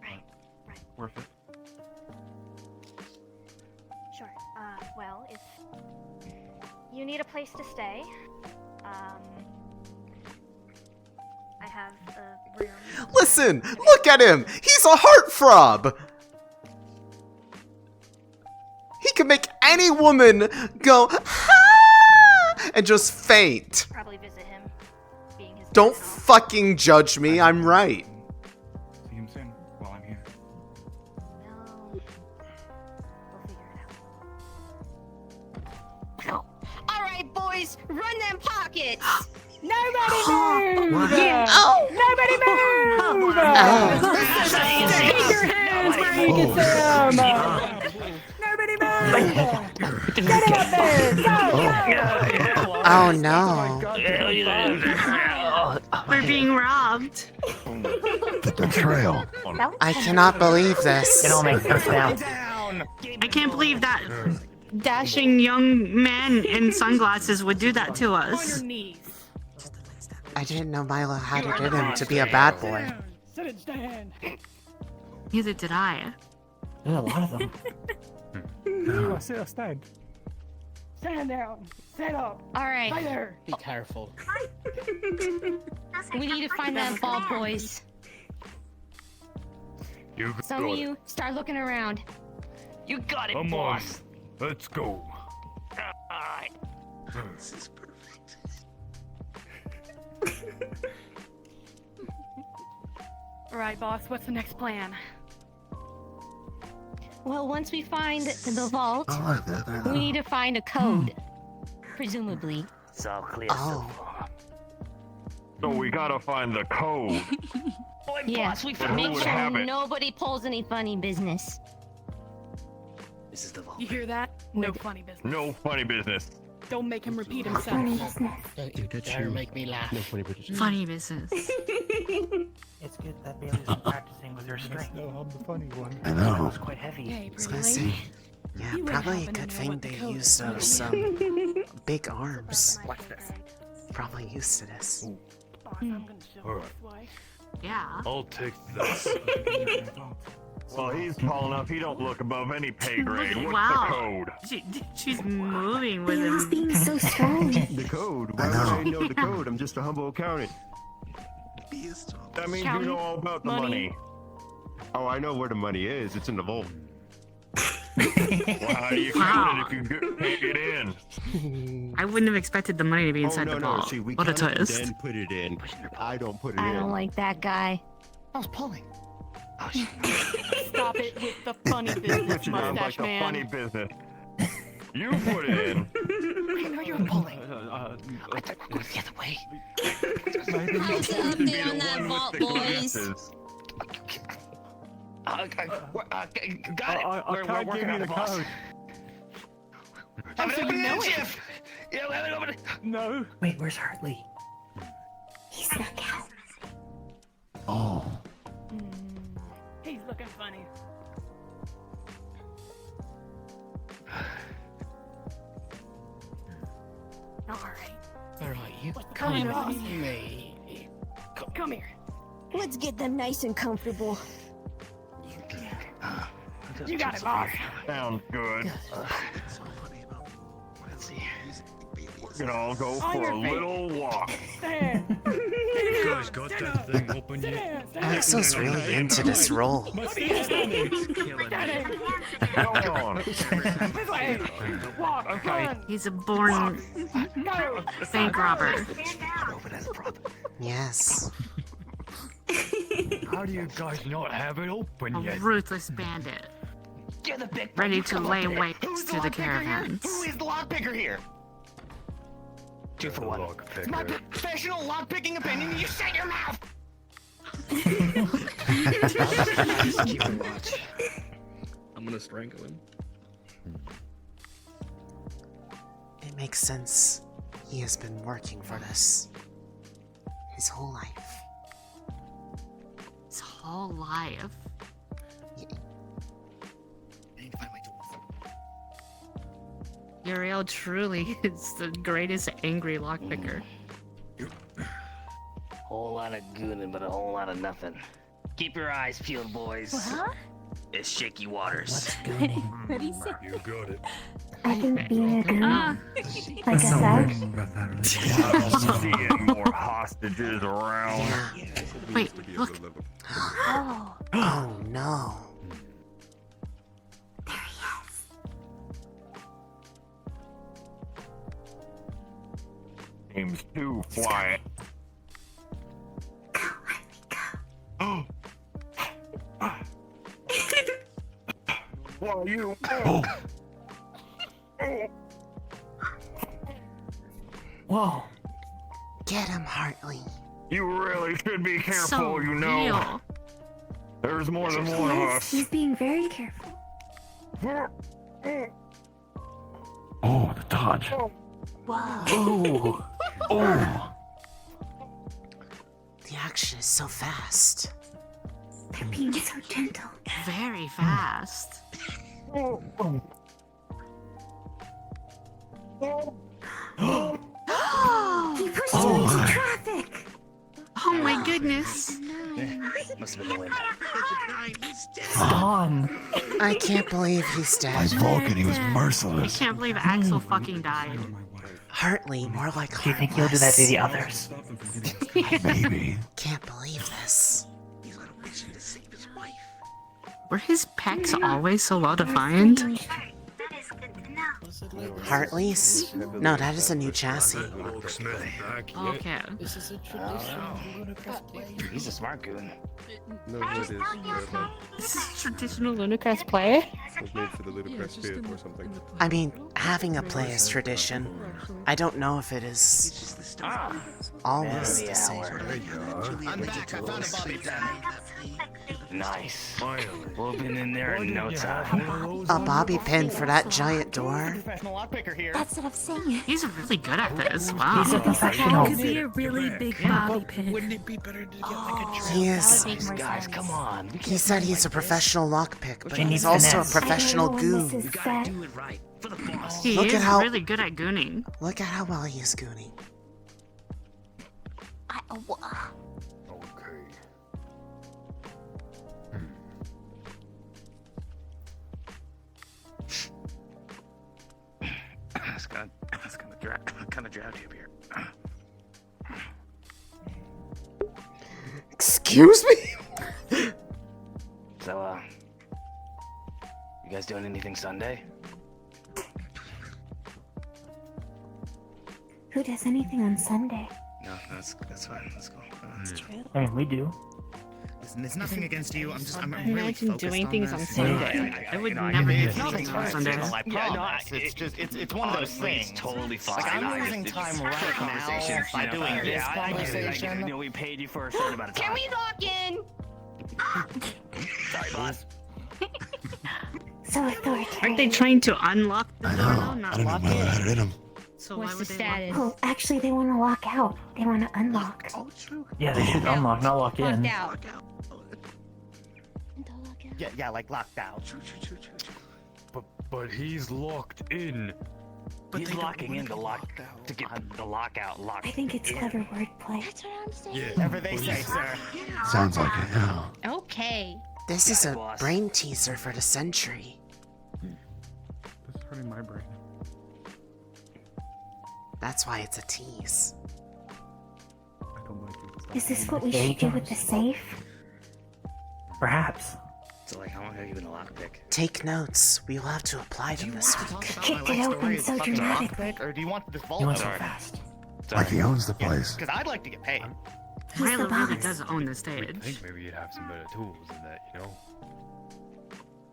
Right. Worth it. Sure. Well, if you need a place to stay, I have a room. Listen, look at him. He's a heartthrob. He can make any woman go ha and just faint. Probably visit him, being his. Don't fucking judge me. I'm right. See him soon while I'm here. Alright, boys, run them pockets! Nobody move! Yeah. Oh! Nobody move! Keep your hands where you can see them! Nobody move! Get him up there! Go! Oh no. We're being robbed. The betrayal. I cannot believe this. It all makes sense now. I can't believe that dashing young man in sunglasses would do that to us. I didn't know Milo had it in him to be a bad boy. Sit and stand. Neither did I. There's a lot of them. I sit or stand? Stand down. Sit up. Alright. Right there. Be careful. We need to find that ball, boys. You Some of you start looking around. You got it, Come boss. on. Let's go. Alright. This is perfect. Alright, boss, what's the next plan? Well, once we find the vault, I like that. we need to find a code. Presumably. It's all clear Oh. So we gotta find the code. Yes, we But who make would sure have it? nobody pulls any funny business. This is the vault. You hear that? No funny business. No funny business. Don't make him repeat himself. Don't you dare make me laugh. No funny business. Funny business. It's good that Bailey's been practicing with her strength. No, I'm the funny one. I know. It's quite heavy. Hey, I was pretty gonna lady. say, yeah, You would probably a happen to good know thing what the they code use is. those big arms. Watch this. Probably used to this. Boss, I'm gonna show Alright. this way. Yeah. I'll take this. Well, he's tall enough. He don't look above any pay grade. What's Wow. the code? She's moving with Bailey's him. being so strong. The code? Why would I know the code? I'm just a humble accountant. That means you Accountant, know all about the money. money. Oh, I know where the money is. It's in the vault. Well, how do you count it if you can't get in? I wouldn't have expected the money to be inside oh, the no, ball. no. See, we What a count it, twist. then put it in. I don't put it I in. don't like that guy. I was pulling. Oh, Stop it with the funny business, Sounds like mustache the man. funny business. You put it in. I know you're pulling. I thought we were going the other way. What's the update on that vault, boys? Got it. I We're can't working give on you the the boss. code. Have so it you know it. Jeff. Yeah, we haven't opened it. No. Wait, where's Hartley? He snuck out. Oh. He's looking funny. Alright. Alright, you Come here, come boss. with me. Come here. Let's get them nice and comfortable. You got it, boss. Sounds good. Let's see. We're gonna all go On for your a feet. little walk. Stand. Get You guys got that thing open yet? Axel's really into this role. Okay. He's a born bank robber. Yes. How do you guys not have it open A yet? ruthless bandit. Ready to lay waste to the caravans. Who is the lockpicker here? 2 for 1. It's my professional lockpicking opinion. You shut your mouth. I'm gonna strangle him. It makes sense. He has been working for this his whole life. His whole life. Uriel truly is the greatest angry lockpicker. Whole lot of gooning, but a whole lot of nothing. Keep your eyes peeled, boys. What? It's shaky waters. What do you say? You got it. I think being a goon, like a sex. Seeing more hostages around. Wait, look. Oh. Oh no. Seems too quiet. Oh. Why you? Oh. Whoa. Get him, Hartley. You really should be careful, So you know. real. There's more than one of us. He's being very careful. Oh, the dodge. Wow. Oh. Oh. The action is so fast. They're being so gentle. Very fast. He pushed him into traffic. Oh my goodness. Must have been the wind. Gone. I can't believe he's dead. Vulcan, he was I merciless. can't believe Axel fucking died. Hartley, more like Do you think he'll do that to the Heartless. others? Maybe. Can't believe this. Were his pecs always so well defined? Hartley's? No, that is a new chassis. Okay. This is a traditional Lunacrest play. He's a smart goon. No, it is. This is traditional Lunacrest play? It was made for the ludicrous pit or something. I mean, having a play is tradition. I don't know if it is always the same. I'm back. I found a bobby pin. Nice. We'll be in there in no time. A bobby pin for that giant door? Professional lockpicker here. That's what I'm saying. He's really good at this. Wow. He's a professional. Could be a really big bobby pin. Wouldn't it be better to get like a drill? He is. These guys, come on. He said he's a professional lockpick, but You need he's also a finesse. professional I don't know when goon. this is set. Do it right for the boss. He Look is at how- really good at gooning. Look at how well he is gooning. Okay. That's kind of drowsy up here. Excuse me? So, you guys doing anything Sunday? Who does anything on Sunday? No, that's fine. Let's go. It's true. I mean, we do. Listen, it's nothing against you. I'm really Imagine focused doing on things on this. Sunday. I would know, never do it's things on Sunday. I Yeah, no, promise. it's just it's one of those Honestly, things. It's totally fine. Like, I'm losing time right now by doing this conversation. You know, we paid you for a certain amount of time. Can we lock in? Sorry, boss. So authoritative. Aren't they trying to unlock the door though? Not lock I it? had it in him. So What's why would the they lock status? Oh, actually, they want to lock out. They want to unlock. Oh, true. Yeah, they should unlock, not lock in. Locked out. Yeah, like locked out. But he's locked in. But He's they don't locking wanna in the get lock locked out. to get the lockout locked. I think it's in. clever wordplay. That's what I'm saying. Yeah. Whatever they say, sir. Sounds like it, yeah. Okay. This is a boss. brain teaser for the century. This is hurting my brain. That's why it's a tease. I don't like it. Is this what we should do with the safe? Perhaps. So, like, how long have you been a lockpick? Take notes. We will have to apply them this week. Kicked it open so dramatically. Or do you want this vault? He went so fast. Like he owns the place. Because I'd like to get paid. Milo really does own the I stage. think maybe you'd have some better tools than that, you know?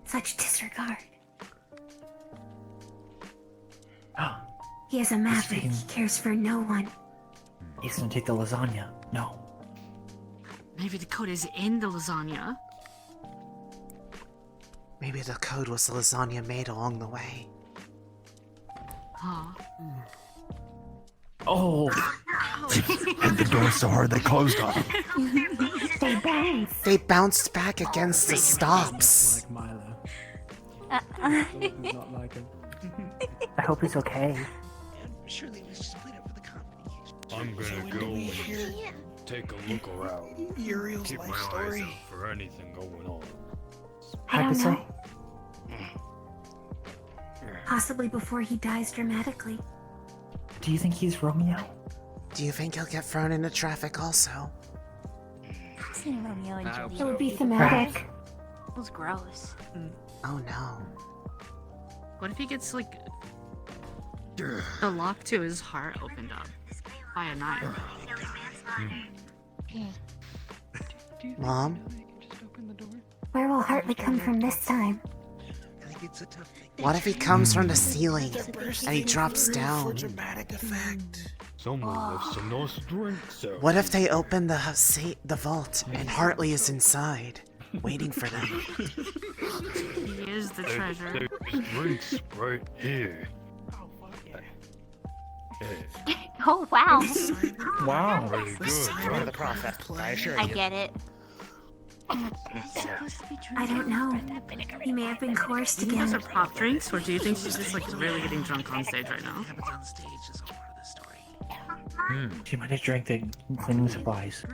Such disregard. Oh, He is a maverick. taking- He cares for no one. he's gonna take the lasagna. No. Maybe the code is in the lasagna. Maybe the code was the lasagna made along the way. Huh. Oh! Hit the door so hard they closed on him. They bounced. They bounced back against the stops. Like Milo. Does not like him. I hope he's okay. Surely we should split up for the company. I'm gonna go and take a look around. Uriel's Keep my life eyes story. out for anything going on. I don't Hypocrisy? know. Possibly before he dies dramatically. Do you think he's Romeo? Do you think he'll get thrown into traffic also? I've seen Romeo and Juliet. It would be thematic. It was gross. Oh no. What if he gets, like, the lock to his heart opened up by a knife? Mom? Where will Hartley come from this time? What if he comes from the ceiling and he drops down? Dramatic effect. Someone left some nice drinks out. What if they open the vault and Hartley is inside, waiting for them? He is the treasure. There's drinks right here. Oh, wow. Wow. Pretty good, Part of right? the process, I assure I you. get it. I don't know. He may have been coerced Do you think those again. are prop drinks, or do you think she's just, like, really getting drunk on stage right now? Happens on stage is all part of the story. She might have drank the cleaning supplies.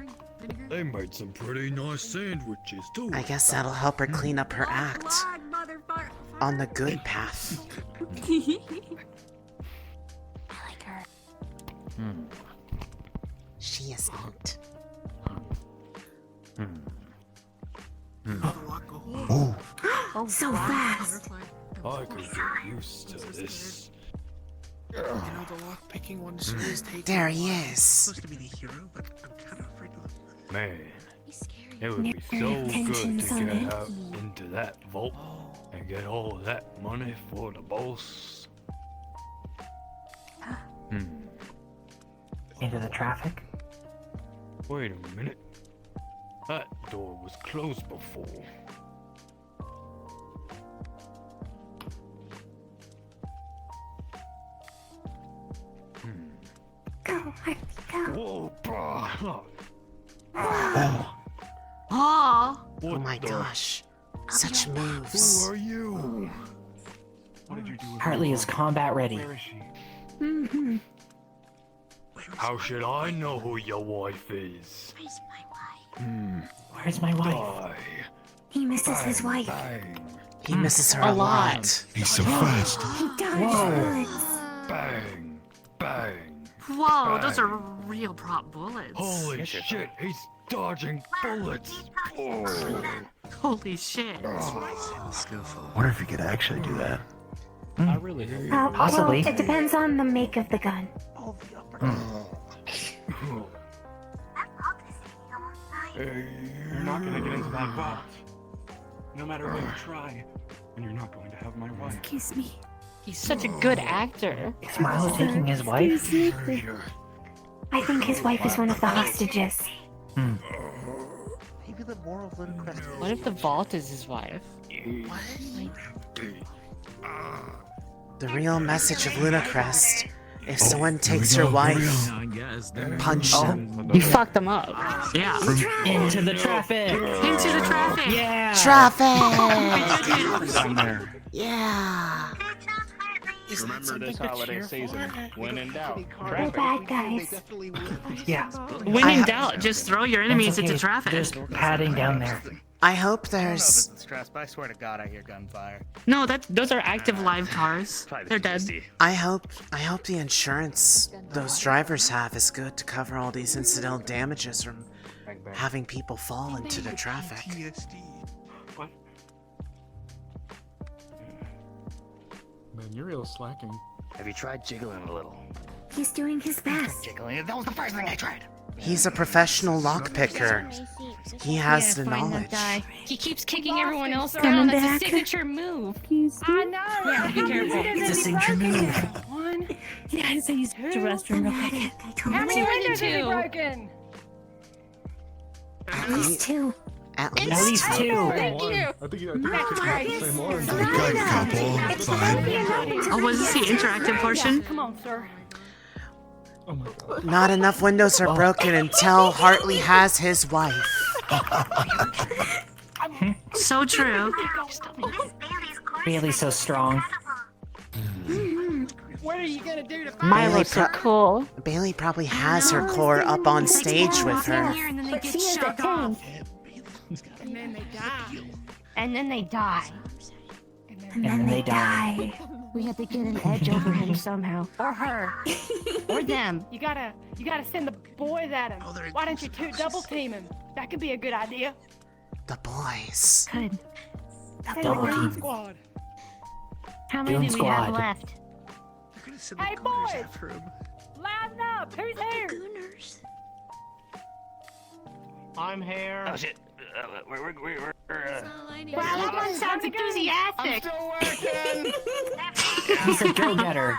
They made some pretty nice sandwiches too. I guess that'll help her clean up her act. On the good path. She is neat. Oh, So fast. I could get used to this. You know, the lock picking one is taken. There he is. Supposed to be the hero, but I'm kind of afraid of. Man, it would be so good to get out into that vault and get all of that money for the boss. Into the traffic? Wait a minute. That door was closed before. Go, Hartley, go. Whoa, brah. Oh! Oh my gosh. Such Who moves. are you? What did you do with Hartley her? is combat ready. Where is she? Mm-hmm. How should I know who your wife is? Where's my wife? Die. He misses his wife. Bang. He misses her A a lot. lot. he's so fast. He dodged bullets. Bang. Bang. Whoa, those are real prop bullets. Holy shit, he's dodging bullets. Oh. Holy shit. Wonder if he could actually do that. I really hope. Possibly. Well, it depends on the make of the gun. You're not gonna get into that vault. No matter what you try, and you're not going to have my wife. Kiss me. He's such a good actor. Is Milo taking his wife? I think his wife is one of the hostages. Maybe the moral of Ludicrous. What if the vault is his wife? The real message of Lunacrest: if someone takes your wife, punch them. You fucked them up. Yeah. Into the traffic! Into the traffic! Yeah! Traffic! Down there. Yeah. Remember this holiday season. When in doubt, We're bad guys. Yeah. When in doubt, just throw your enemies into traffic. There's padding down there. I hope I don't know if there's. it's stress, but I swear to God, I hear gunfire. No, those are active live cars. They're dead. I hope the insurance those drivers have is good to cover all these incidental damages from having people fall into the traffic. What? Man, you're real slacking. Have you tried jiggling a little? He's doing his best. Jiggling? That was the first thing I tried. He's a professional lockpicker. He has the knowledge. He keeps kicking everyone else Coming around. That's a back. signature move. I know. Yeah, be careful. It's a signature move. One. Yeah, I'd say he's to the restroom real quick. How many windows has he broken? At least two. At least two. Thank you. I think you say more. Good couple. Fine. Oh, was this the interactive portion? Come on, sir. Oh my god. Not enough windows are broken until Hartley has his wife. So true. Bailey's so strong. What are you gonna do to Milo's so cool. Bailey probably has her core up on stage with her. And then they But get she is a shoved off. tank. And then they die. And then they die. And then they die. We have to get an edge over him somehow. Or her. Or them. You gotta send the boys at him. Why don't you double team him? That could be a good idea. The boys. Good. Send Double the Goon team. Squad. How many do we have Squad. left? Hey boys, line up. Who's here? I'm here. Oh shit. We're Wow, that one sounds enthusiastic. He's a go-getter.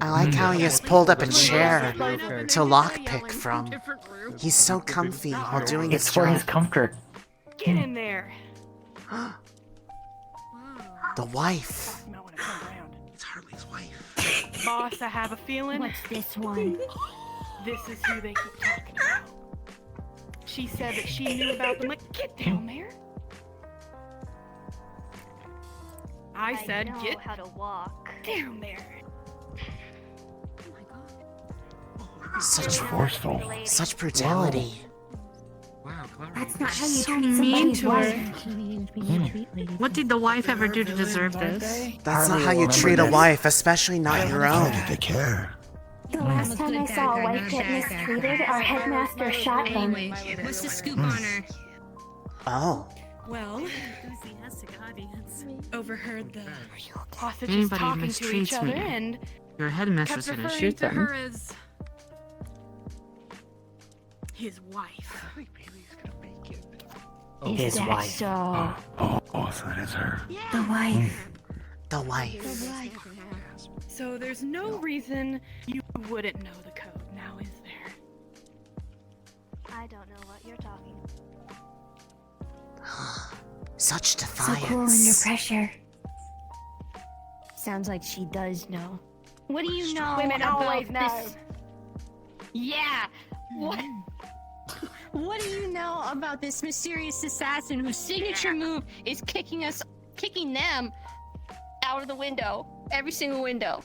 I like how he has pulled up a chair to lockpick from. He's so comfy while doing his It's for his job. comfort. Get in there. The wife. It's Hartley's wife. Boss, I have a feeling. What's this one? This is who they keep talking about. She said that she knew about them. Like, get down there. I said, know get how to walk. down there. Such forceful. Such brutality. That's not how you So treat mean somebody's to wife. her. What did the wife ever do to deserve this? That's not how you treat a wife, especially not your own. They care. The last time I saw a wife get mistreated, our headmaster shot them. What's the scoop on her? Oh. Well, enthusiastic audience overheard the Hostages Anybody talking to each mistreats other me, and your headmistress kept gonna referring shoot to her them. as his wife. His wife. So, Oh, so that is her. The wife. The wife. So there's no reason you wouldn't know the code, now is there? I don't know what you're talking about. Such So cool under defiance. pressure. sounds like she does know. What do you know Women about always know. this? Yeah. What? What do you know about this mysterious assassin whose signature move is kicking them out of the window, every single window,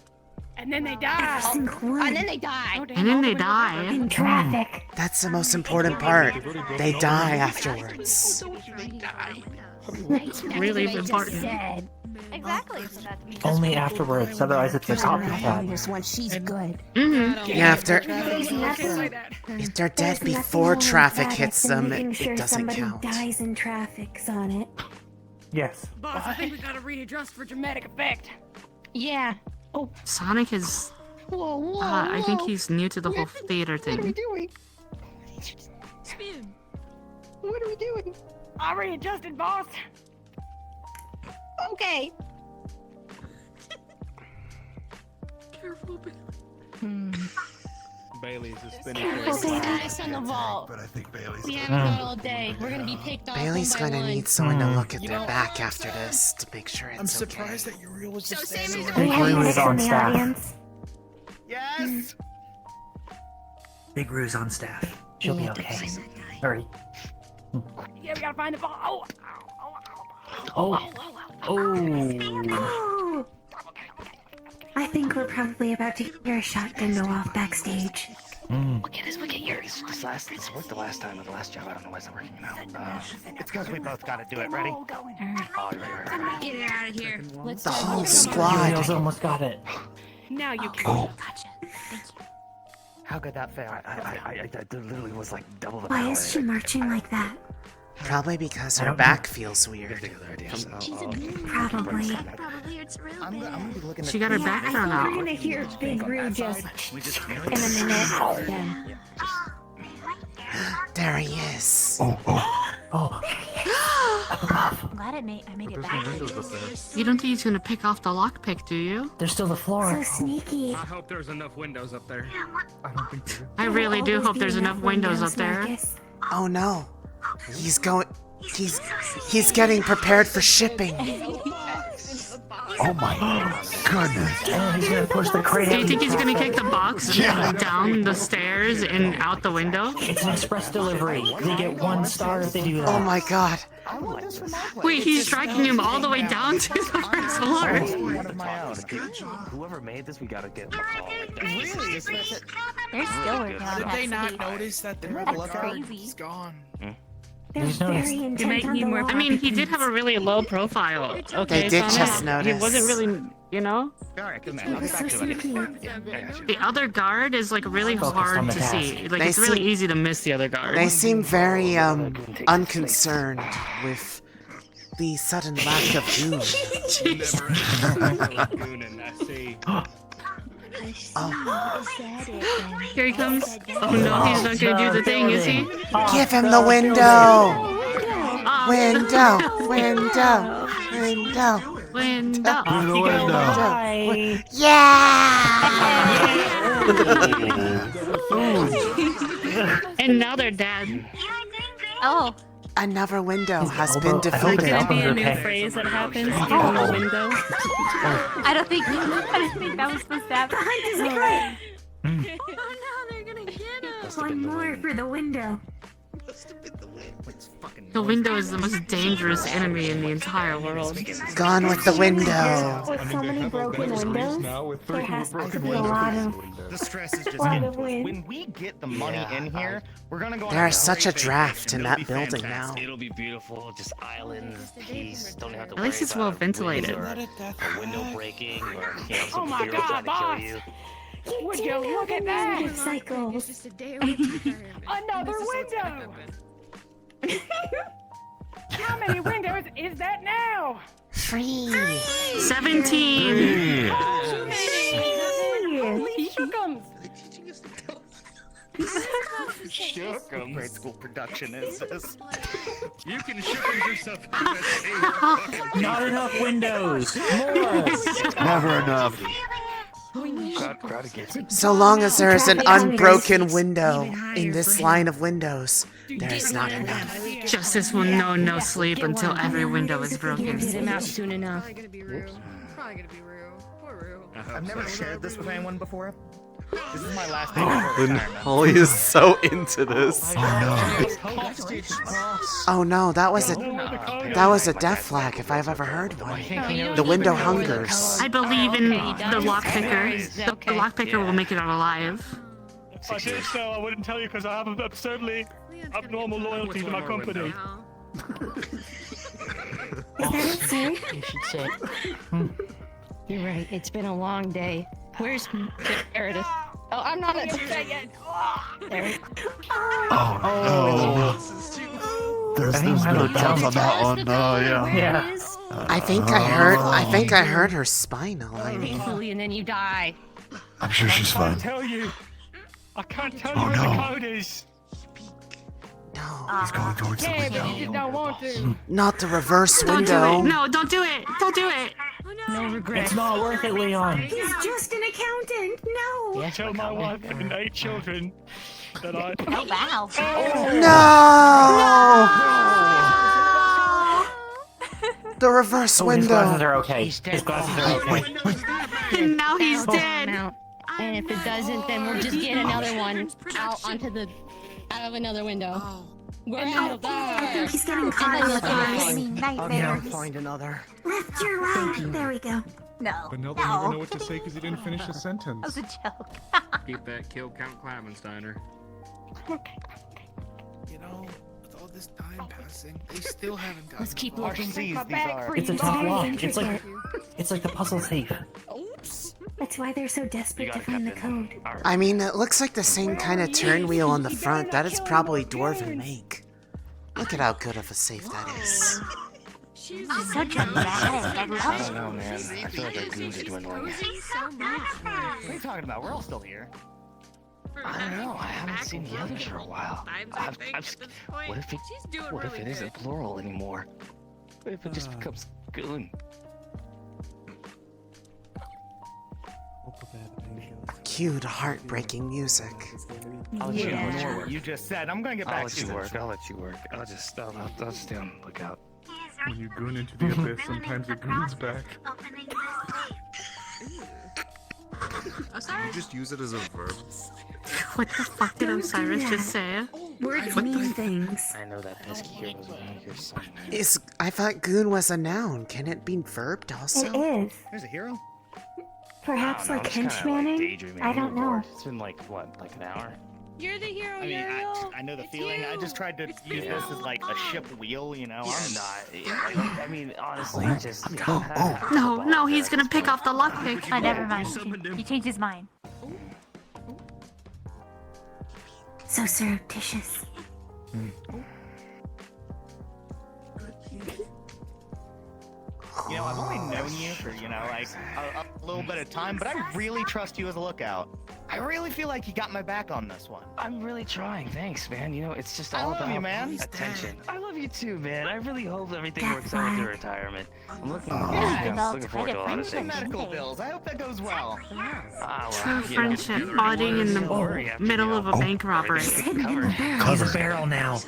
and then they die. And then they die. And then they die. In traffic. That's the most important part. They die afterwards. Really important. Exactly. Only afterwards, otherwise it's a copycat. This one, she's good. Yeah, if they're There's nothing. if they're dead There's before nothing traffic more hits pathetic them, than making it sure doesn't somebody count. dies in traffic's on it. Yes. Boss, I think we gotta readjust for dramatic effect. Yeah. Oh, Sonic is. whoa. I think he's new to the whole theater thing. doing? Spin. What are we doing? I readjusted, boss. Okay. Careful, Bailey's is spinning. Status on the vault. But I think Bailey's. We haven't got all day. We're gonna be picked off. Bailey's one by gonna one. need someone to look at their back after this to make sure I'm it's surprised okay. that you realized So just Sammy's standing We Big have Roo Nick is on in the staff. audience. Yes. Big Roo's on staff. She'll be okay. Hurry. Yeah, we gotta find the ball. Oh. Oh. I think we're probably about to hear a shotgun go off backstage. Look at yours. This worked the last time with the last job. I don't know why it's not working now. It's because we both gotta do it. Ready? Oh, you're right. Get it out of here. Let's The go. whole Uriel's squad. almost got it. Now you can. Oh. How could that fail? I literally was like double the Why power. is she marching like that? Probably because her back feels weird. Probably. I'm gonna be looking She got her back thrown We're out. gonna hear Big Roo just in a minute. Then. There he is. Oh. I'm glad I made it back. You don't think he's gonna pick off the lockpick, do you? There's still the floor. So sneaky. I hope there's enough windows up there. I don't think so. I really do hope there's enough windows up there. Marcus. Oh no. He's he's getting prepared for shipping. Oh my goodness. He's gonna push the crate. Do you think he's gonna kick the box down the stairs and out the window? It's an express delivery. They get 1 star if they do that. Oh my god. Wait, he's striking him all the way down to the first floor. One of my own. Whoever made this, we gotta get them a call. Really? They're still working on Did that. they not notice that the red card crazy. is gone? They're just noticed. very intent on the I mean, he did have a really low profile. Okay, They did so just he notice. wasn't really, you know. Alright, come He was so sneaky. The other guard is like really Focused hard on the to task. see. Like They it's really seem- easy to miss the other guard. They seem very unconcerned with the sudden lack of goon. Here he comes. Oh no, he's not gonna do the thing, is he? Give him the window! Window! Window! Window! Window. Bye. And now they're dead. Oh. Another window has elbow- been I hope his defeated. elbow- Be a new Okay. phrase that happens. Give him the window. I don't think that was supposed to happen. One more for the window. The window is the most dangerous enemy in the entire world. Gone with the window. With so many broken windows, there has to be a lot of The stress is just wind. when we get the money in here, we're gonna go on There's such a great draft vacation. in It'll that be building fantastic. now. It'll be beautiful, just islands, peace. Don't have to At least worry it's well about ventilated. wind or a window breaking or Oh some my hero God, trying to kill boss! you. Would you look at that? Cycles. Another window! How many windows is that now? 17. Holy shookums! Shook grade school production is this. You can shoot yourself. Not enough windows. More. Never enough. So long as there is an unbroken window in this line of windows, there is not enough. Justice will know no sleep until every window is broken. Get him out soon enough. Probably gonna be Rue. Probably gonna be Rue. Poor Rue. I've never shared this with anyone before. This is my last day before retirement. Holly is so into this. Oh no, that was a death flag if I've ever heard one. The window hungers. I believe in the lockpicker. The lockpicker will make it out alive. I did so. I wouldn't tell you because I have an absurdly abnormal loyalty to my company. Is that it, sir? You should say. You're right. It's been a long day. Where's Meredith? Oh, I'm not at there. Oh, there's no doubt on that one. Yeah. I think I heard her spine aligning. Painfully, and then you die. I'm sure she's fine. I can't tell you where the code is. He's going towards the Yeah, but you window. just don't want to. Not the reverse Don't do window. it. No, don't do it. Don't do it. No regrets. It's not worth it, Leon. He's just an accountant. No. I tell my wife and 8 children that I. Oh wow. No! The reverse Oh, his glasses window. are okay. His glasses are okay. And now he's dead. And if it doesn't, then we'll just get another one out out of another window. We're out of I think there. he's getting caught on the fly. I'll find another. Left your right. There we go. No. But now they never know what to say because he didn't finish his sentence. That was a joke. Keep that kill count climbing, Steiner. You know, with all this time passing, they still haven't gotten. Let's keep Harsh looking. seas, Come these back are. for It's a you. tough lock. It's like the puzzle thief. Oops. That's why they're so desperate to find the code. I mean, it looks like the same kind of turn wheel on the front. That is probably Dwarven make. Look at how good of a safe that is. She's so dramatic. I love I don't know, man. I feel like our goons are dwindling. So much. What are you talking about? We're all still here. I don't know. I haven't seen the others for a while. What if it isn't plural anymore? What if it just becomes goon? Cute, heartbreaking music. I'll let you know what you just said. I'm gonna get back to work. I'll let you work. I'll just stay on the lookout. When you goon into the abyss, sometimes it goons back. Did you just use it as a verb? What the fuck did Osiris just say? Words mean things. I know that pesky hero was one of your son. I thought goon was a noun. Can it be verbed also? It is. There's a hero? Perhaps like henchmanning? I don't know. It's been like, what, like an hour? You're the hero, I mean, Uriel. I know the It's feeling. you. I just tried to use this as like a ship wheel, you know? I'm not. I mean, honestly, just. No, he's gonna pick off the lockpick. Oh, never mind. He changed his mind. So surreptitious. You know, I've only known you for, you know, like a little bit of time, but I really trust you as a lookout. I really feel like you got my back on this one. I'm really trying. Thanks, man. You know, it's just all about you, man. Attention. I love you too, man. I really hope everything works out with your retirement. I'm looking forward to a lot of things. Medical bills. I hope that goes well. True friendship, bonding in the middle of a bank robbery. He's a barrel now.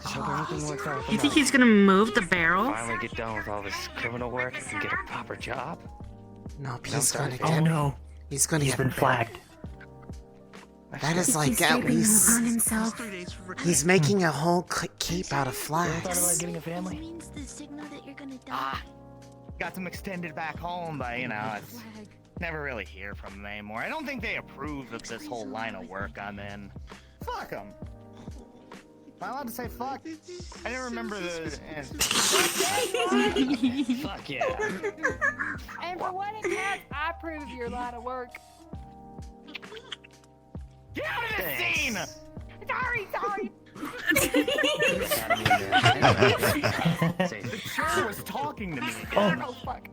Hope everything works out. You think he's gonna move the barrel? Finally get done with all this criminal work and get a proper job. Nope, he's gonna Oh get. no. He's gonna He's get been flagged. That is like at least. He's making a whole cape out of flags. Thought about getting a family? Got them extended back home, but you know, it's never really hear from them anymore. I don't think they approve of this whole line of work I'm in. Fuck them. Am I allowed to say fuck? I didn't remember the. Fuck yeah. And for what it counts, I approve your line of work. Get out of this scene! Sorry. The chair was talking to me. Oh, fuck.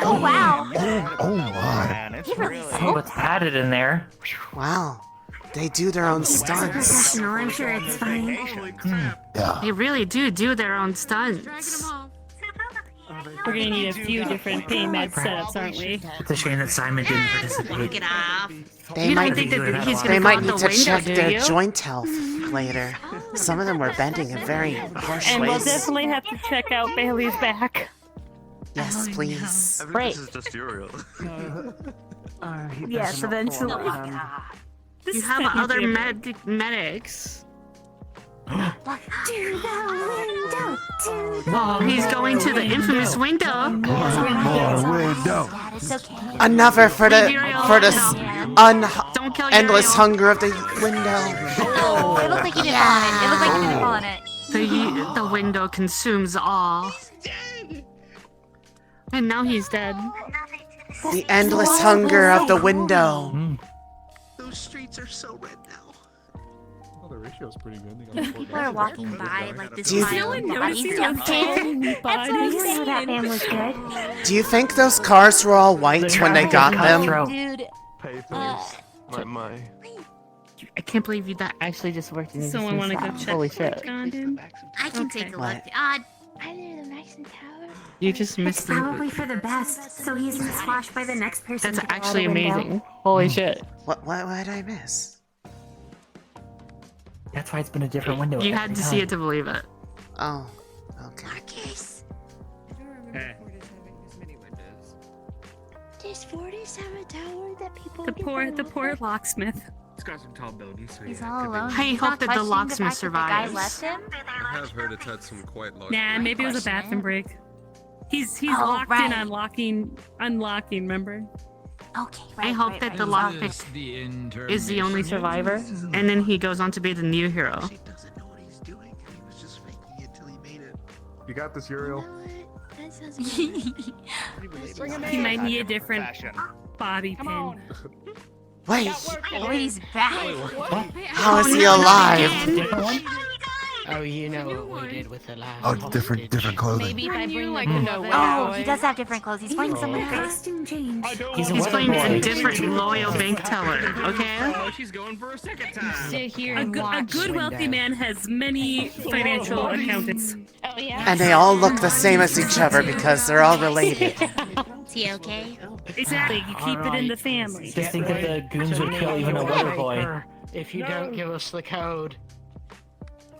Oh wow. Oh my. Man, it's really. Oh, it's padded in there. Wow. They do their own stunts. Professional, I'm sure it's fine. Yeah. They really do their own stunts. We're gonna need a few different pain med setups, aren't we? It's a shame that Simon didn't participate. Get off. They You might, don't think that he's gonna they go might out need the to window, check do their you? joint health later. Some of them were bending in very harsh And we'll ways. definitely have to check out Bailey's back. Yes, please. Right. This is just Uriel. Yes, eventually. You have other medics. Oh, he's going to the infamous window. Another for the Don't kill endless Uriel. hunger of the window. It looked like you didn't fall on it. It looked like you didn't fall on it. The window consumes all. And now he's dead. The endless hunger of the window. Those streets are so red now. Oh, the ratio's pretty good. They got People are walking by like this Do you- pile of bodies Noticing downstairs. those That's what I'm You knew saying. that man was good. Do you think those cars were all white when they got them? Dude, Papers. My. I can't believe you that actually just worked in Someone want to go check Holy shit. on him? I can take a look. What? Either the Maxon Tower. You just It's missed probably it. for the best, so he's been squashed by the next person. That's to go out actually a window. amazing. Holy shit. What did I miss? That's why it's been a different window. You every had to time. see it to believe it. Oh, okay. Does Wardens have a tower that people The poor locksmith. It's got some tall buildings, so he's yeah, all could be. alone. I He's hope not that the questioning locksmith fact that the guy survives. left him. I have heard it's had some quite large. Nah, maybe it was a bathroom break. He's locked in on unlocking, remember? Okay, I hope that the lockpick is the only survivor, and then he goes on to be the new hero. He doesn't know what he's doing. He was just faking it till he made it. You got this, Uriel. That's He might need a different bobby pin. Wait, Oh, he's back. how is he alive? Oh, you know what we did with the last. Oh, different clothing. Maybe if I bring like Oh, he does have different clothes. He's wearing someone great. Costume change. He's playing a different loyal bank teller, okay? Oh, she's going for a second time. Sit here A and watch. good wealthy man has many financial accountants. Oh yeah. And they all look the same as each other because they're all related. Is he okay? Exactly, you keep it in the family. Just think that the goons would kill even a weather boy. If you don't give us the code.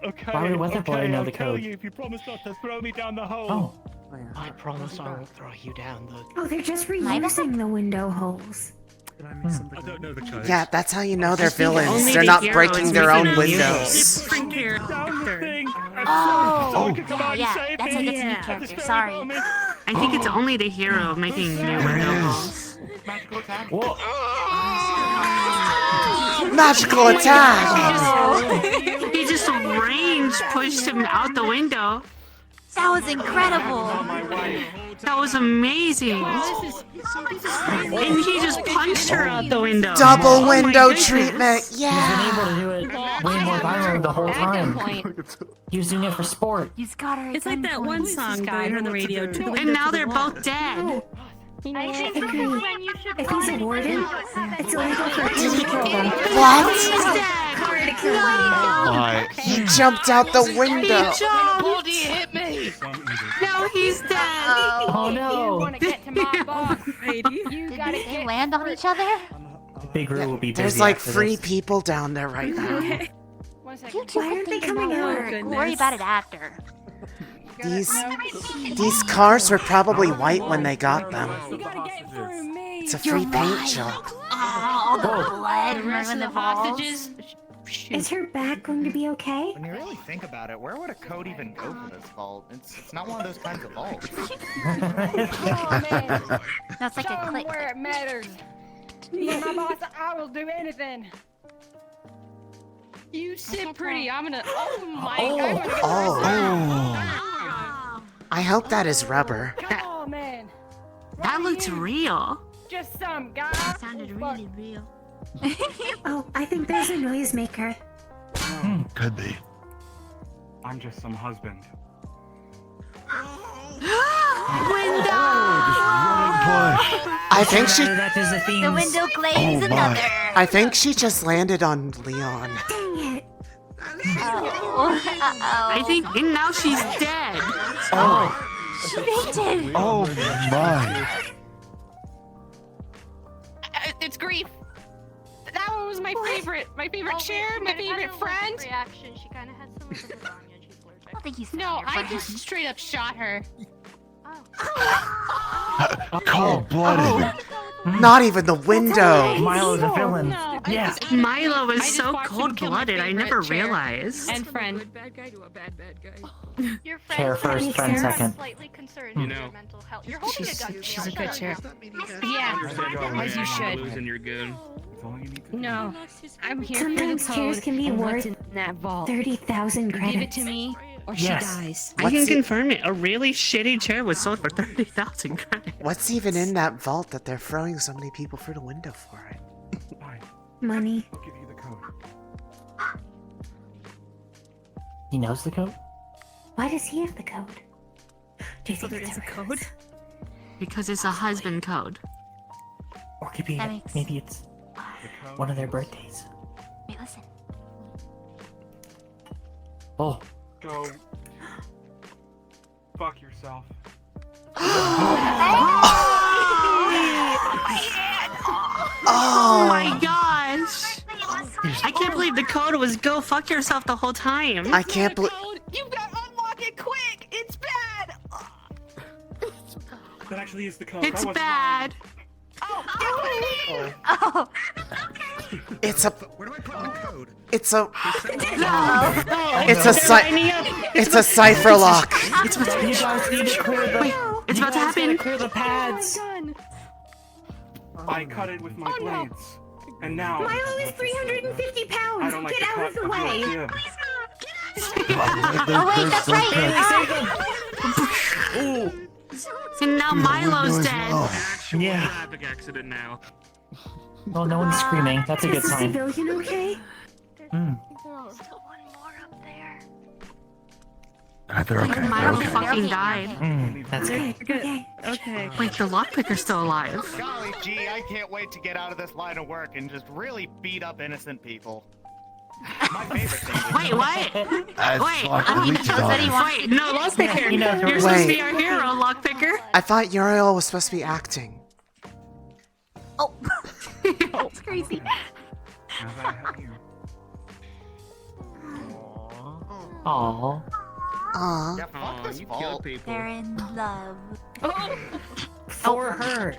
Okay, Why would Weather Boy know I'll the tell code? you if you promise not to throw me down the hole. Oh. I promise I won't throw you down the. Oh, they're just reusing the window holes. I don't know the code. Yeah, that's how you know they're Only villains. They're the not hero breaking is their making own a windows. different character. Oh, come on, yeah, save that's me. like a new character. Sorry. I think it's only the hero making new window holes. Whoa. Magical attack! He just range pushed him out the window. That was incredible. That was amazing. And he just punched her out the window. Double Oh my window goodness. treatment, He's yeah! been able to do it way more violent the whole time. He was doing it for sport. He's got her. It's like that one song that I heard on the radio too. And now they're both dead. I think Agree. this is when you should If he's a warden, it's illegal for him to kill them. What? Why? He jumped out the window! Baldy hit me! Now he's dead. Oh no! Want to get to my boss? You gotta Did they get. land on each other? Big Roo will be busy. There's like after 3 this. people down there right now. One second. You two Why aren't they coming out? We'll worry about it after. These cars were probably white when they got them. You gotta get through me. It's a free paint job. All the blood ruined the hostages. Is her back going to be okay? When you really think about it, where would a code even go for this vault? It's not one of those kinds of vaults. Come on, man. That's like Show a 'em click. where it matters. You're my boss. I will do anything. You sit pretty. I'm gonna. Oh my Oh. I hope that is rubber. Come on, man. That looks real. Just some guy. That sounded really real. Oh, I think there's a noisemaker. Could be. I'm just some husband. I think she. That is a theme. The window claims another. I think she just landed on Leon. Dang it. Oh. I think, and now she's dead. She fainted. Oh my. It's grief. That one was my favorite. My favorite chair. My favorite friend. Reaction. She kind of had some of the lasagna. She's allergic. I don't think he's No, I just straight up shot her. Cold-blooded. Not even the window. Milo's a villain. No, Yeah. Milo I is just so watched him kill my cold-blooded. I favorite never chair. realized. And friend. Bad guy to a bad guy. Your Chair friend first, friend second. slightly concerned You with know. your mental health. You're holding a gun. She's a good chair. Yeah. As you should. Losing your goon. No, I'm here for the Sometimes chairs code can be and what's worth in that vault. 30,000 credits. Give it to me, or she Yes. dies. I can confirm it. A really shitty chair was sold for 30,000 credits. What's even in that vault that they're throwing so many people through the window for it? Money. I'll give you the code. He knows the code? Why does he have the code? Do you think there it's is a code? code? Because it's a husband code. Or could be, That makes- maybe it's one of their birthdays. Wait, listen. Oh. Go. Fuck yourself. Oh my gosh! I can't believe the code was go fuck yourself the whole time. I can't believe. You gotta unlock it quick. It's bad. That actually is the code. It's bad. Oh. It's a. Where do I put the code? It's a. No. It's a cipher lock. It's about to, you guys need to clear the. Wait, it's about to happen. Clear the pads. I cut it with my blades. And now. Milo is 350 I pounds. don't like Get the out of cut the of your way. idea. Oh wait, that's right. And now Milo's dead. Yeah. Traffic accident now. Well, no one's screaming. That's a good Is the sign. civilian okay? Still one more up there. They're okay. Milo fucking died. That's good. Okay. Wait, the lockpicker's still alive. Golly gee, I can't wait to get out of this line of work and just really beat up innocent people. My favorite thing. Wait, what? Wait, no, lockpicker. You're supposed to be our hero, lockpicker. I thought Uriel was supposed to be acting. Oh. That's crazy. Aww. Aww. Yeah, fuck this fault. They're in love. For her.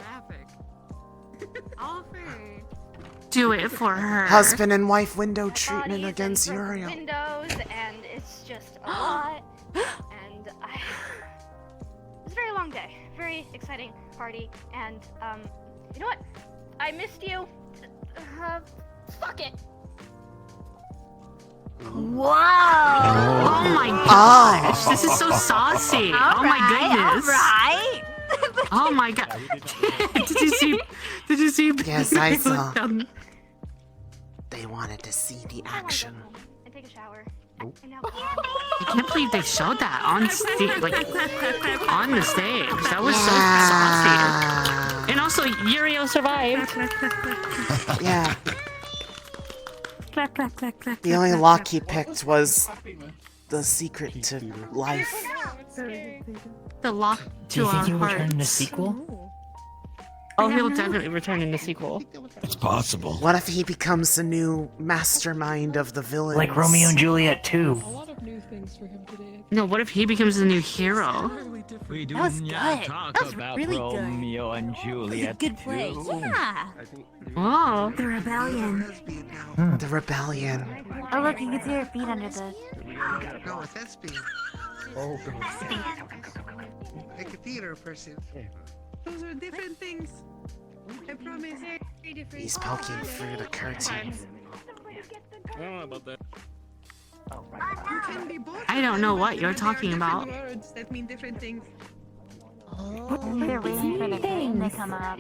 Do it for her. Husband and wife window treatment against Uriel. Windows, and it's just a lot. And it was a very long day, very exciting party, and you know what? I missed you. Fuck it. Wow. Oh my gosh, this is so saucy. Oh my goodness. Alright. Oh my god. Did you see? Yes, I saw. They wanted to see the action. And take a shower. I can't believe they showed that on stage, like on the stage. That was so saucy. And also, Uriel survived. Yeah. The only lock he picked was the secret to life. The lock Do you to think our he'll return in the hearts. sequel? Oh, he'll definitely return in the sequel. It's possible. What if he becomes the new mastermind of the villains? Like Romeo and Juliet 2. No, what if he becomes the new hero? We do That was not good. talk That was about really good. Romeo and Juliet. Good play. too. Yeah. Whoa. The rebellion. The rebellion. Oh look, you can see her feet under the. No, a thespian. Oh, Like a theater person. Those are different things. I promise. He's poking through the curtain. I don't know about that. You can be both. I don't know what you're There are talking different about. Words that mean different things. They're waiting for the curtain to come up.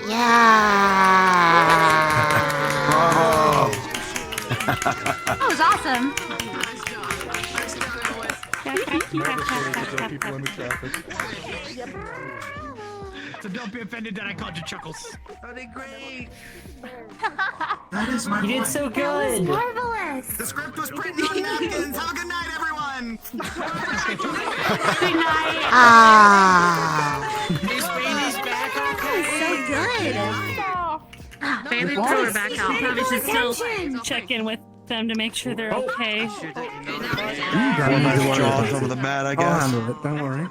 Yeah. That was awesome. People in the traffic. So don't be offended that I called you Chuckles. Oh, they great. That is my You did so good. Marvelous. The script was printed on napkins. Have a good night, everyone. Good night. Ah. So good. Bailey, throw her back out. Probably should still check in with them to make sure they're okay. Jaws over the mat, I I'll guess. handle it, don't worry.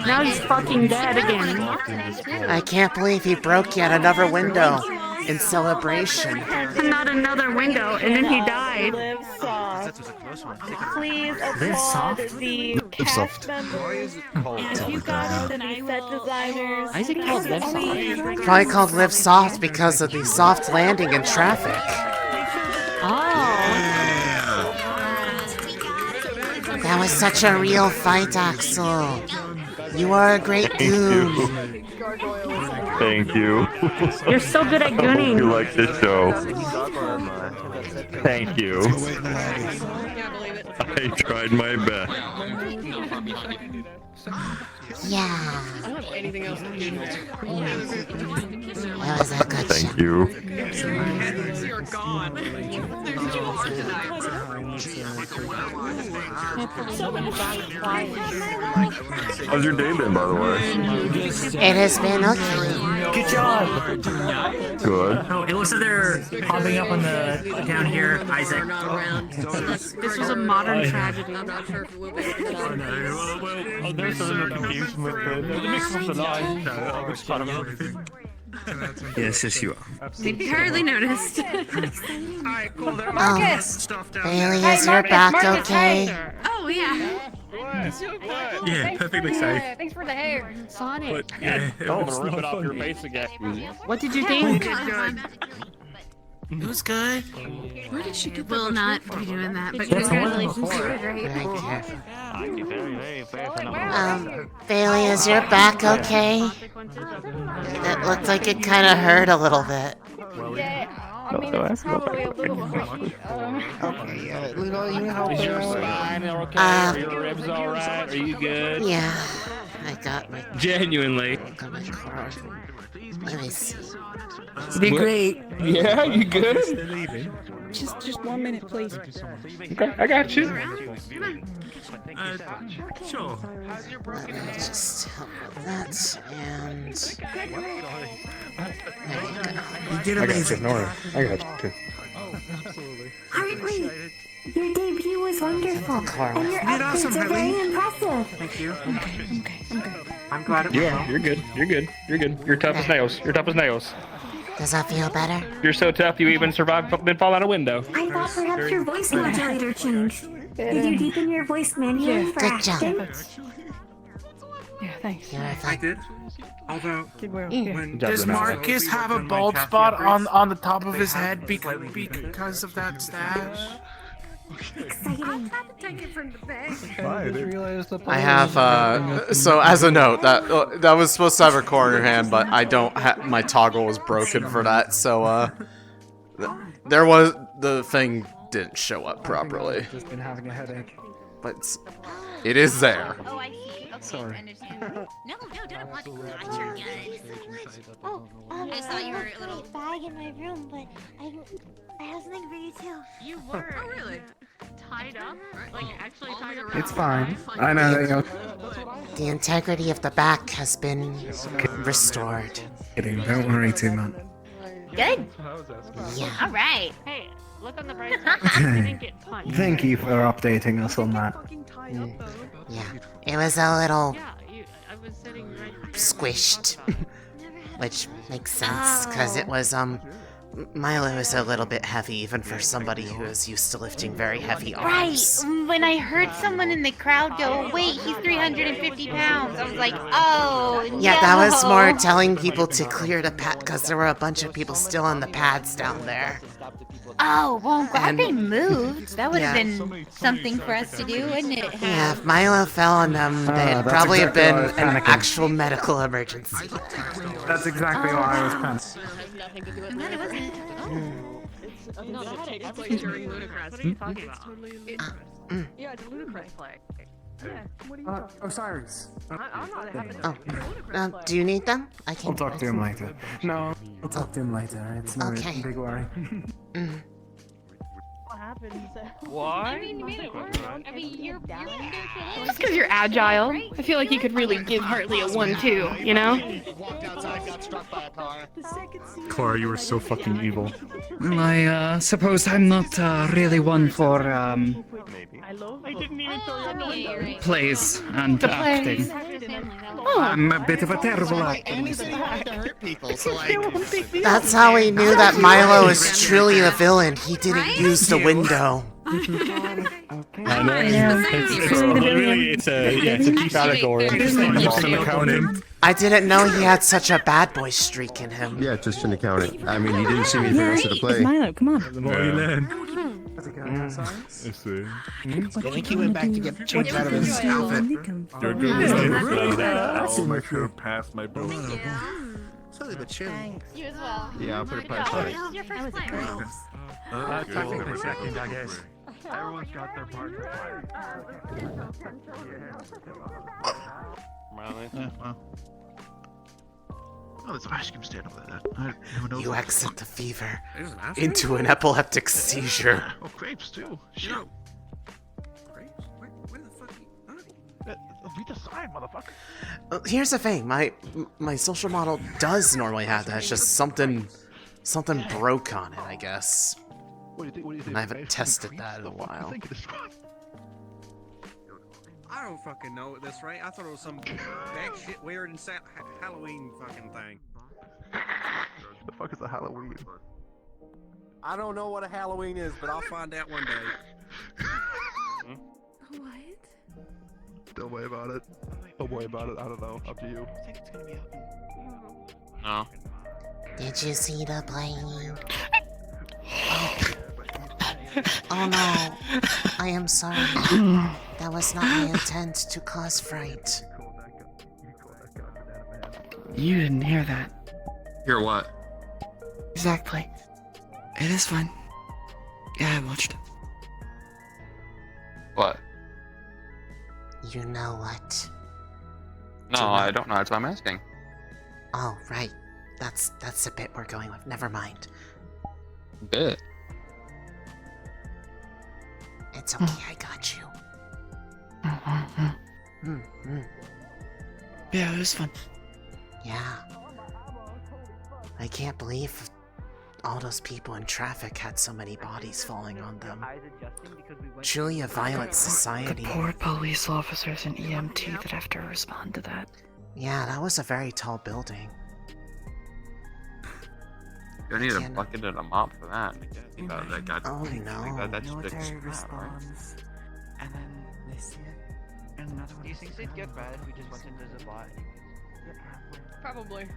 Now he's fucking dead again. I can't believe he broke yet another window in celebration. Not another window, and then he died. Live soft. Please Live soft? applaud the Live cast soft. members. And if you got it, then I set designers. Why is it called Live Soft? Probably called Live Soft because of the soft landing in traffic. Oh. That was such a real fight, Axel. You are a great goon. Thank you. You're so good at I hope gooning. you like this show. Thank you. I tried my best. Yeah. I don't have anything else to do. That was a good Thank you. You're gone. How's your day been, by the way? It has been okay. Good job. Good. Oh, it looks like they're popping up on the down here, Isaac. This was a modern tragedy. Oh no, well, there's a little confusion with the mix of the lines, so I was part of everything. Yes, yes, you are. They barely noticed. Alright, cool. They're Oh, Bailey, is your back okay? Oh, yeah. Yeah, perfectly safe. Thanks for the hair. Sonic. But yeah, it was rip it off your face again. What did you think? It was good. Where did she get the Will not be doing that, but That's congratulations wonderful. to her, right? I'd be very, very fair for number Bailey, is your back okay? It looked like it kind of hurt a little bit. Yeah, I mean, it's probably a little freaky. Okay, yeah, Luno, you help Is your her out. spine okay? Are your ribs alright? Are you good? Yeah, I got my Genuinely. car. Let me see. Did great. Yeah, you good? Just 1 minute, please. Okay, I got you. Sure. Let me just help with that, and there you go. You did I got you, amazing. don't worry. I got you. Hartley, your debut was wonderful, and your You did awesome, upgrades are very Hartley. impressive. Thank you. I'm glad it You went are. well. You're good. You're good. You're good. You're tough as nails. You're tough as nails. Does that feel better? You're so tough you even survived been fall out a window. I thought perhaps your voice modulator changed. Did you deepen your voice manually for Good job. acting? Yeah, thanks. You're I fine. did. Although, when Does Marcus have a bald spot on the top of his head because of that stash? Exciting. Take it from the back. I have, so as a note, that was supposed to have a corner hand, but I don't have, my toggle was broken for that, so, there was, the thing didn't show up properly. Just been having a headache. But it is there. Oh, I see. Okay, Sorry. I understand. No, don't apologize. You're good. Oh, I just thought you were a little. bag in my room, but I have something for you too. You were. Oh, really? Tied up? Like, actually tied around? It's fine. I know that you're The integrity of the back has been restored. kidding. Don't worry too much. Good. Yeah. All right. Hey, look on the bright side. You didn't get punched. Thank you for updating us on that. Yeah. It was a little Yeah, I was sitting right there. squished. Which makes sense, because it was, Milo is a little bit heavy, even for somebody who is used to lifting very heavy Right. arms. When I heard someone in the crowd go, "Wait, he's 350 pounds," I was like, "Oh no." Yeah, that was more telling people to clear the pad, because there were a bunch of people still on the pads down there. Oh, well, I'm glad And- they moved. That would have Yeah. been something for us to do, wouldn't it? Yeah, if Milo fell on them, they'd that's probably exactly have why I been was an panicking. actual medical emergency. That's exactly why I was panicking. I'm glad it wasn't. No, that takes place during Ludicrous. What are you talking about? Yeah, it's Ludicrous play. Yeah, what do you Osiris. I'm not having Oh, do you need them? I can. I'll talk to him later. No, I'll talk to him later. It's no Okay. big worry. What happens? Why? you made it work. I mean, you're Just because you're agile, I feel like you could really give Hartley a 1-2, you know? Walked outside, got struck by a car. Clara, you were so fucking evil. Well, I suppose I'm not really one for I didn't even throw you out the window. plays and acting. I'm a bit of a terrible actor. And he said he wanted to hurt people, so like. That's how we knew that Milo is truly a villain. He didn't use the window. I know. It's a cheap allegory. I didn't know he had such a bad boy streak in him. Yeah, just an accountant. I mean, you didn't see me for the rest of the play. Milo, come on. The more you learn. I see. I think he went back to get changed out of his outfit. You're good. I'll make sure to pass my boat. Slowly but surely. You as well. Yeah, I'll put a Good price job. on it. This is your first flight, right? Technically second, I guess. Everyone's got their part. Yeah, well. Oh, there's an ice cream stand over there. Who knows? You exit the fever into an epileptic seizure. Oh, grapes too. Shit. Where the fuck? Read the sign, motherfucker. Here's the thing, my social model does normally have that. It's just something broke on it, I guess. What do you think? What do you think? And I haven't tested that in a while. I think it is. I don't fucking know at this rate. I thought it was some back shit weird and Halloween fucking thing. The fuck is a Halloween? I don't know what a Halloween is, but I'll find out one day. What? Don't worry about it. Don't worry about it. I don't know. Up to you. I think it's gonna be open. No. Did you see the plane? Oh no, I am sorry. That was not my intent to cause fright. You didn't hear that. Hear what? Exactly. It is fine. Yeah, I watched it. What? You know what? No, I don't know. That's why I'm asking. Oh, right. That's the bit we're going with. Never mind. Bit? It's okay, I got you. Yeah, it was fun. Yeah. I can't believe all those people in traffic had so many bodies falling on them. Truly a violent society. The poor police officers and EMT that have to respond to that. Yeah, that was a very tall building. You need a bucket and a mop for that. Oh no. That's Military right? responds, and then they see it, and another one. Do you think they'd get mad if we just went into the bot? Probably.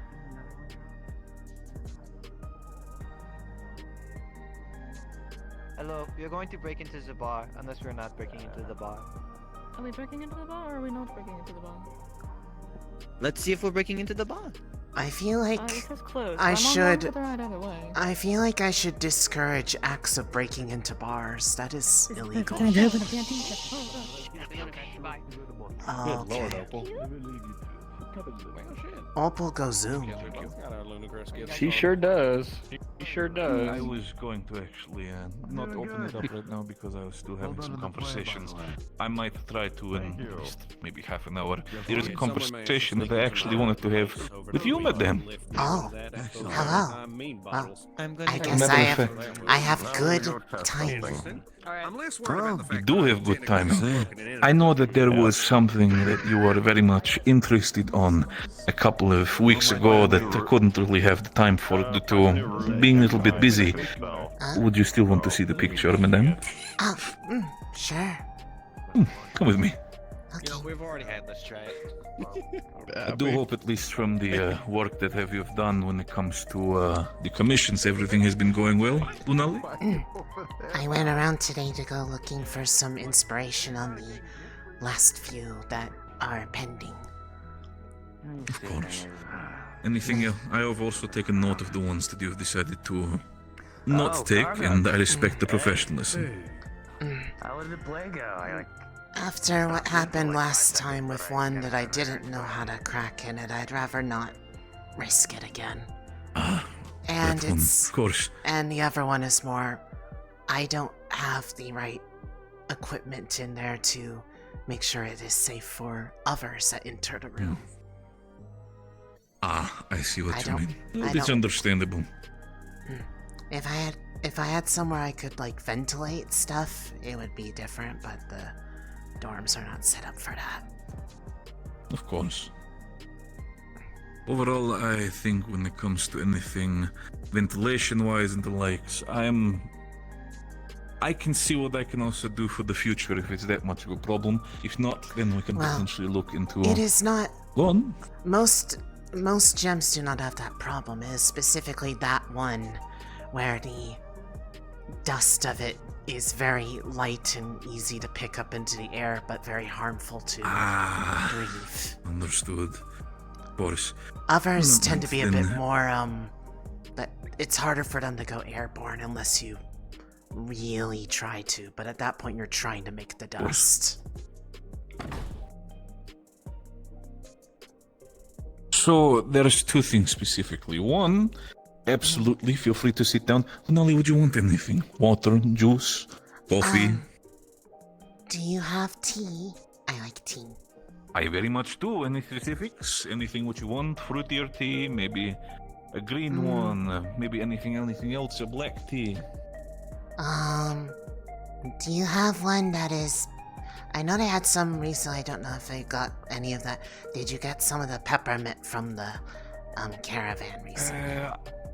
Hello, we are going to break into the bar, unless we're not breaking into the bar. Are we breaking into the bar or are we not breaking into the bar? Let's see if we're breaking into the bar. I feel like This is closed. I I'm should. on the right either way. I feel like I should discourage acts of breaking into bars. That is illegal. Oh, okay. Opal go zoom. She sure does. She sure does. I was going to actually not open it up right now because I was still having some conversations. I might try to in just maybe half an hour. There is a conversation that I actually wanted to have with you, madam. Oh, hello. Well, I guess I have good timing. You do have good timing. I know that there was something that you were very much interested on a couple of weeks ago that I couldn't really have the time for due to being a little bit busy. Would you still want to see the picture, madam? Oh, sure. Come with me. You know, we've already had this chat. I do hope, at least from the work that you have done when it comes to the commissions, everything has been going well, Lunali? I went around today to go looking for some inspiration on the last few that are pending. Of course. Anything else? I have also taken note of the ones that you have decided to not take, and I respect the professionalism. How did the play go? After what happened last time with one that I didn't know how to crack in it, I'd rather not risk it again. And that one, it's... of course. And the other one is more... I don't have the right equipment in there to make sure it is safe for others that enter the room. I see what you mean. It's understandable. If I had somewhere I could like ventilate stuff, it would be different, but the dorms are not set up for that. Of course. Overall, I think when it comes to anything ventilation-wise and the likes, I can see what I can also do for the future if it's that much of a problem. If not, then we can potentially look into... It is not... Go on. Most gems do not have that problem. It is specifically that one where the dust of it is very light and easy to pick up into the air, but very harmful to breathe. Understood. Of course. Others tend to be a bit more, but it's harder for them to go airborne unless you really try to, but at that point you're trying to make the dust. So, there's two things specifically. One, absolutely, feel free to sit down. Lunali, would you want anything? Water, juice, coffee? Do you have tea? I like tea. I very much do. Any specifics? Anything what you want? Fruitier tea? Maybe a green one? Maybe anything else? A black tea? Do you have one that is... I know they had some recently, I don't know if I got any of that. Did you get some of the peppermint from the, caravan recently?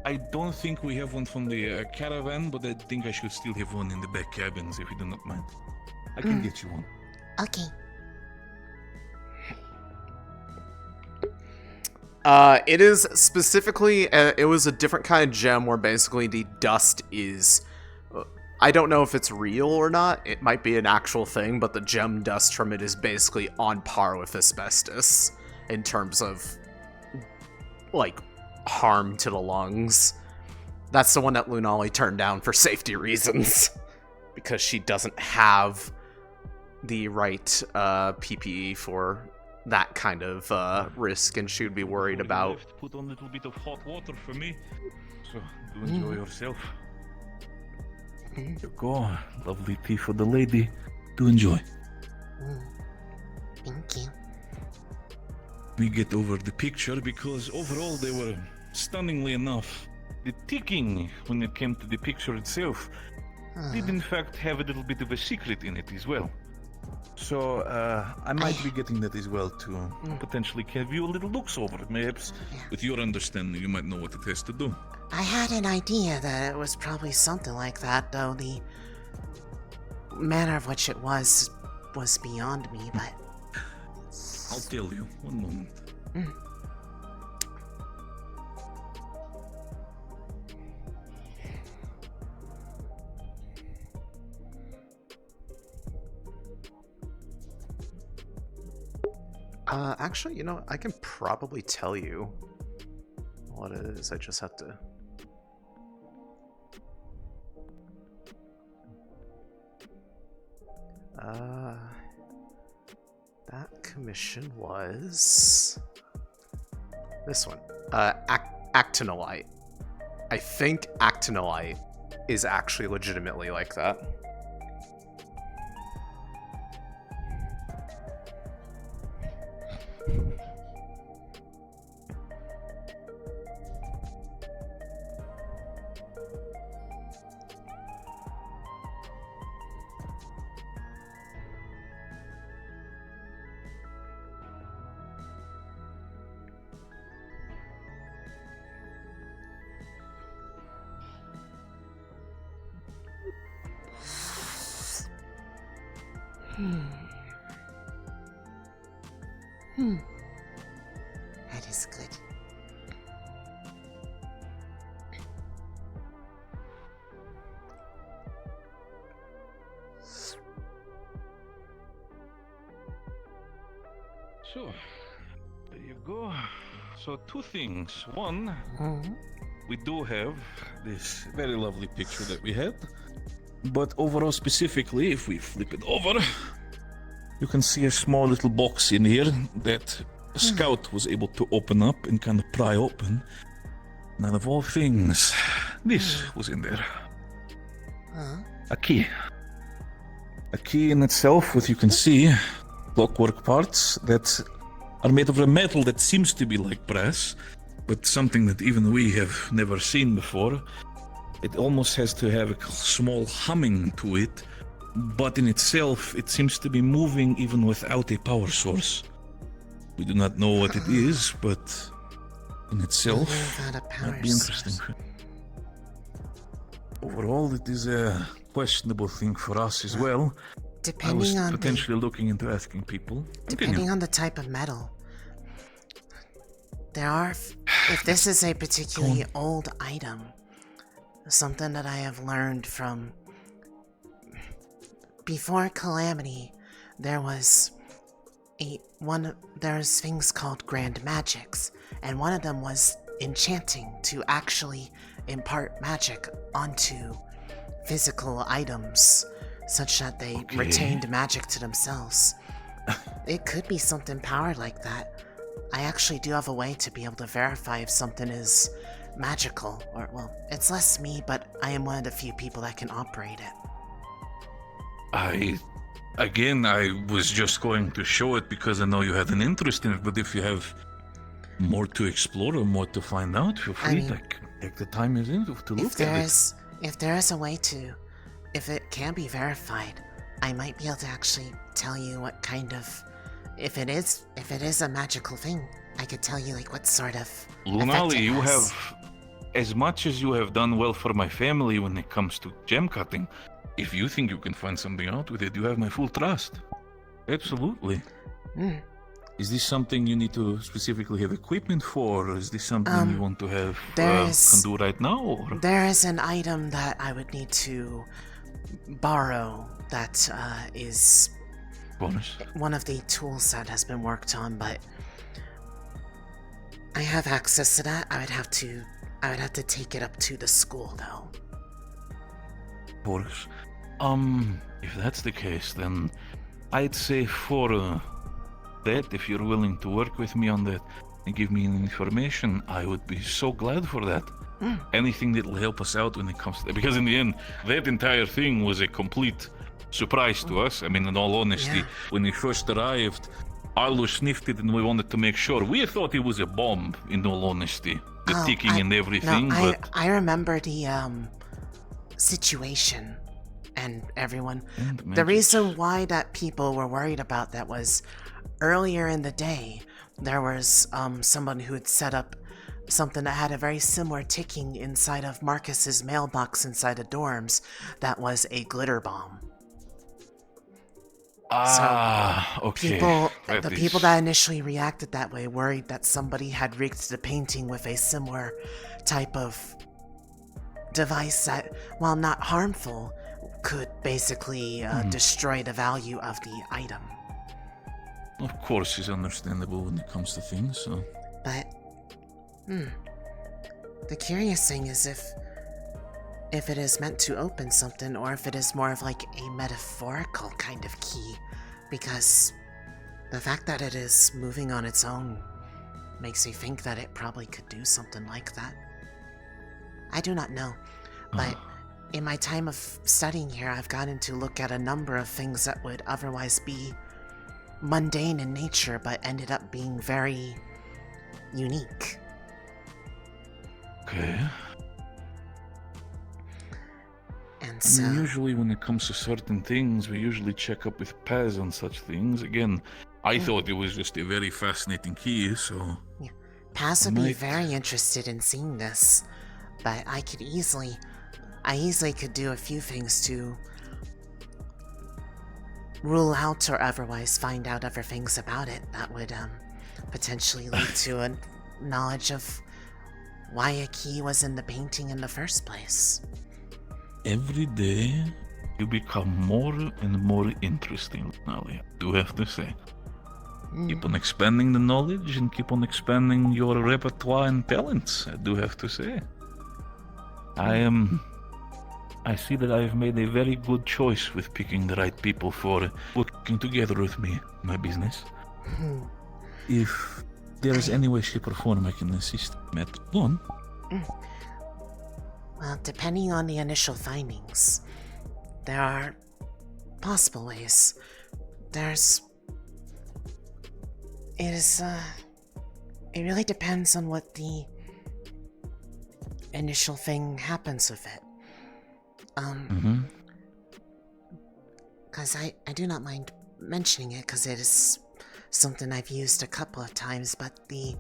I don't think we have one from the caravan, but I think I should still have one in the back cabins if you do not mind. I can get you one. Okay. It is specifically, it was a different kind of gem where basically the dust is I don't know if it's real or not. It might be an actual thing, but the gem dust from it is basically on par with asbestos in terms of, like, harm to the lungs. That's the one that Lunali turned down for safety reasons. Because she doesn't have the right PPE for that kind of risk, and she would be worried about... Put on a little bit of hot water for me. So, do enjoy yourself. Here you go. Lovely tea for the lady. Do enjoy. Thank you. We get over the picture because overall they were stunningly enough. The ticking, when it came to the picture itself, did in fact have a little bit of a secret in it as well. So I might be getting that as well to potentially give you a little looks over it. Perhaps with your understanding you might know what it has to do. I had an idea that it was probably something like that, though the manner of which it was beyond me, but... I'll tell you. One moment. Actually, you know, I can probably tell you what it is. I just have to... that commission was... this one. Actinolite. I think actinolite is actually legitimately like that. That is good. So, there you go. So, two things. One, we do have this very lovely picture that we had. But overall, specifically, if we flip it over, you can see a small little box in here that a scout was able to open up and kind of pry open. And of all things, this was in there. A key. A key in itself, as you can see, clockwork parts that are made of a metal that seems to be like brass, but something that even we have never seen before. It almost has to have a small humming to it, but in itself, it seems to be moving even without a power source. We do not know what it is, but in itself, might be interesting. Overall, it is a questionable thing for us as well. I was potentially looking into asking people. Depending on the type of metal. There are... if this is a particularly old item, something that I have learned from... before Calamity, there was there's things called grand magics, and one of them was enchanting to actually impart magic onto physical items, such that they retained magic to themselves. It could be something powered like that. I actually do have a way to be able to verify if something is magical, or, well, it's less me, but I am one of the few people that can operate it. I was just going to show it because I know you had an interest in it, but if you have more to explore or more to find out, feel free to take the time to look at it. If there is a way to, if it can be verified, I might be able to actually tell you what kind of, if it is a magical thing, I could tell you like what sort of Lunali, you have, as much as you have done well for my family when it comes to gem cutting, if you think you can find something out with it, you have my full trust. Absolutely. Is this something you need to specifically have equipment for, or is this something you want to have can do right now? Or? There is an item that I would need to borrow that is Bonus. one of the tools that has been worked on, but I have access to that. I would have to take it up to the school though. Boris. If that's the case, then I'd say for that, if you're willing to work with me on that and give me information, I would be so glad for that. Anything that'll help us out when it comes to that. Because in the end, that entire thing was a complete surprise to us. I mean, in all honesty, when we first arrived, Arlo sniffed it and we wanted to make sure. We thought it was a bomb, in all honesty. The ticking and everything, but... I remember the situation and everyone. The reason why that people were worried about that was earlier in the day, there was someone who had set up something that had a very similar ticking inside of Marcus's mailbox inside the dorms that was a glitter bomb. Okay. The people that initially reacted that way worried that somebody had rigged the painting with a similar type of device that, while not harmful, could basically destroy the value of the item. Of course, it's understandable when it comes to things, so... But, the curious thing is if it is meant to open something, or if it is more of like a metaphorical kind of key, because the fact that it is moving on its own makes me think that it probably could do something like that. I do not know, but in my time of studying here, I've gotten to look at a number of things that would otherwise be mundane in nature, but ended up being very unique. Okay. And so... usually when it comes to certain things, we usually check up with Paz on such things. Again, I thought it was just a very fascinating key, so... Yeah. Paz would be very interested in seeing this, but I easily could do a few things to rule out or otherwise find out other things about it that would potentially lead to a knowledge of why a key was in the painting in the first place. Every day, you become more and more interesting, Lunali, I do have to say. Keep on expanding the knowledge and keep on expanding your repertoire and talents, I do have to say. I see that I've made a very good choice with picking the right people for working together with me in my business. If there is any way, shape, or form I can assist, Matt, go on. Well, depending on the initial findings, there are possible ways. It really depends on what the initial thing happens with it. Because I do not mind mentioning it, because it is something I've used a couple of times, but the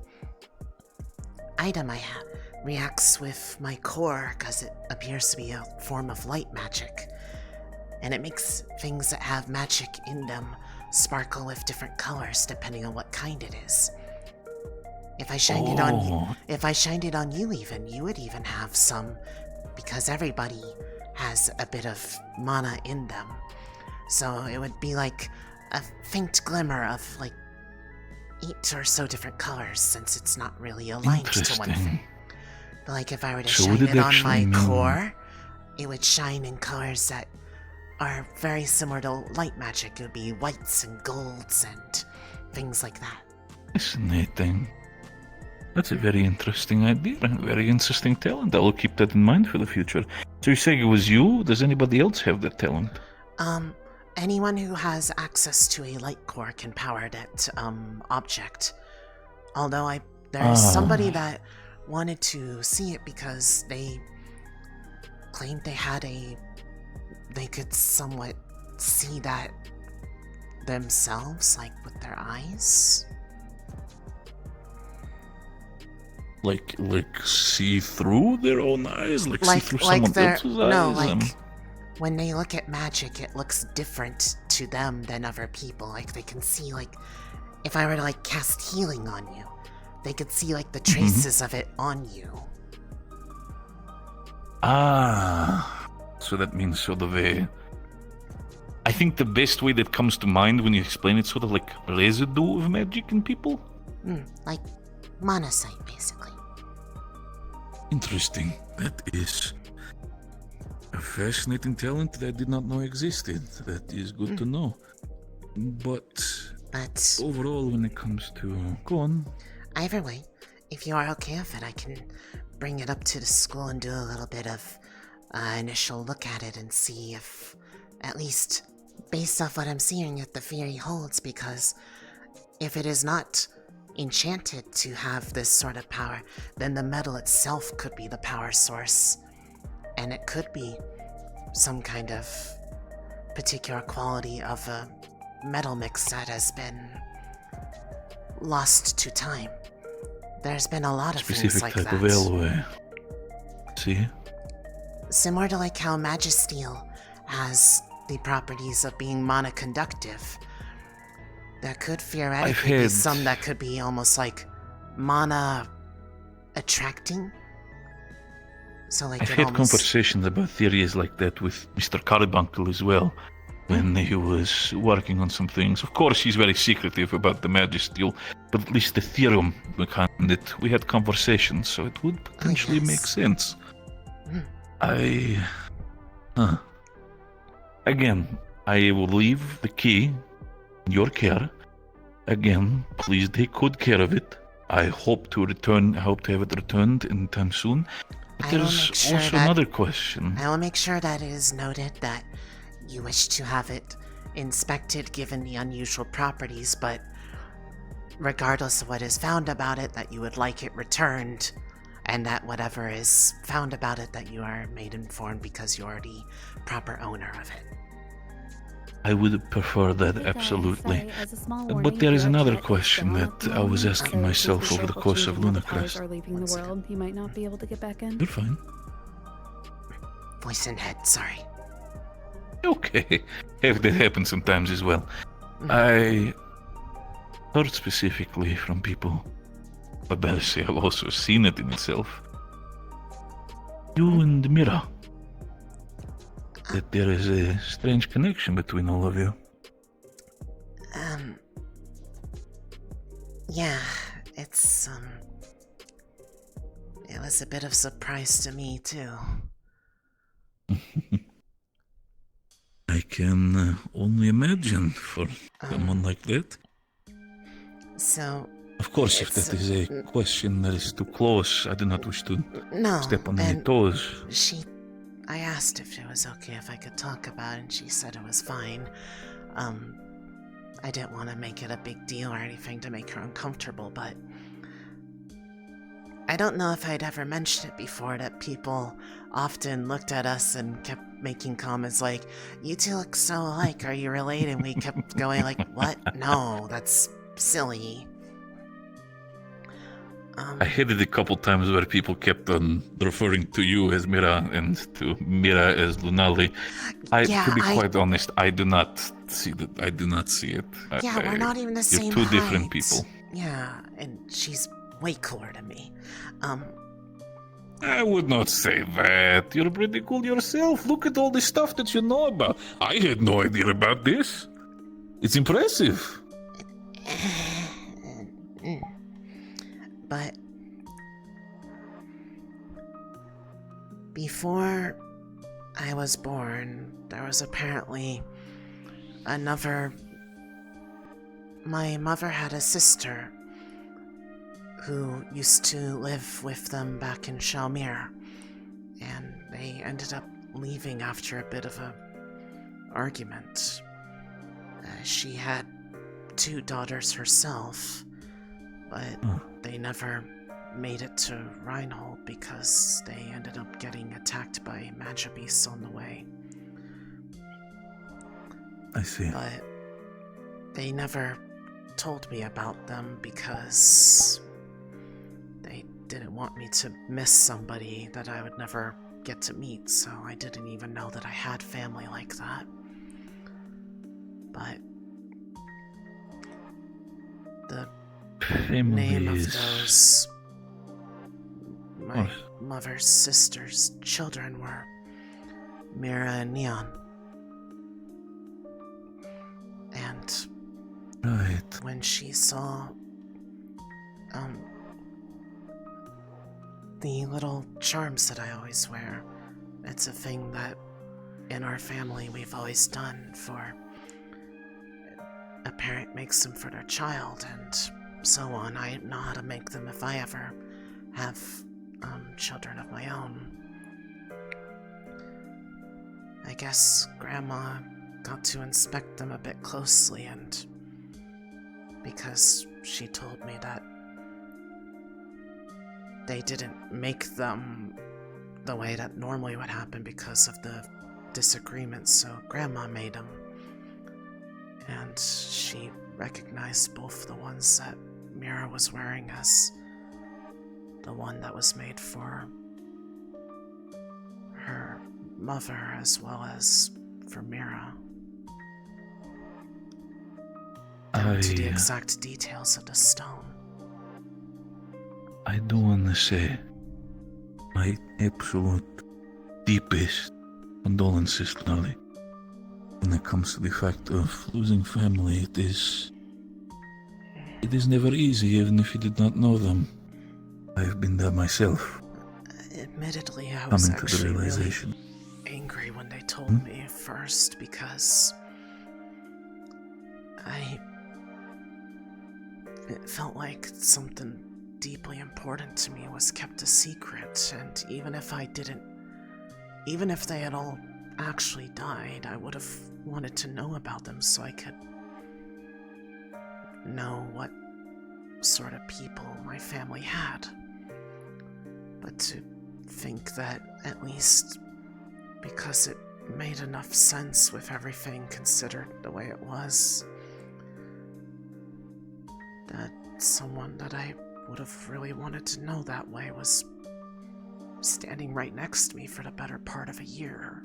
item I have reacts with my core because it appears to be a form of light magic, and it makes things that have magic in them sparkle with different colors depending on what kind it is. If I shined it on you, even, you would even have some, because everybody has a bit of mana in them. So it would be like a faint glimmer of like 8 or so different colors, since it's not really aligned to one thing. But like if I were to shine it on my core, it would shine in colors that are very similar to light magic. It would be whites and golds and things like that. Fascinating. That's a very interesting idea and very interesting talent. I will keep that in mind for the future. So you're saying it was you? Does anybody else have that talent? Anyone who has access to a light core can power that object. Although there's somebody that wanted to see it because they claimed they could somewhat see that themselves, like with their eyes. Like see through their own eyes? Like see through someone else's eyes? No, like when they look at magic, it looks different to them than other people. Like they can see, like, if I were to like cast healing on you, they could see like the traces of it on you. So that means sort of a... I think the best way that comes to mind when you explain it, sort of like residue of magic in people? Like monocyte, basically. Interesting. That is a fascinating talent that I did not know existed. That is good to know. But overall, when it comes to... Go on. Either way, if you are okay with it, I can bring it up to the school and do a little bit of initial look at it and see if, at least based off what I'm seeing, if the theory holds, because if it is not enchanted to have this sort of power, then the metal itself could be the power source, and it could be some kind of particular quality of a metal mix that has been lost to time. There's been a lot of things like that. Specific type of alloy. See? Similar to like how Magisteel has the properties of being monoconductive. There could theoretically be some that could be almost like attracting. So like I've had conversations about theories like that with Mr. Carbuncle as well, when he was working on some things. Of course, he's very secretive about the Magisteel, but at least the theorem behind it, we had conversations, so it would potentially make sense. Again, I will leave the key in your care. Again, please take good care of it. I hope to have it returned anytime soon. But there's also another question. I will make sure that it is noted that you wish to have it inspected given the unusual properties, but regardless of what is found about it, that you would like it returned, and that whatever is found about it, that you are made informed because you are the proper owner of it. I would prefer that, absolutely. But there is another question that I was asking myself over the course of Lunacrest. Are leaving the world, you might not be able to get back in. You're fine. Voice and head, sorry. Okay, that happens sometimes as well. I heard specifically from people, I better say I've also seen it in itself. You and Mira. That there is a strange connection between all of you. Yeah, it's, it was a bit of surprise to me, too. I can only imagine for someone like that. So... Of course, if that is a question that is too close, I do not wish to step on any toes. I asked if it was okay if I could talk about it, and she said it was fine. I didn't want to make it a big deal or anything to make her uncomfortable, but I don't know if I'd ever mentioned it before, that people often looked at us and kept making comments like, "You two look so alike, are you related?" And we kept going like, "What? No, that's silly." I had it a couple times where people kept on referring to you as Mira and to Mira as Lunali. To be quite honest, I do not see that. I do not see it. Yeah, we're not even the same You're two height. different people. Yeah, and she's way cooler than me. I would not say that. You're pretty cool yourself. Look at all the stuff that you know about. I had no idea about this. It's impressive. But before I was born, there was apparently another... My mother had a sister who used to live with them back in Shalmir, and they ended up leaving after a bit of a argument. She had 2 daughters herself, but they never made it to Reinhold because they ended up getting attacked by Magibeasts on the way. I see. But they never told me about them because they didn't want me to miss somebody that I would never get to meet, so I didn't even know that I had family like that. But the name of those my mother's sister's children were Mira and Neon. And when she saw the little charms that I always wear, it's a thing that in our family we've always done for a parent makes them for their child and so on. I know how to make them if I ever have children of my own. I guess Grandma got to inspect them a bit closely, and because she told me that they didn't make them the way that normally would happen because of the disagreements, so Grandma made them. And she recognized both the ones that Mira was wearing as the one that was made for her mother as well as for Mira. Down to the exact details of the stone. I do want to say my absolute deepest condolences, Lunali. When it comes to the fact of losing family, it is never easy, even if you did not know them. I've been there myself. Admittedly, I was coming to the realization. Really angry when they told me first because it felt like something deeply important to me was kept a secret, and even if they had all actually died, I would have wanted to know about them so I could know what sort of people my family had. But to think that, at least because it made enough sense with everything considered the way it was, that someone that I would have really wanted to know that way was standing right next to me for the better part of a year.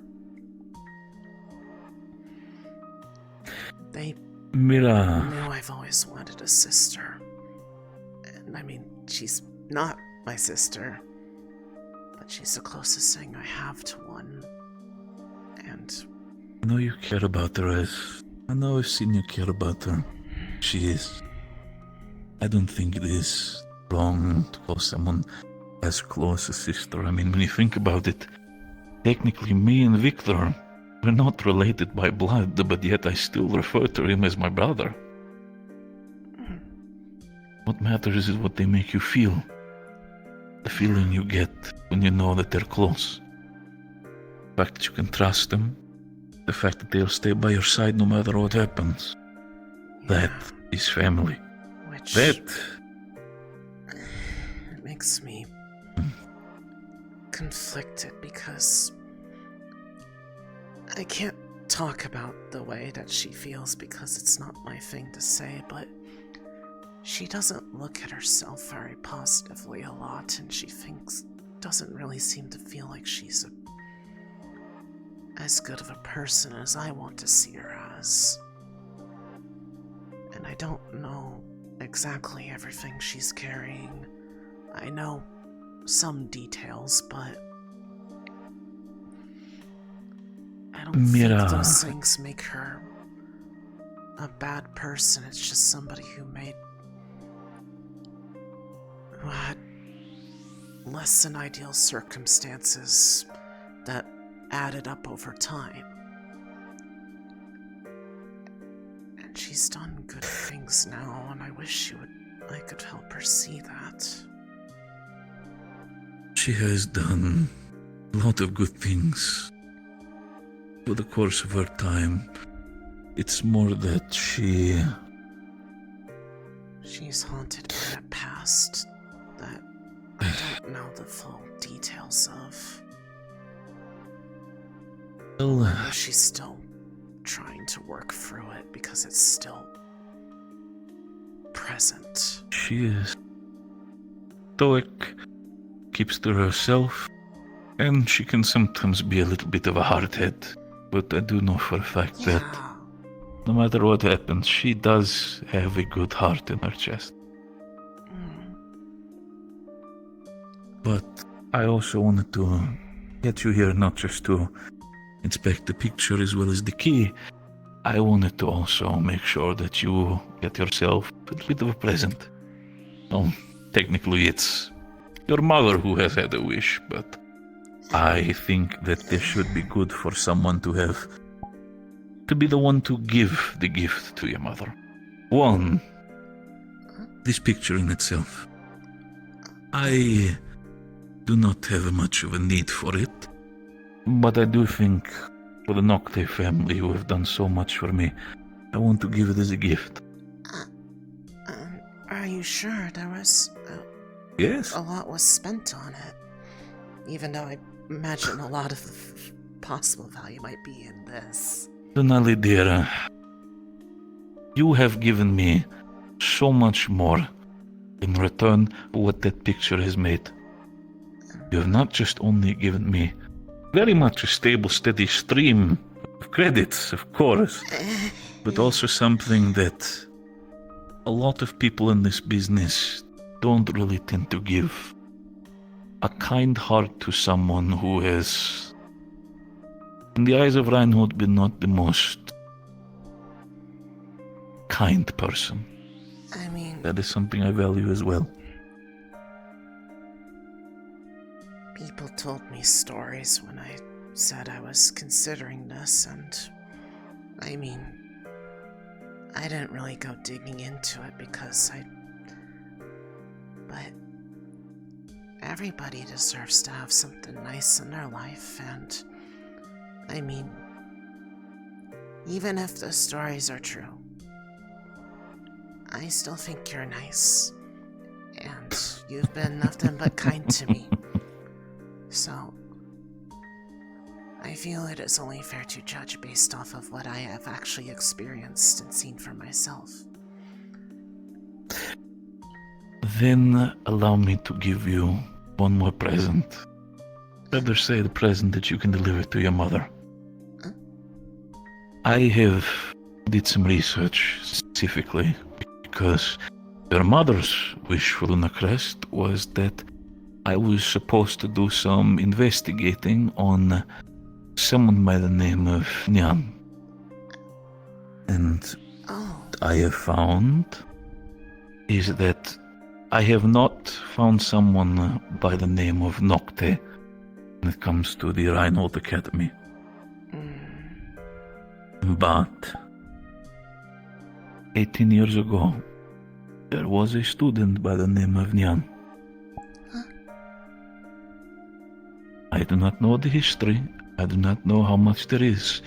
They Mira. knew I've always wanted a sister. And I mean, she's not my sister, but she's the closest thing I have to one. And I know you care about her, as I know I've seen you care about her. She is. I don't think it is wrong to call someone as close a sister. I mean, when you think about it, technically me and Victor, we're not related by blood, but yet I still refer to him as my brother. What matters is what they make you feel. The feeling you get when you know that they're close. The fact that you can trust them. The fact that they'll stay by your side no matter what happens. That is family. That... It makes me conflicted because I can't talk about the way that she feels because it's not my thing to say, but she doesn't look at herself very positively a lot, and she doesn't really seem to feel like she's as good of a person as I want to see her as. And I don't know exactly everything she's carrying. I know some details, but I don't think those things make her a bad person. It's just somebody who had less than ideal circumstances that added up over time. And she's done good things now, and I wish I could help her see that. She has done a lot of good things over the course of her time. It's more that she's haunted by a past that I don't know the full details of. Well, I know she's still trying to work through it because it's still present. She is stoic, keeps to herself, and she can sometimes be a little bit of a hardhead. But I do know for a fact that no matter what happens, she does have a good heart in her chest. But I also wanted to get you here not just to inspect the picture as well as the key, I wanted to also make sure that you get yourself a bit of a present. Well, technically it's your mother who has had a wish, but I think that this should be good for someone to be the one to give the gift to your mother. One, this picture in itself. I do not have much of a need for it, but I do think for the Noctae family who have done so much for me, I want to give it as a gift. Are you sure there was... Yes. A lot was spent on it. Even though I imagine a lot of the possible value might be in this. Lunali, dear, you have given me so much more in return for what that picture has made. You have not just only given me very much a stable, steady stream of credits, of course, but also something that a lot of people in this business don't really tend to give. A kind heart to someone who has, in the eyes of Reinhold, been not the most kind person. I mean... That is something I value as well. People told me stories when I said I was considering this, and... I mean... I didn't really go digging into it because But... everybody deserves to have something nice in their life, and... I mean... even if the stories are true, I still think you're nice. And you've been nothing but kind to me. So... I feel it is only fair to judge based off of what I have actually experienced and seen for myself. Then allow me to give you one more present. Rather say the present that you can deliver to your mother. I have did some research specifically because your mother's wish for Luna Crest was that I was supposed to do some investigating on someone by the name of Nyan. And I have found is that I have not found someone by the name of Noctae when it comes to the Reinhold Academy. But 18 years ago, there was a student by the name of Nyan. I do not know the history. I do not know how much there is.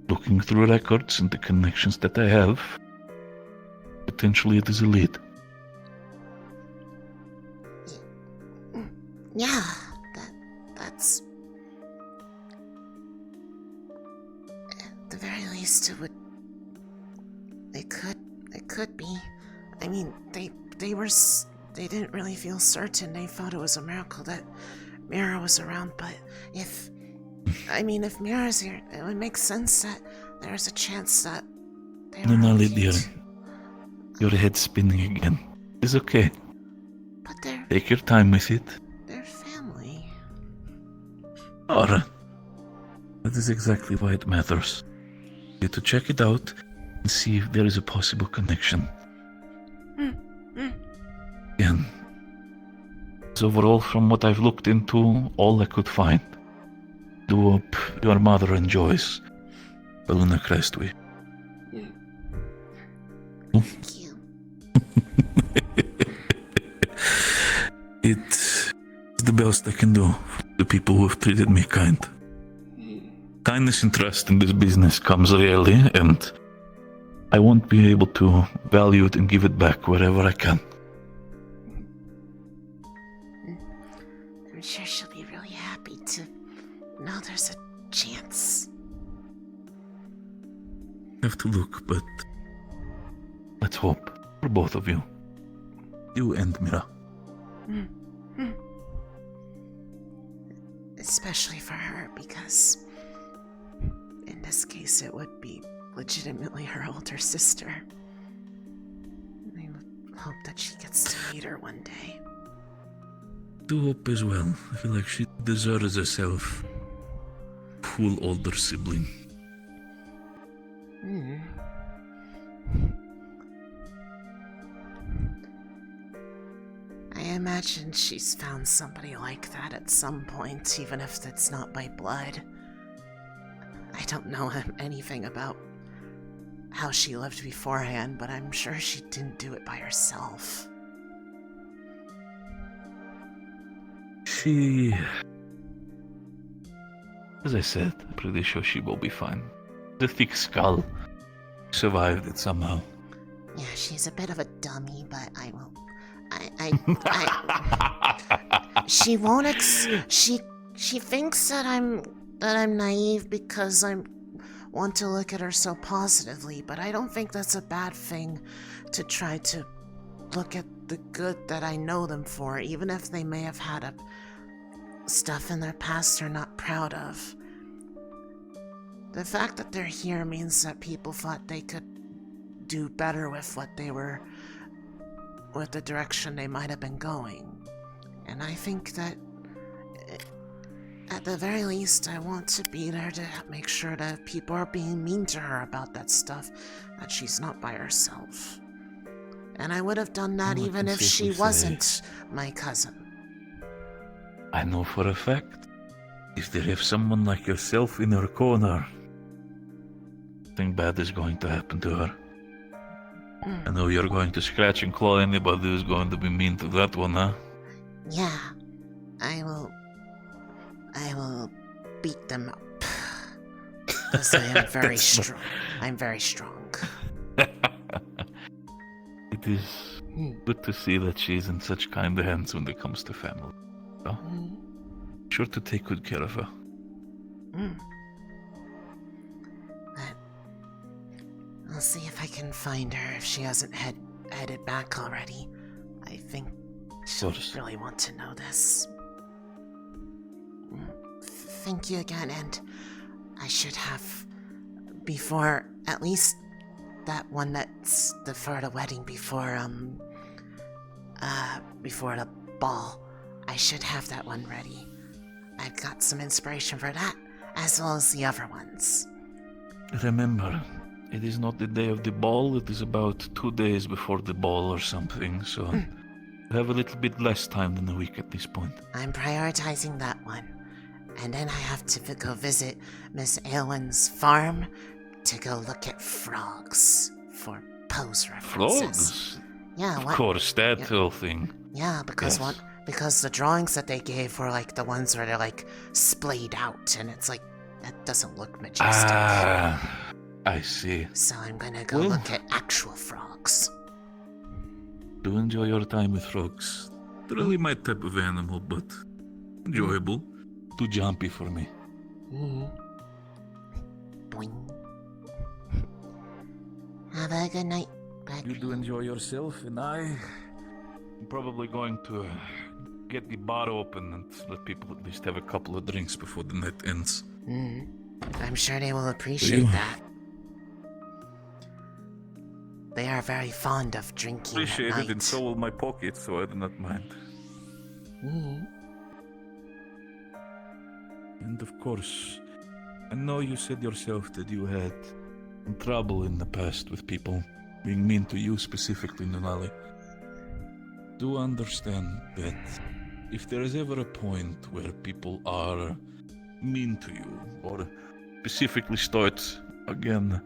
Looking through records and the connections that I have, potentially it is a lead. Yeah, that's... At the very least, it would... It could be. I mean, they didn't really feel certain. They thought it was a miracle that Mira was around, but if Mira's here, it would make sense that there's a chance that they were Lunali, okay dear, your head's spinning again. It's okay. But they're... Take your time with it. They're family. Alright. That is exactly why it matters. You need to check it out and see if there is a possible connection. Again, so overall, from what I've looked into, all I could find. Do hope your mother enjoys the Luna Crest way. Thank you. It's the best I can do for the people who have treated me kind. Kindness and trust in this business comes rarely, and I won't be able to value it and give it back wherever I can. I'm sure she'll be really happy to know there's a chance. I have to look, but let's hope for both of you. You and Mira. Especially for her, because in this case it would be legitimately her older sister. I hope that she gets to meet her one day. Do hope as well. I feel like she deserves herself full older sibling. I imagine she's found somebody like that at some point, even if it's not by blood. I don't know anything about how she lived beforehand, but I'm sure she didn't do it by herself. She... As I said, I'm pretty sure she will be fine. The thick skull survived it somehow. Yeah, she's a bit of a dummy, but I will... She won't she thinks that I'm naive because I want to look at her so positively, but I don't think that's a bad thing to try to look at the good that I know them for, even if they may have had stuff in their past they're not proud of. The fact that they're here means that people thought they could do better with what they were, with the direction they might have been going. And I think that, at the very least, I want to be there to make sure that if people are being mean to her about that stuff, that she's not by herself. And I would have done that even if she wasn't my cousin. I know for a fact, if they have someone like yourself in her corner, nothing bad is going to happen to her. I know you're going to scratch and claw anybody who's going to be mean to that one, huh? Yeah, I will beat them up. Because I am very strong. I'm very strong. It is good to see that she's in such kind hands when it comes to family. So, sure to take good care of her. I'll see if I can find her if she hasn't headed back already. I think she'll really want to know this. Thank you again, and I should have, before, at least that one that's for the wedding before the ball, I should have that one ready. I've got some inspiration for that, as well as the other ones. Remember, it is not the day of the ball, it is about 2 days before the ball or something, so you have a little bit less time than a week at this point. I'm prioritizing that one. And then I have to go visit Miss Aylwin's farm to go look at frogs for pose references. Frogs? Yeah, Of course, that whole thing. Yeah, because because the drawings that they gave were like the ones where they're like splayed out, and it's like, that doesn't look majestic. Ah, I see. So I'm gonna go look at actual frogs. Do enjoy your time with frogs. They're really my type of animal, but enjoyable. Too jumpy for me. Boing. Have a good night, Patrick. You do enjoy yourself, and I'm probably going to get the bar open and let people at least have a couple of drinks before the night ends. I'm sure they will appreciate that. They are very fond of drinking Appreciate at night. it, and so will my pocket, so I do not mind. And of course, I know you said yourself that you had some trouble in the past with people being mean to you specifically, Lunali. Do understand that if there is ever a point where people are mean to you, or specifically start, again,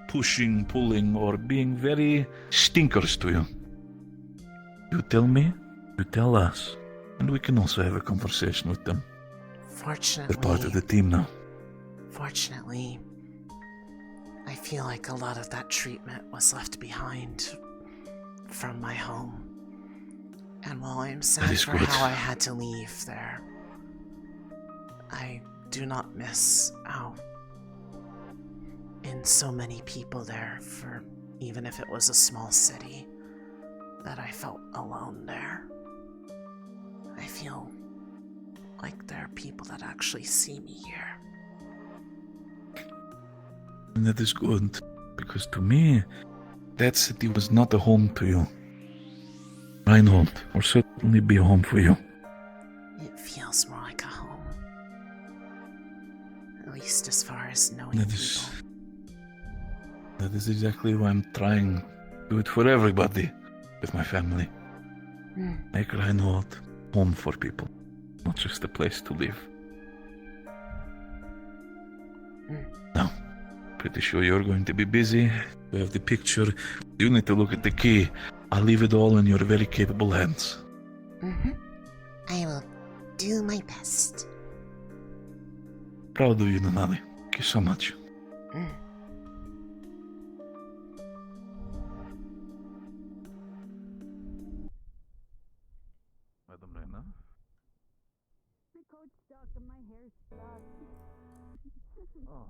pushing, pulling, or being very stinkers to you, you tell me, you tell us, and we can also have a conversation with them. Fortunately, they're part of the team now. Fortunately, I feel like a lot of that treatment was left behind from my home. And while I'm sad for how I had to leave there, I do not miss how in so many people there, for even if it was a small city, that I felt alone there. I feel like there are people that actually see me here. And that is good, because to me, that city was not a home to you. Mine won't, or certainly be a home for you. It feels more like a home. At least as far as knowing That is exactly why I'm trying to do it for everybody with my family. Make Reinhold home for people, not just a place to live. Now, pretty sure you're going to be busy. We have the picture. You need to look at the key. I'll leave it all in your very capable hands. I will do my best. Proud of you, Lunali. Thank you so much. Madam Reina? My coat's stuck and my hair's stuck. Oh.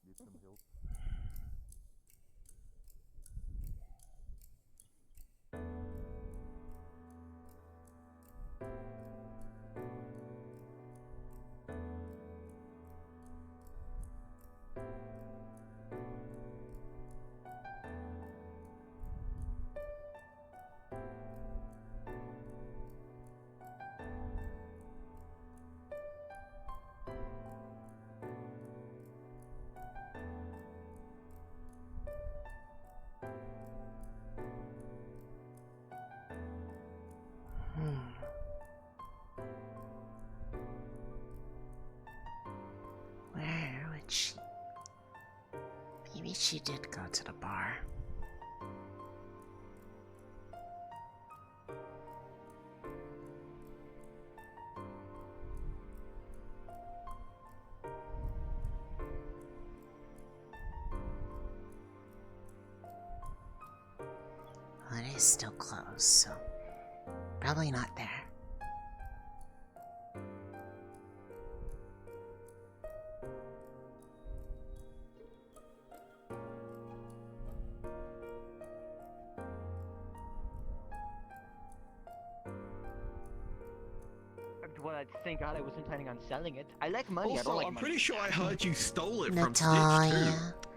Need some help? Where would she? Maybe she did go to the bar. Well, it is still closed, so probably not there. Well, thank God I wasn't planning on selling it. I like money. I Also, don't like I'm money. pretty sure I heard you stole it from Stitch Natalia. too.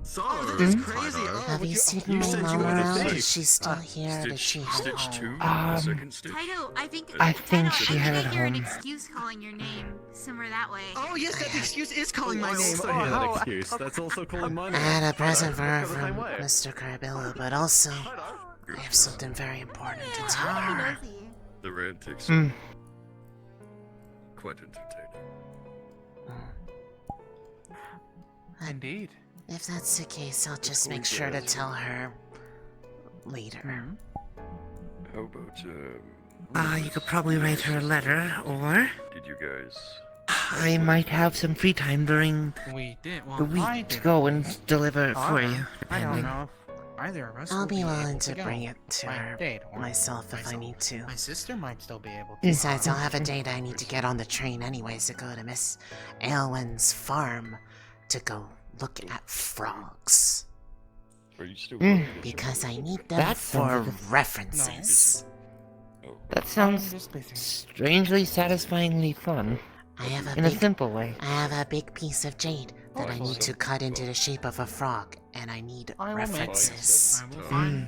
So, that's crazy. Oh, Have you seen my said you mom were the around? thief. Is she still here? Does she have Stitch home? 2? The second Stitch? Taito, I think I think Taito, she I had think it I hear an home. excuse calling your name somewhere that way. Oh yes, that excuse is calling my I name. also hear that excuse. That's also calling my I name. had a present for her Go the same from way. Mr. Carbillo, but also I have something very important to tell her. The antics Hmm. are quite entertaining. Indeed. If that's the case, I'll just make sure to tell her later. How about, You could probably write her a letter, or did you guys... I might have some free time during We did. Well, the week to go and deliver it for you. I don't depending. know. Either of us I'll will be willing able to go. bring it to My her date, or myself if I need to. My sister might still be able to. Besides, I'll have a date I need to get on the train anyways to go to Miss Aylwyn's farm to go look at frogs. Are you still Because I need them That for sounds like references. That sounds strangely satisfyingly fun. I have a in a big, simple way. I have a big piece of jade that I need to cut into the shape of a frog, and I need references. I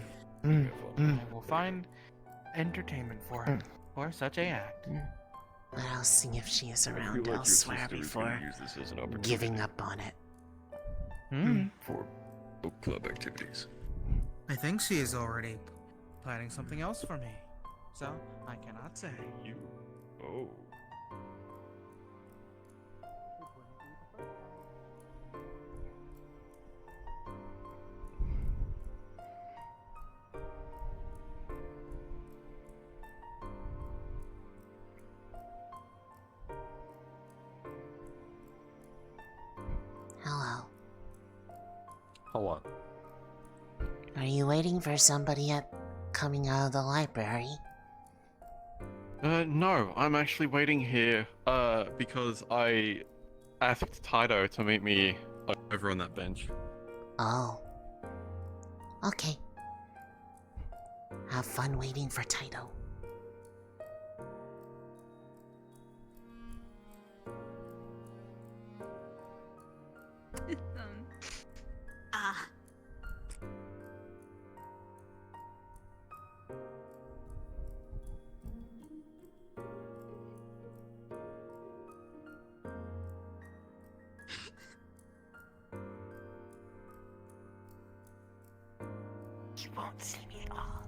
will find entertainment for her for such a act. But I'll see if she is I feel around like your elsewhere sister is before gonna use this as an opportunity giving up on it. for book club activities. I think she is already planning something else for me. So, I cannot say. You? Oh. Hello. Hello. Are you waiting for somebody coming out of the library? No, I'm actually waiting here, because I asked Taito to meet me over on that bench. Oh. Okay. Have fun waiting for Taito. won't see me at all.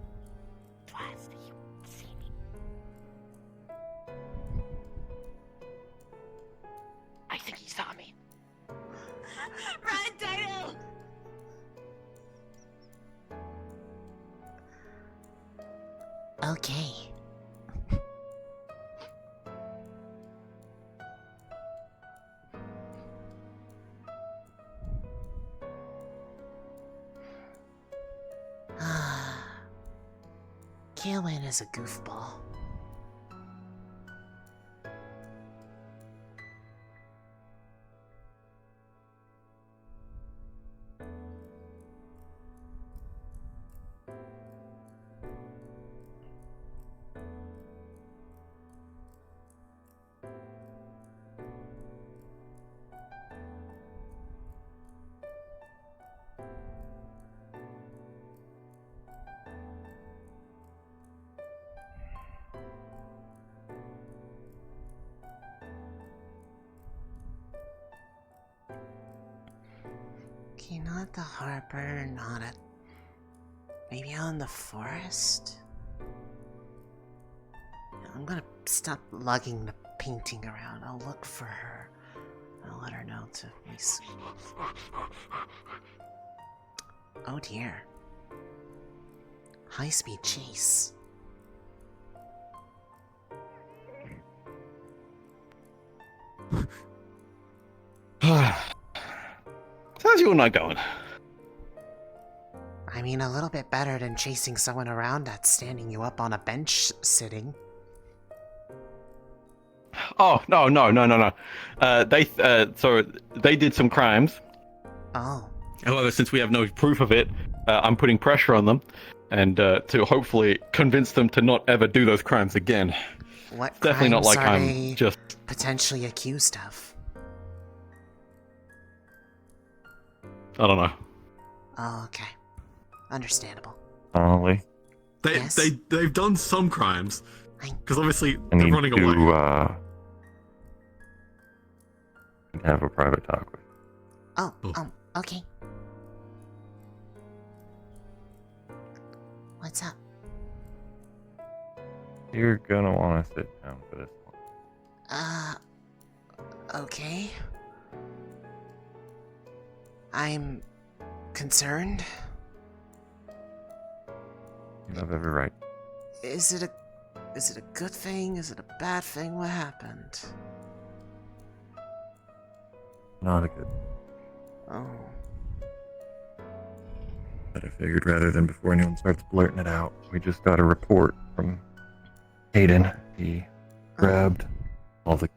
Twice, he won't see me. I think he saw me. Run, Dino! Okay. Kaelin is a goofball. Okay, not the harbor, not at... Maybe out in the forest? I'm gonna stop lugging the painting around. I'll look for her. I'll let her know to... Oh dear. High-speed chase. How's your night going? I mean, a little bit better than chasing someone around that's standing you up on a bench sitting. Oh, no. They did some crimes. Oh. However, since we have no proof of it, I'm putting pressure on them and to hopefully convince them to not ever do those crimes again. What Definitely not crimes like are I'm they just potentially accused of? I don't know. Oh, okay. Understandable. Probably. They've done some crimes. Because obviously I they're need running to, away. have a private talk with Okay. What's up? you. You're gonna want to sit down for this one. Okay. I'm concerned. You have every right. Is it a good thing? Is it a bad thing? What happened? Not a good. Oh. But I figured rather than before anyone starts blurting it out, we just got a report from Hayden. He grabbed all the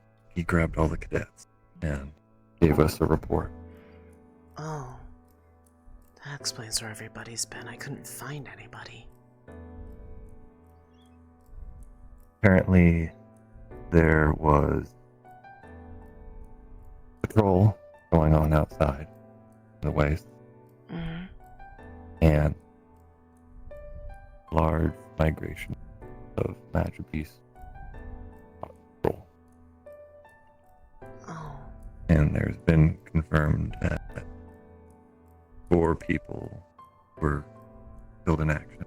cadets and gave us a report. Oh. That explains where everybody's been. I couldn't find anybody. Apparently, there was patrol going on outside the waste, and large migration of masterpiece patrol. Oh. And there's been confirmed that 4 people were killed in action.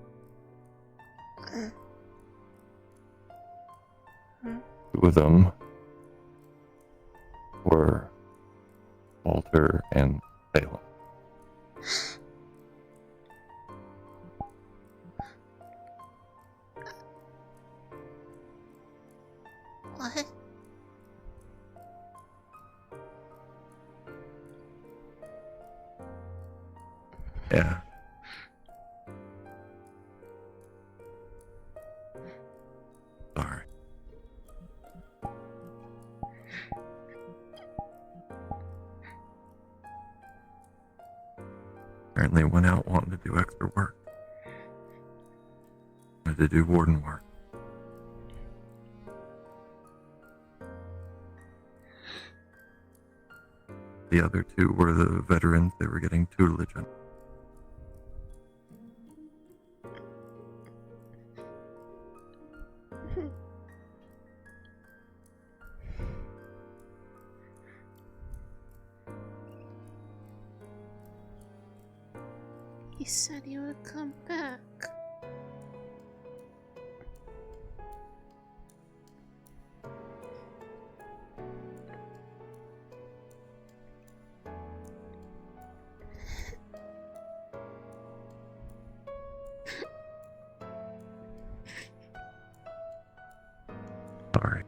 Two of them were Walter and Salem. What? Yeah. Sorry. Apparently went out wanting to do extra work. Wanted to do warden work. The other 2 were the veterans. They were getting tutelage on. He said he would come back. Sorry.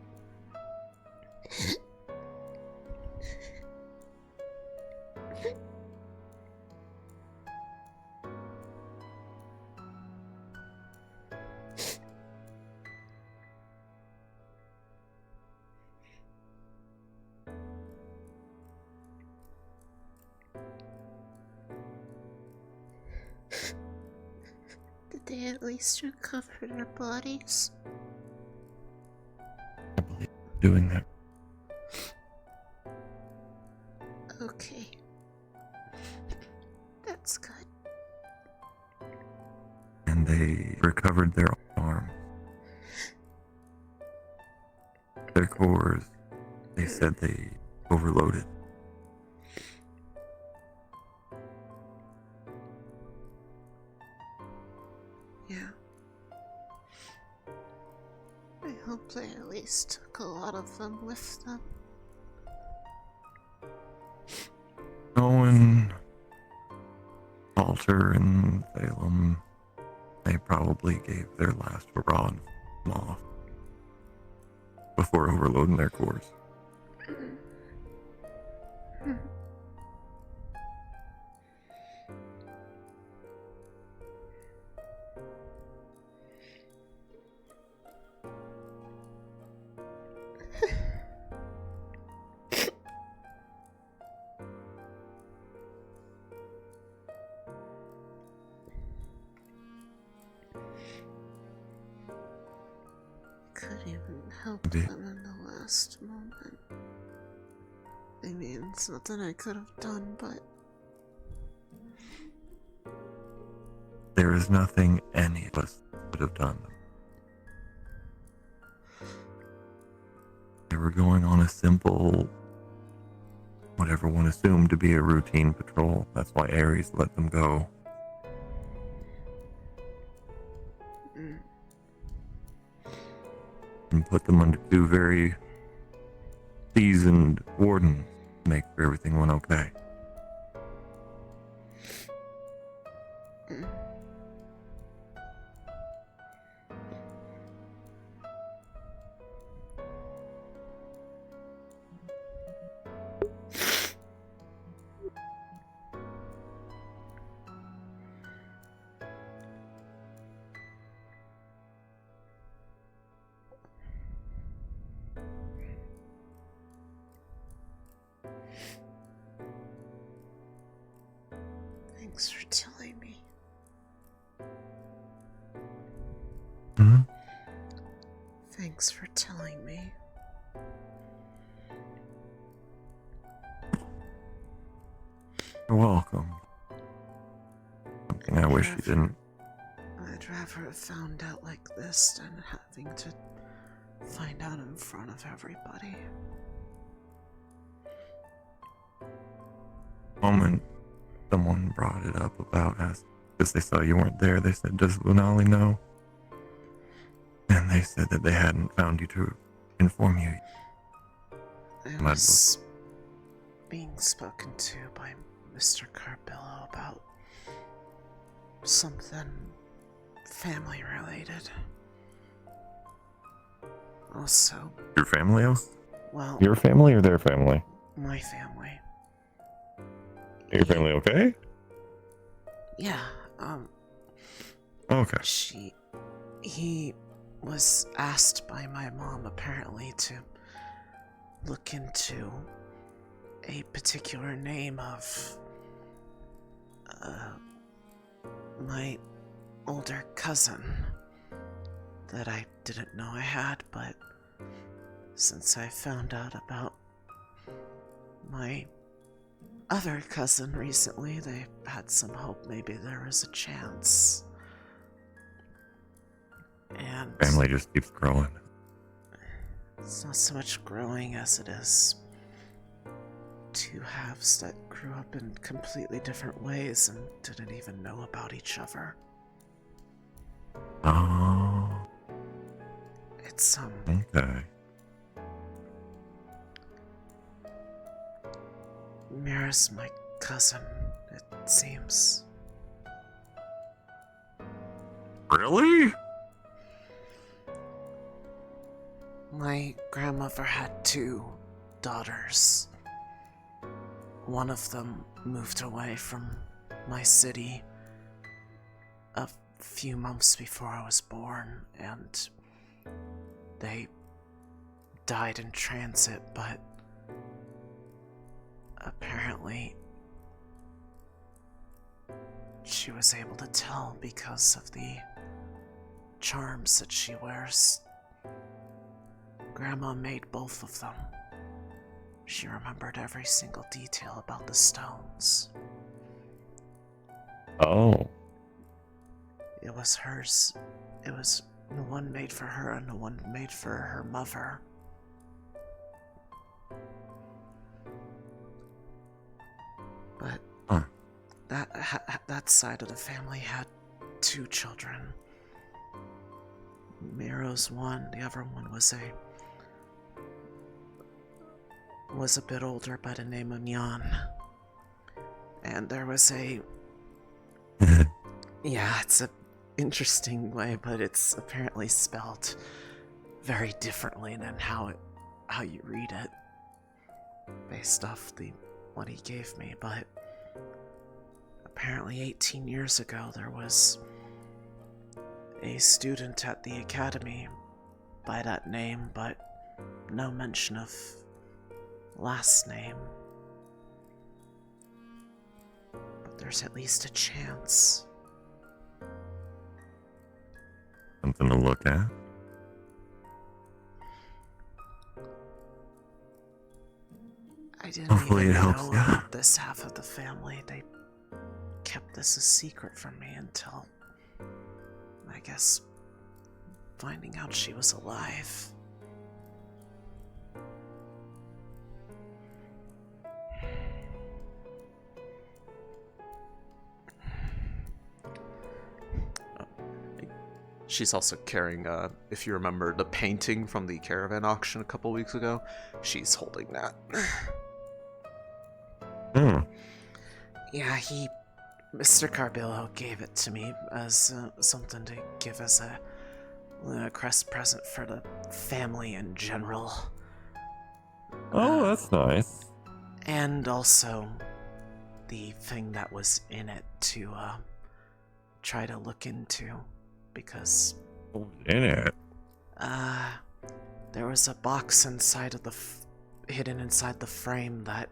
Did they at least recover their bodies? Doing that. Okay. That's good. And they recovered their arms. Their cores, they said they overloaded. Yeah. I hope they at least took a lot of them with them. Owen, Alter, and Salem, they probably gave their last hurrah and off before overloading their cores. Could even help them in the last moment. I mean, it's nothing I could have done, but There is nothing any of us could have done. They were going on a simple, what everyone assumed to be a routine patrol. That's why Ares let them go. And put them under two very seasoned wardens to make sure everything went okay. thanks for telling me. Thanks for telling me. You're welcome. Something I wish you didn't. I'd rather have found out like this than having to find out in front of everybody. Moment someone brought it up about us because they saw you weren't there. They said, "Does Lunali know?" And they said that they hadn't found you to inform you. I was being spoken to by Mr. Carbillo about something family related. Also, Your family? well, Your family or their family? my family. Your family okay? Yeah, Okay. He was asked by my mom apparently to look into a particular name of my older cousin that I didn't know I had, but since I found out about my other cousin recently, they had some hope maybe there was a chance. And Family just keeps growing. it's not so much growing as it is two halves that grew up in completely different ways and didn't even know about each other. Oh. It's, Okay. Mira's my cousin, it seems. Really? My grandmother had two daughters. One of them moved away from my city a few months before I was born, and they died in transit, but apparently she was able to tell because of the charms that she wears. Grandma made both of them. She remembered every single detail about the stones. Oh. It was hers. It was the one made for her and the one made for her mother. But that side of the family had two children. Miro's one, the other one was a bit older by the name of Nyan. And there was yeah, it's a interesting way, but it's apparently spelled very differently than how you read it, based off what he gave me. But apparently 18 years ago there was a student at the academy by that name, but no mention of last name. But there's at least a chance. Something to look at. I didn't Hopefully even it helps, know yeah. about this half of the family. They kept this a secret from me until, I guess, finding out she was alive. She's also carrying, if you remember, the painting from the caravan auction a couple weeks ago. She's holding that. Yeah, Mr. Carbillo gave it to me as something to give as a Lunacrest present for the family in general. Oh, that's nice. And also the thing that was in it to try to look into, because in it, there was a box inside of hidden inside the frame that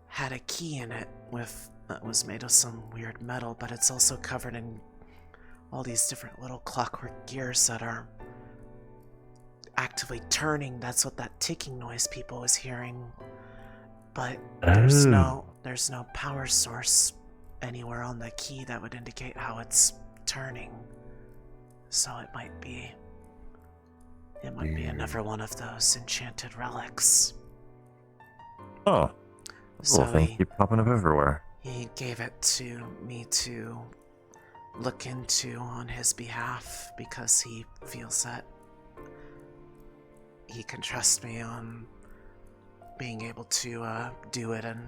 had a key in it that was made of some weird metal, but it's also covered in all these different little clockwork gears that are actively turning. That's what that ticking noise people was hearing. But there's no power source anywhere on the key that would indicate how it's turning. So it might be another one of those enchanted relics. Oh. So Little things keep popping up everywhere. He gave it to me to look into on his behalf because he feels that he can trust me on being able to do it and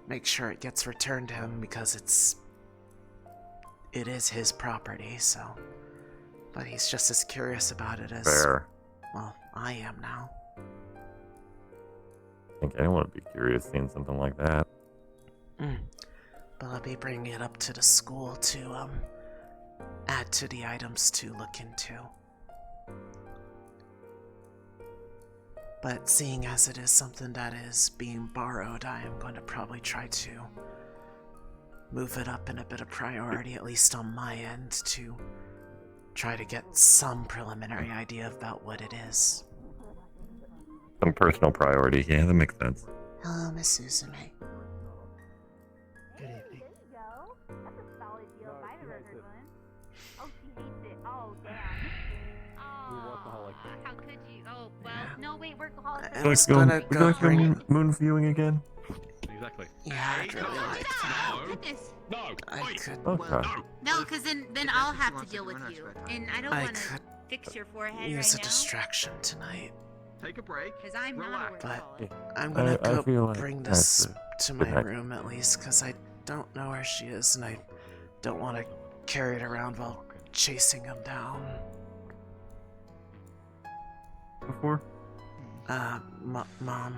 make sure it gets returned to him, because it is his property. So, but he's just as curious about it as well I am now. I think anyone would be curious seeing something like that. But I'll be bringing it up to the school to add to the items to look into. But seeing as it is something that is being borrowed, I am going to probably try to move it up in a bit of priority, at least on my end, to try to get some preliminary idea about what it is. Some personal priority, yeah, that makes sense. Hello, Miss Suzume. Good evening. There you go. That's a solid deal if I've ever heard one. Oh, she hates it. Oh, damn. Oh, how could you? Oh, well, no, wait, workaholics. Would you like to go moon viewing again? exactly. Yeah, I'd really like that. Oh, goodness. No. I could. Okay. No, because then I'll have to deal with you, and I don't I want to could fix your forehead use right a distraction tonight. Take a break. Because I'm not a But workaholic. I'm gonna I go feel like bring that's this a to good my night. room at least, because I don't know where she is, and I don't want to carry it around while chasing him down. Before? Mom.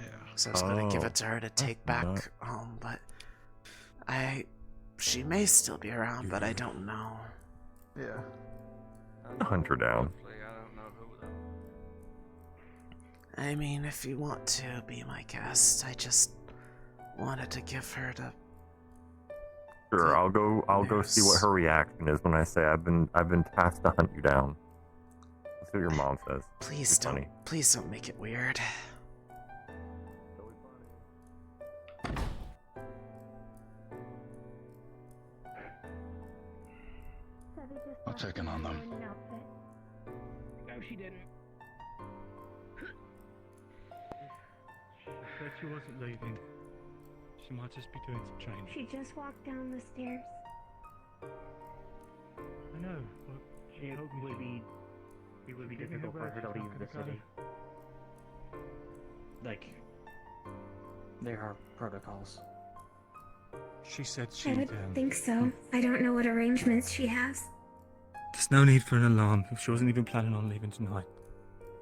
Yeah. So I was gonna give Oh, it to her to take that's back home, but she may still be around, but I don't know. Yeah. Hunt her down. I mean, if you want to be my guest, I just wanted to give her the. Sure, I'll go see what her reaction is when I say I've been tasked to hunt you down. Let's see what your mom says. Please It'd be funny. please don't make it weird. I'll check in on them. No, she didn't. She said she wasn't leaving. She might just be doing some training. She just walked down the stairs. I know, but she It told me would be difficult for her to leave the city. Like, there are protocols. She said I she'd, would think so. I don't know what arrangements she has. There's no need for an alarm. She wasn't even planning on leaving tonight.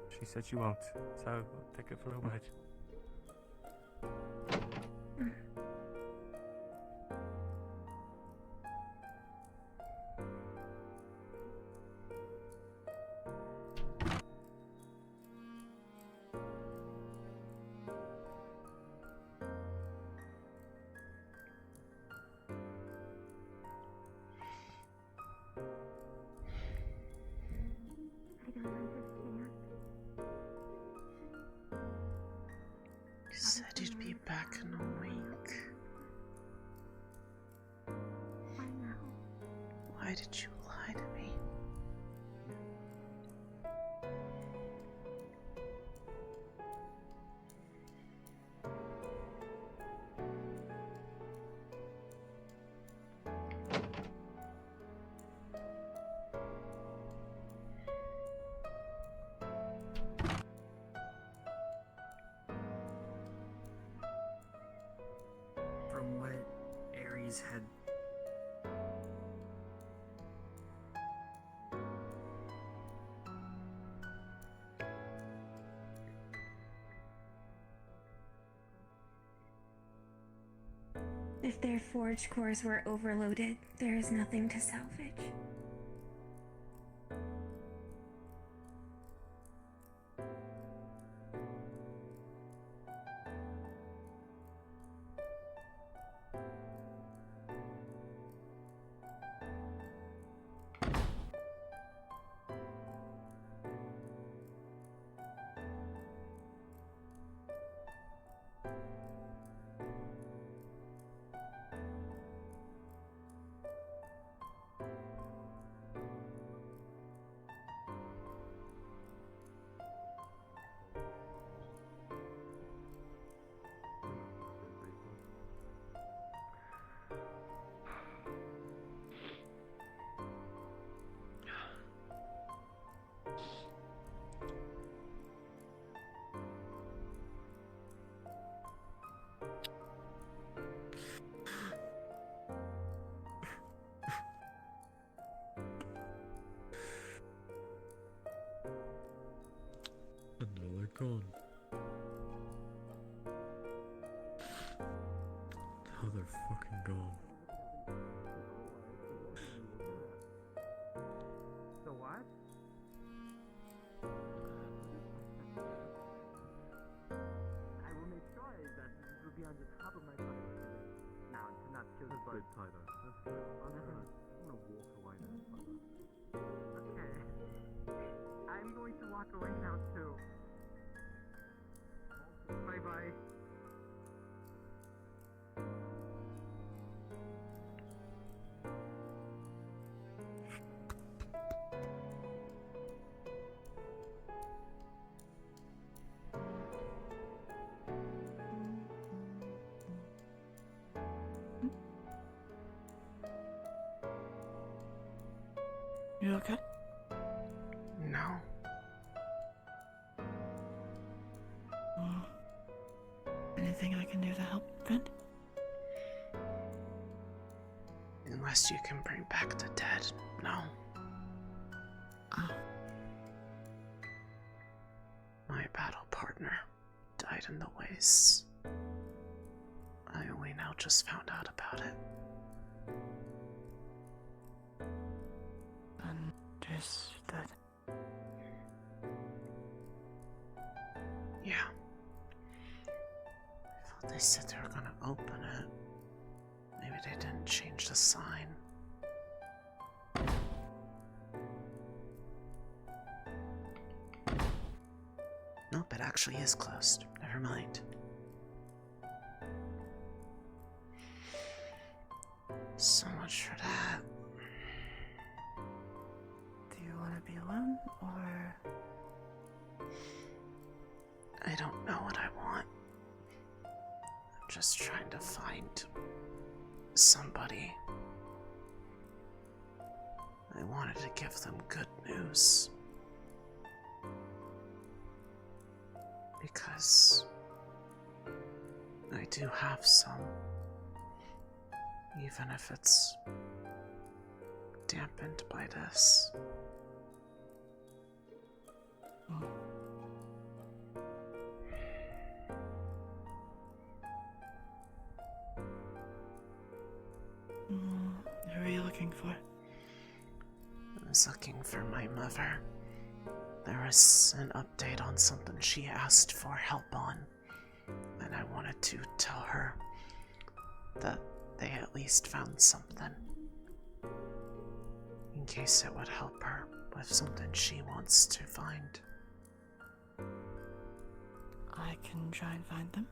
She said she won't, so I'll take it for a ride. I don't understand. You said you'd be back in a week. I know. Why did you lie to me? From what Ares had. If their forge cores were overloaded, there is nothing to salvage. And now they're gone. Now they're fucking gone. The what? I will make sure that this will be on the top of my bucket list. Now, to not kill the bug. Good, Tyler. That's good. I'm gonna walk away now, Tyler. Okay. I'm going to walk away now too. Bye bye. You okay? No. Anything I can do to help, friend? Unless you can bring back the dead, no. My battle partner died in the wastes. I only now just found out about it. Understood. Yeah. I thought they said they were gonna open it. Maybe they didn't change the sign. Nope, it actually is closed. Never mind. So much for that. Do you want to be alone, or...? I don't know what I want. I'm just trying to find somebody. I wanted to give them good news. Because I do have some. Even if it's dampened by this. Who are you looking for? I was looking for my mother. There was an update on something she asked for help on, and I wanted to tell her that they at least found something. In case it would help her with something she wants to find. I can try and find them.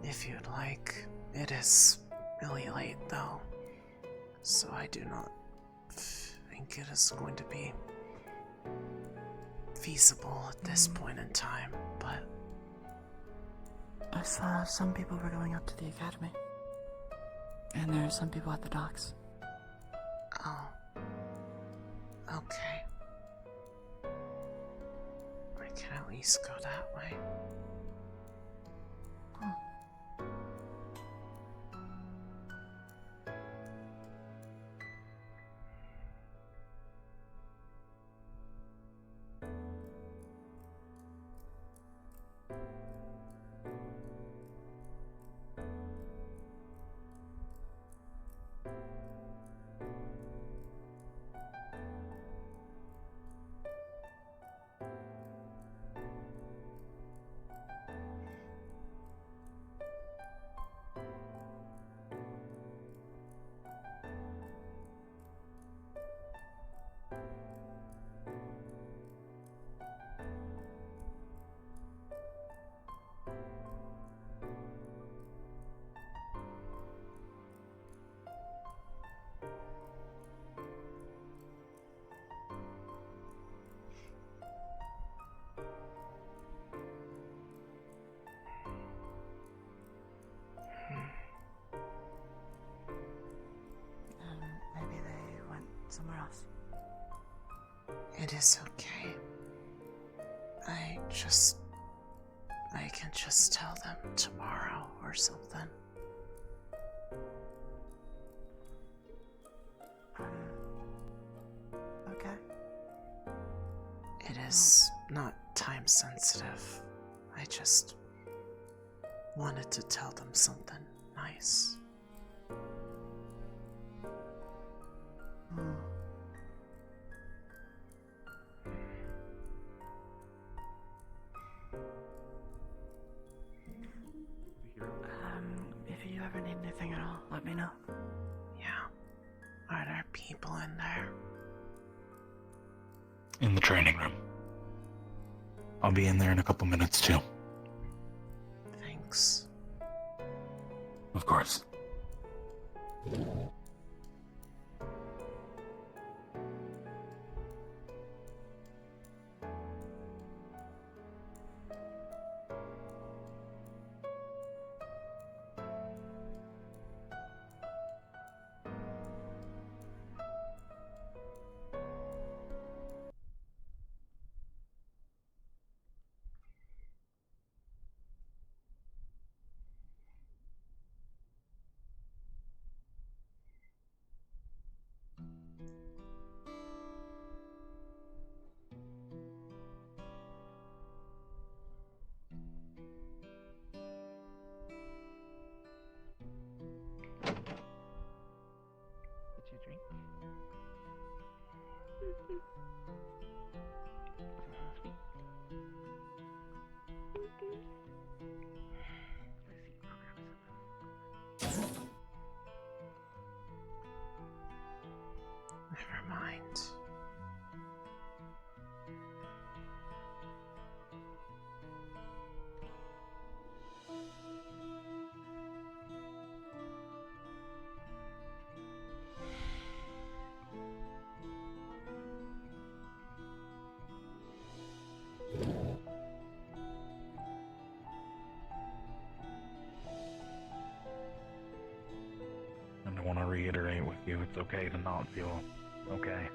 If you'd like. It is really late though, so I do not think it is going to be feasible at this point in time, but... I saw some people were going up to the academy. And there are some people at the docks. Oh. Okay. I can at least go that way. Maybe they went somewhere else. It is okay. I can just tell them tomorrow or something. Okay. It is not time sensitive. I just wanted to tell them something nice. If you ever need anything at all, let me know. Yeah. Are there people in there? In the training room. I'll be in there in a couple minutes too. Thanks. Of course. And I want to reiterate with you, it's okay to not feel okay.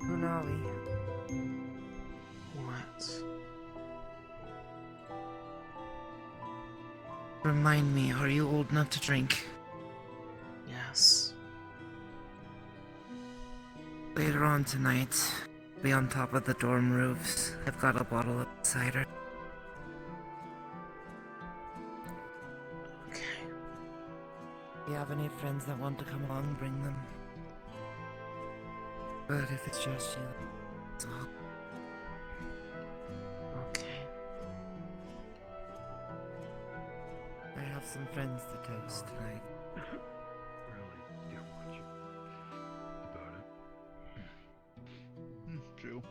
Lunali. What? Remind me, are you old enough to drink? Yes. Later on tonight, be on top of the dorm roofs. I've got a bottle of cider. Okay. If you have any friends that want to come along, bring them. But if it's just you, that's all. Okay. I have some friends to toast tonight. Really don't want you about it. True.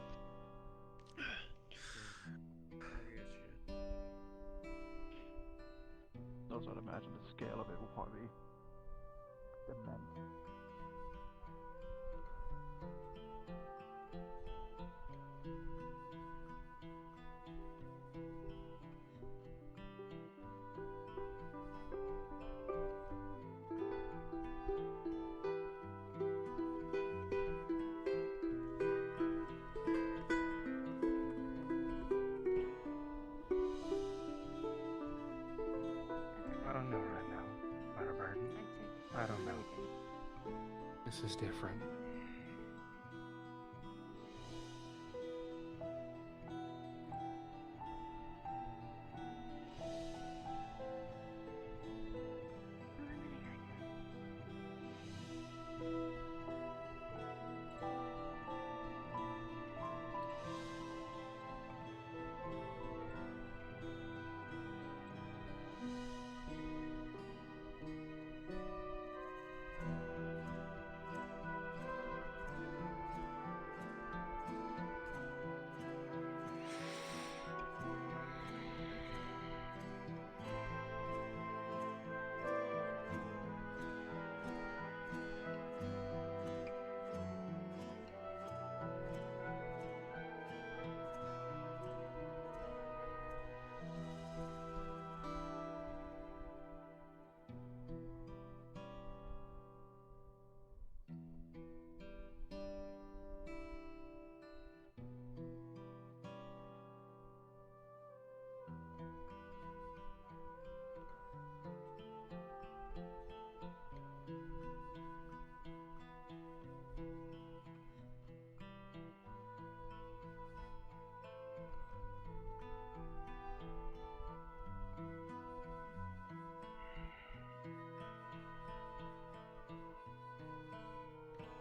Also, I'd imagine the scale of it will probably be immense. I don't know right now, Butterbird. I don't know. This is different.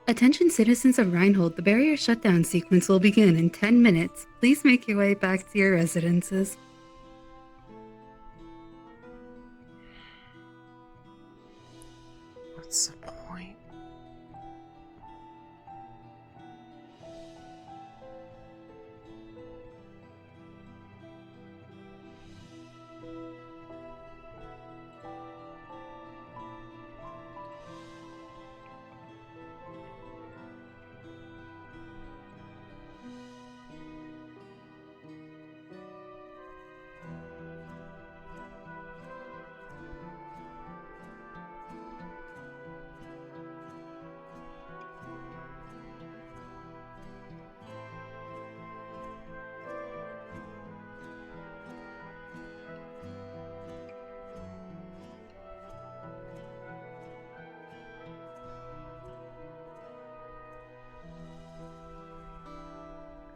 Attention citizens of Reinhold, the barrier shutdown sequence will begin in 10 minutes. Please make your way back to your residences. What's the point?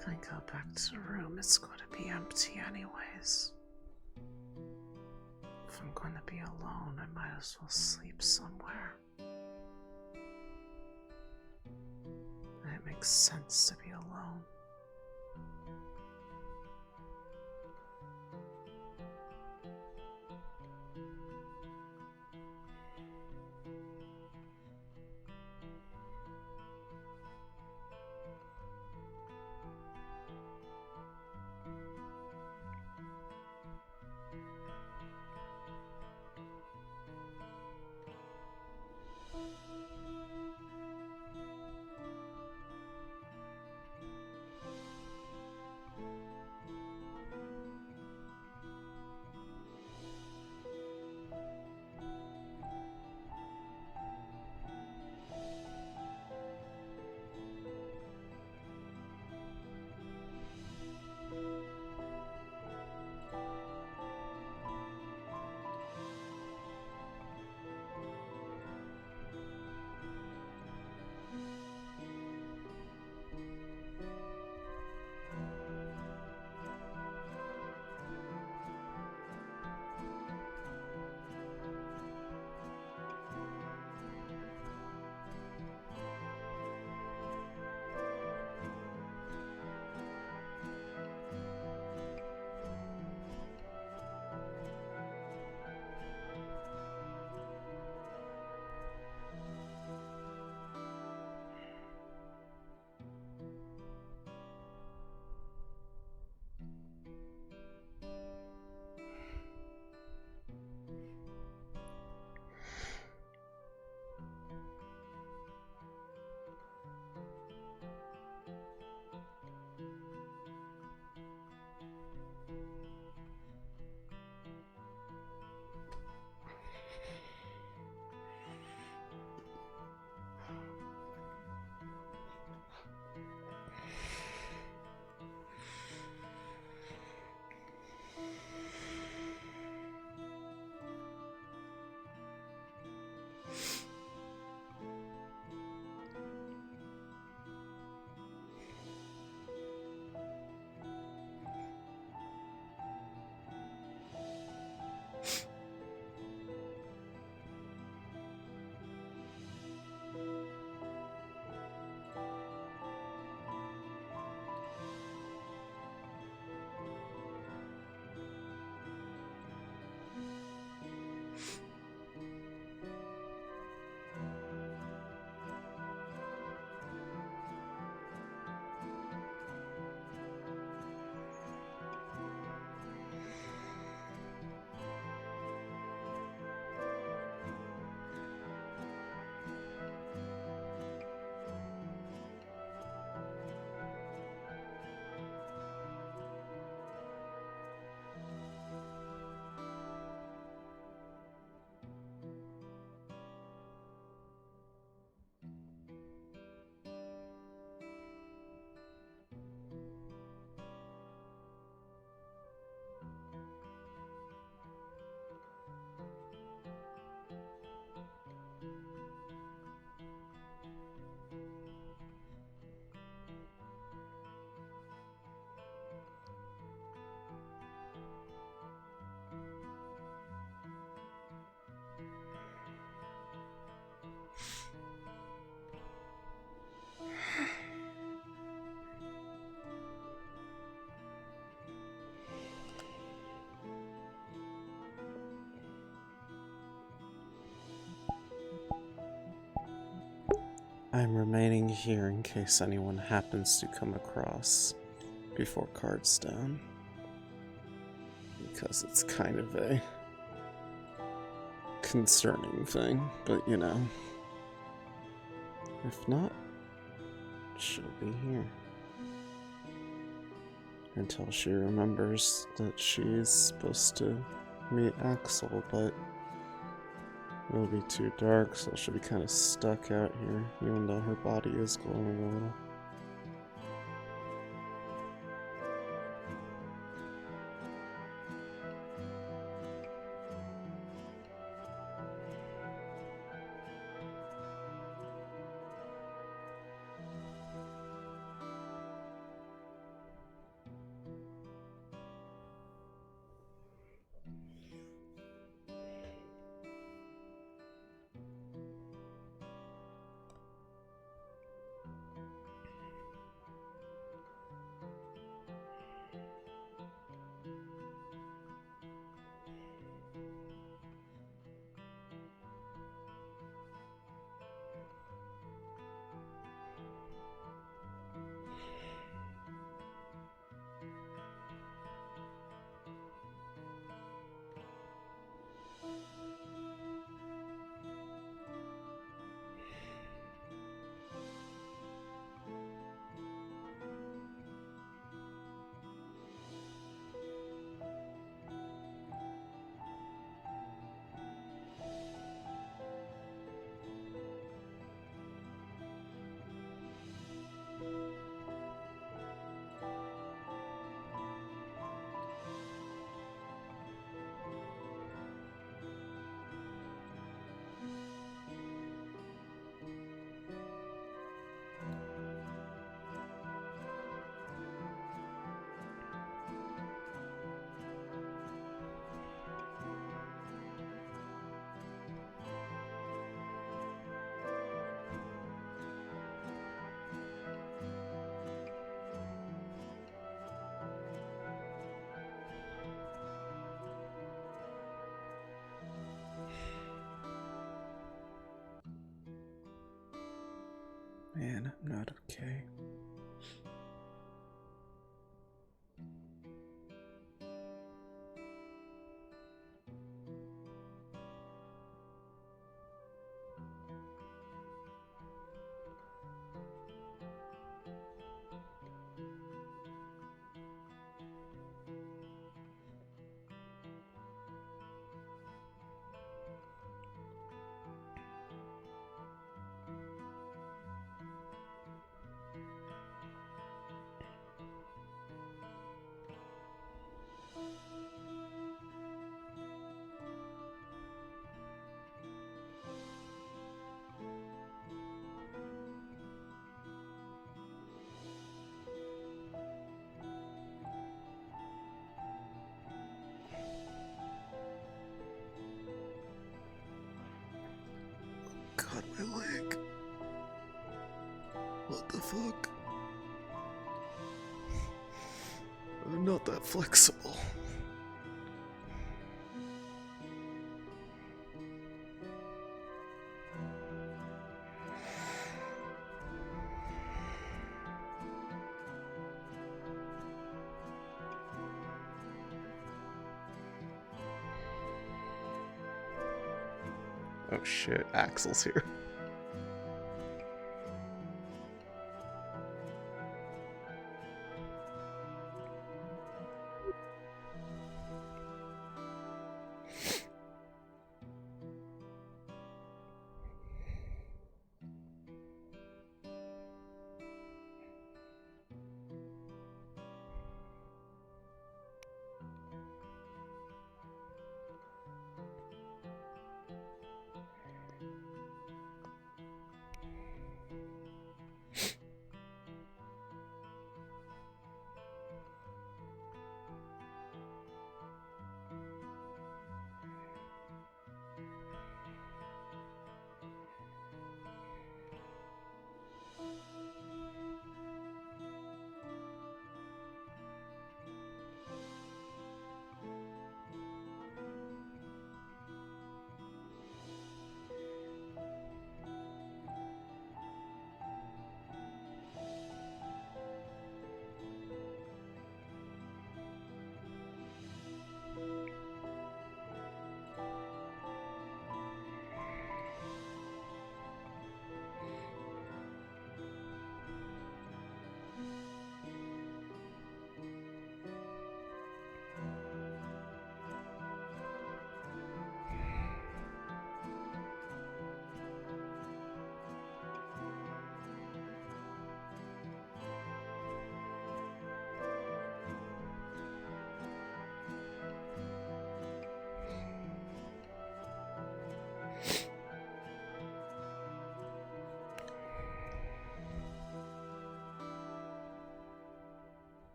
If I go back to the room, it's going to be empty anyways. If I'm going to be alone, I might as well sleep somewhere. It makes sense to be alone. I'm remaining here in case anyone happens to come across before cards down. Because it's kind of a concerning thing, but you know. If not, she'll be here. Until she remembers that she's supposed to meet Axel, but it'll be too dark, so she'll be kind of stuck out here, even though her body is glowing a little. Man, I'm not okay. God, my leg. What the fuck? I'm not that flexible. Oh shit, Axel's here.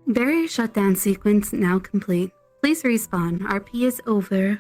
Barrier shutdown sequence now complete. Please respawn. RP is over.